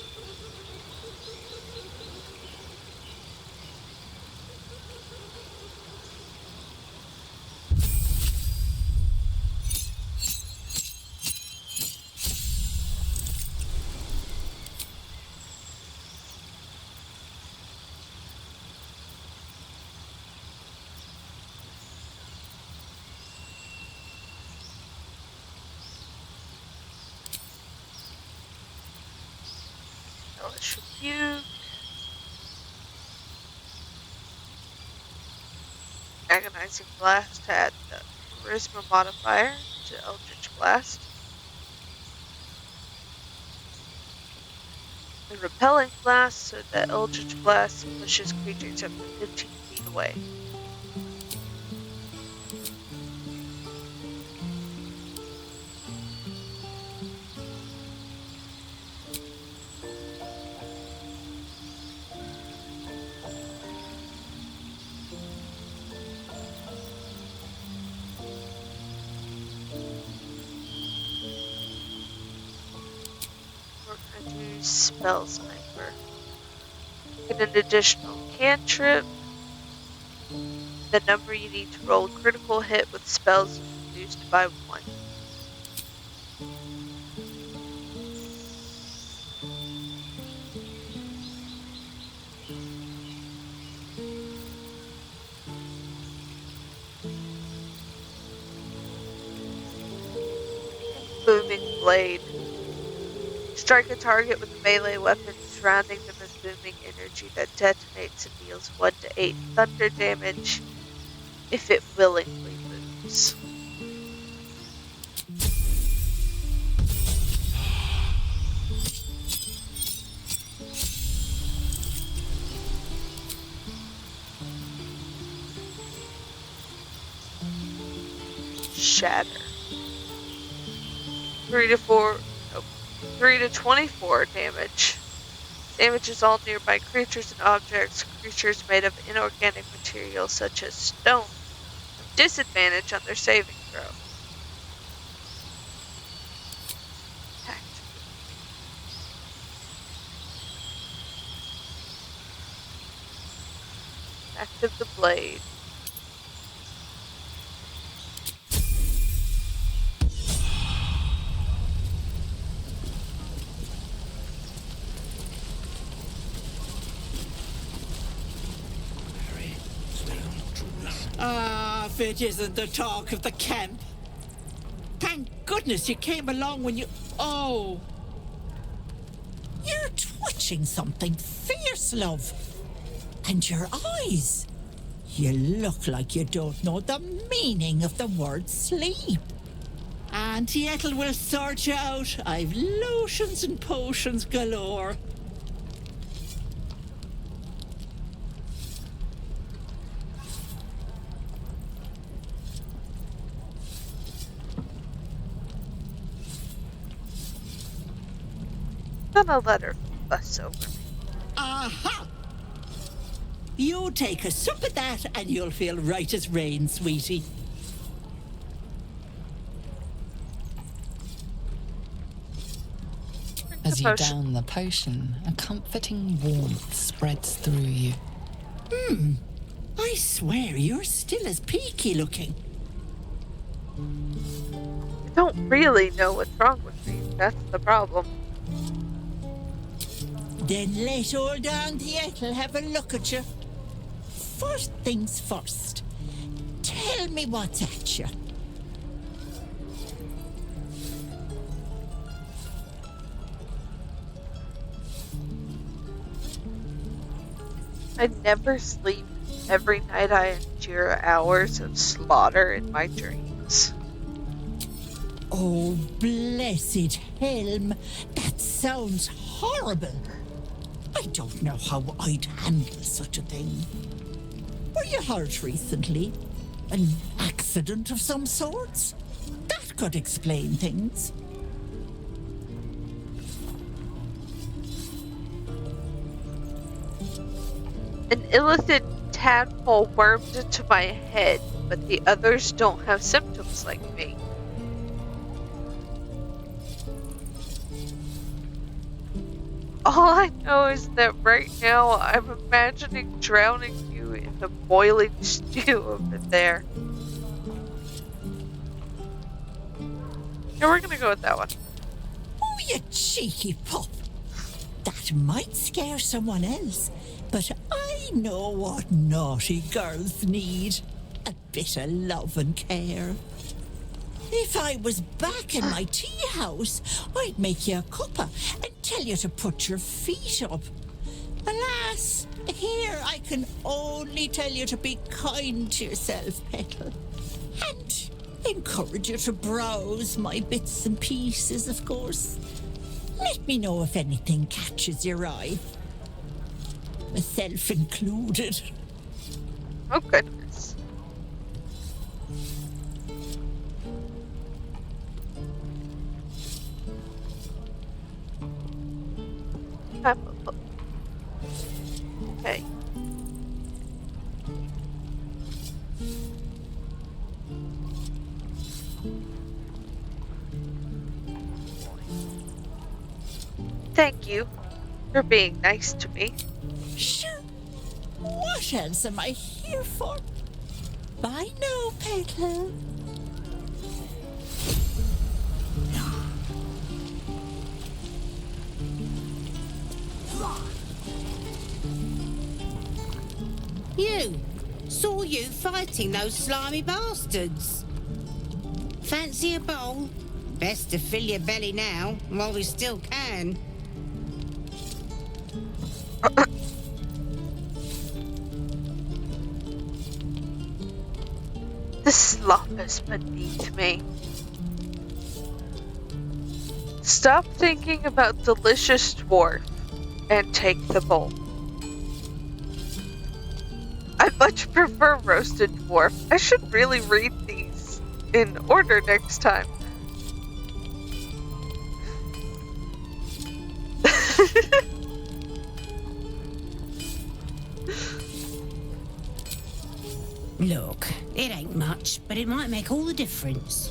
Hellish Rebuke. Agonizing Blast to add the Charisma modifier to Eldritch Blast. And Repelling Blast so that Eldritch Blast pushes creatures up to 15 feet away. Spell Sniper. Get an additional cantrip. The number you need to roll a critical hit with spells is reduced by 1. Booming Blade. Strike a target with a melee weapon, surrounding them with booming energy that detonates and deals 1 to 8 thunder damage if it willingly moves. Shatter. 3 to 24 damage. Damages all nearby creatures and objects. Creatures made of inorganic material such as stone. Disadvantage on their saving throw. Active the blade. Ah, if it isn't the talk of the camp. Thank goodness you came along when you... Oh! You're twitching something fierce, love. And your eyes. You look like you don't know the meaning of the word sleep. Auntie Ethel will sort you out. I've lotions and potions galore. gonna let her fuss over me. Aha! You take a sup at that and you'll feel right as rain, sweetie. As you down the potion, a comforting warmth spreads through you. I swear you're still as peaky looking. I don't really know what's wrong with me. That's the problem. Then let old Auntie Ethel have a look at you. First things first. Tell me what's at you. I never sleep. Every night I endure hours of slaughter in my dreams. Oh, blessed Helm. That sounds horrible. I don't know how I'd handle such a thing. Were you hurt recently? An accident of some sorts? That could explain things. An illicit tadpole wormed into my head, but the others don't have symptoms like me. All I know is that right now I'm imagining drowning you in a boiling stew over there. Yeah, we're gonna go with that one. Oh, you cheeky pup. That might scare someone else, but I know what naughty girls need. A bit of love and care. If I was back in my tea house, I'd make you a cuppa and tell you to put your feet up. Alas, here I can only tell you to be kind to yourself, Petal. And encourage you to browse my bits and pieces, of course. Let me know if anything catches your eye. Myself included. Oh, goodness. Okay. Thank you for being nice to me. Sure. What else am I here for? Bye now, Petal. You! Saw you fighting those slimy bastards. Fancy a bowl? Best to fill your belly now, while we still can. The slop is beneath me. Stop thinking about delicious dwarf and take the bowl. I much prefer roasted dwarf. I should really read these in order next time. Look, it ain't much, but it might make all the difference.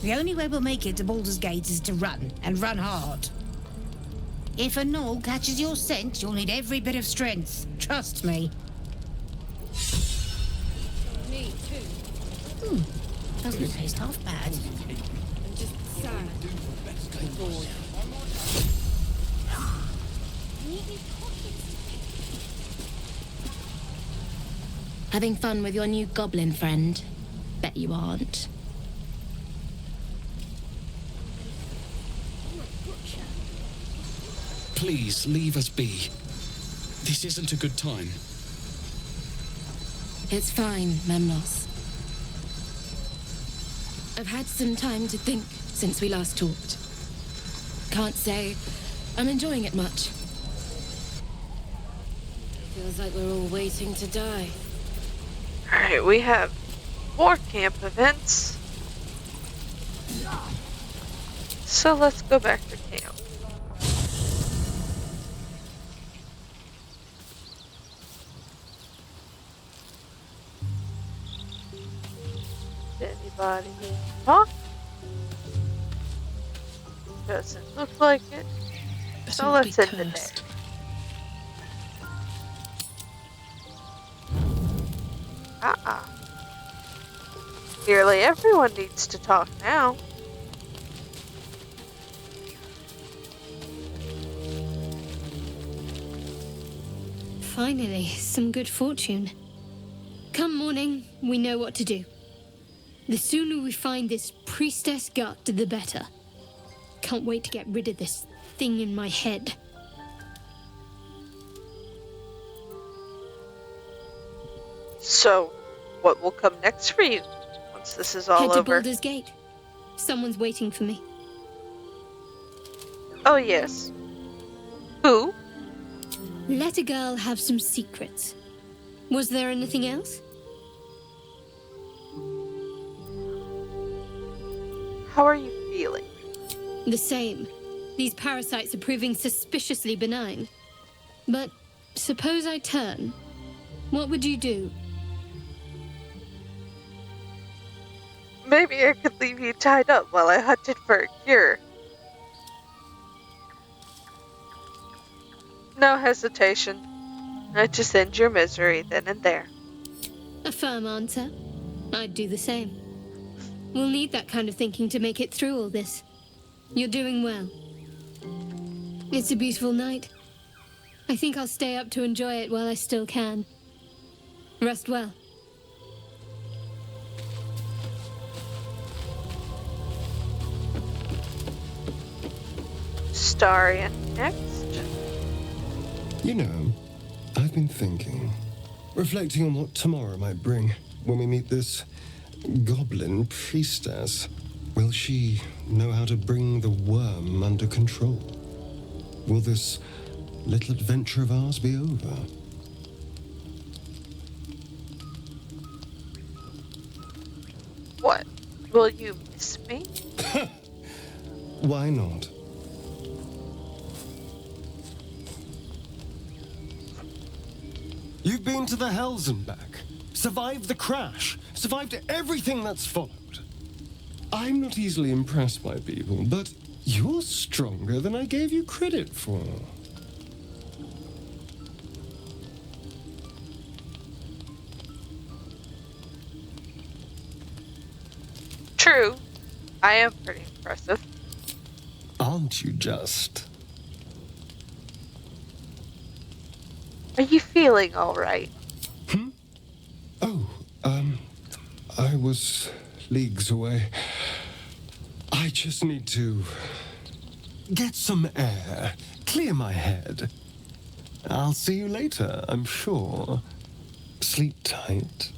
The only way we'll make it to Baldur's Gate is to run, and run hard. If a gnoll catches your scent, you'll need every bit of strength. Trust me. Me too. Doesn't taste half bad. I'm just sad. Bored. Having fun with your new goblin friend? Bet you aren't. Please, leave us be. This isn't a good time. It's fine, Memnos. I've had some time to think since we last talked. Can't say I'm enjoying it much. Feels like we're all waiting to die. Alright, we have 4 camp events. So let's go back to camp. Anybody need to talk? Doesn't look like it. Better So not be let's end the day. cursed. Nearly everyone needs to talk now. Finally, some good fortune. Come morning, we know what to do. The sooner we find this priestess gut, the better. Can't wait to get rid of this thing in my head. So, what will come next for you once this is all Head to over? Baldur's Gate. Someone's waiting for me. Oh, yes. Who? Let a girl have some secrets. Was there anything else? How are you feeling? The same. These parasites are proving suspiciously benign. But suppose I turn. What would you do? Maybe I could leave you tied up while I hunted for a cure. No hesitation. I'd just end your misery then and there. A firm answer. I'd do the same. We'll need that kind of thinking to make it through all this. You're doing well. It's a beautiful night. I think I'll stay up to enjoy it while I still can. Rest well. Starian next. You know, I've been thinking, reflecting on what tomorrow might bring when we meet this goblin priestess. Will she know how to bring the worm under control? Will this little adventure of ours be over? What? Will you miss me? Why not? You've been to the Hells and back, survived the crash, survived everything that's followed. I'm not easily impressed by people, but you're stronger than I gave you credit for. True. I am pretty impressive. Aren't you just? Are you feeling alright? Oh, I was leagues away. I just need to get some air, clear my head. I'll see you later, I'm sure. Sleep tight.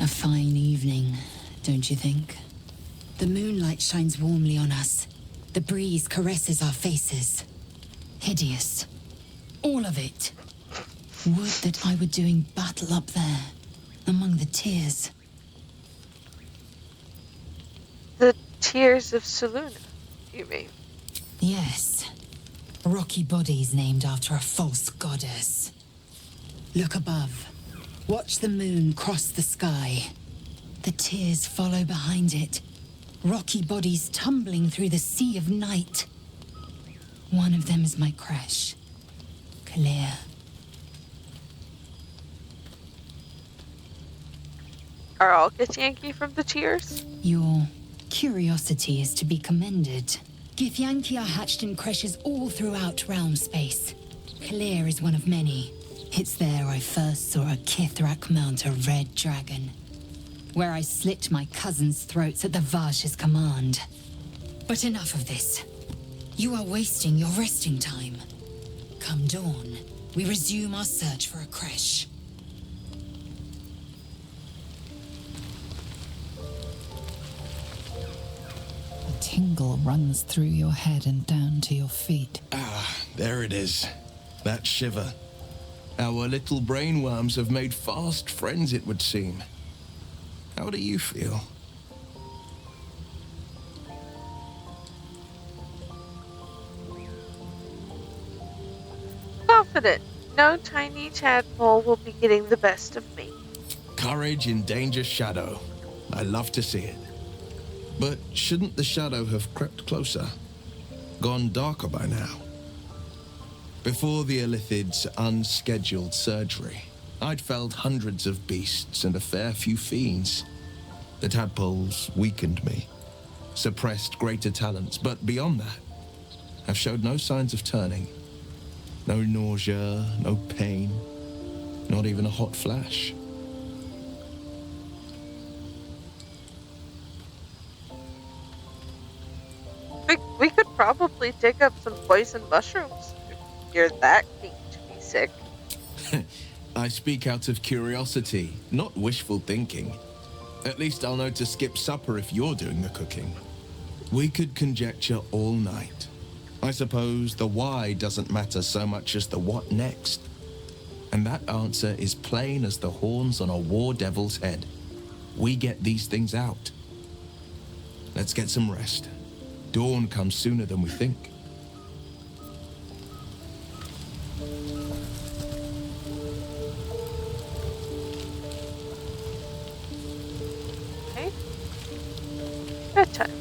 A fine evening, don't you think? The moonlight shines warmly on us. The breeze caresses our faces. Hideous. All of it. Would that I were doing battle up there, among the tears. The tears of Selûne, you mean? Yes. Rocky bodies named after a false goddess. Look above. Watch the moon cross the sky. The tears follow behind it. Rocky bodies tumbling through the sea of night. One of them is my crush, Claire. Are all Githyanki from the tears? Your curiosity is to be commended. Githyanki are hatched in creches all throughout realm space. Claire is one of many. It's there I first saw a Kithrak mount a red dragon, where I slit my cousins' throats at the Vash's command. But enough of this. You are wasting your resting time. Come dawn, we resume our search for a creche. A tingle runs through your head and down to your feet. Ah, there it is. That shiver. Our little brainworms have made fast friends, it would seem. How do you feel? confident. No tiny tadpole will be getting the best of me. Courage in danger's shadow. I love to see it. But shouldn't the shadow have crept closer? Gone darker by now? Before the Illithid's unscheduled surgery, I'd felled hundreds of beasts and a fair few fiends. The tadpoles weakened me, suppressed greater talents, but beyond that, I've showed no signs of turning. No nausea, no pain, not even a hot flash. We could probably dig up some poison mushrooms if you're that keen to be sick. I speak out of curiosity, not wishful thinking. At least I'll know to skip supper if you're doing the cooking. We could conjecture all night. I suppose the why doesn't matter so much as the what next. And that answer is plain as the horns on a war devil's head. We get these things out. Let's get some rest. Dawn comes sooner than we think. Okay. Bedtime.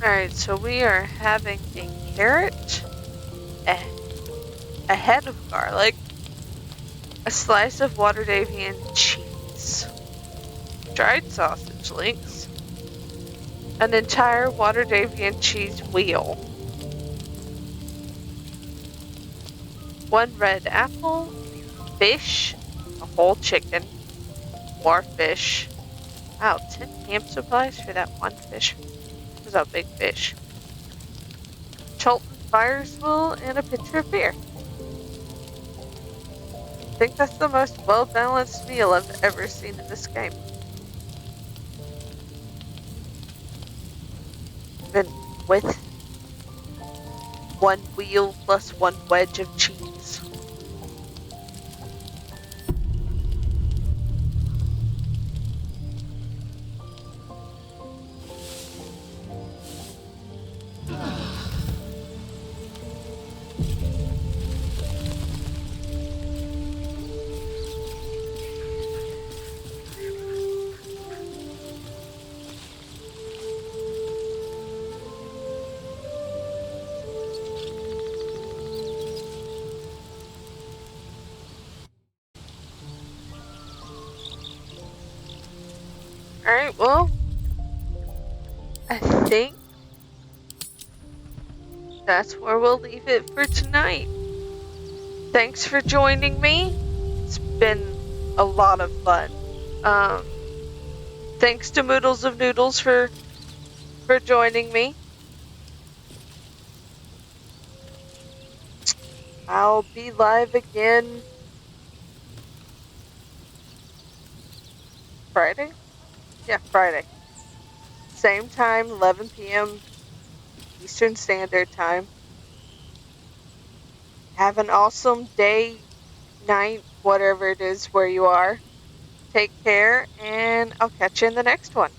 Alright, so we are having a carrot, a head of garlic, a slice of Waterdavian cheese, dried sausage links, an entire Waterdavian cheese wheel, one red apple, fish, a whole chicken, more fish. Wow, 10 camp supplies for that one fish. It was a big fish. Cholton fire spool and a pitcher of beer. I think that's the most well-balanced meal I've ever seen in this game. Even with one wheel plus one wedge of cheese. Alright, well, I think that's where we'll leave it for tonight. Thanks for joining me. It's been a lot of fun. Thanks to Moodles of Noodles for joining me. I'll be live again Friday? Yeah, Friday. Same time, 11 p.m. Eastern Standard Time. Have an awesome day, night, whatever it is where you are. Take care, and I'll catch you in the next one.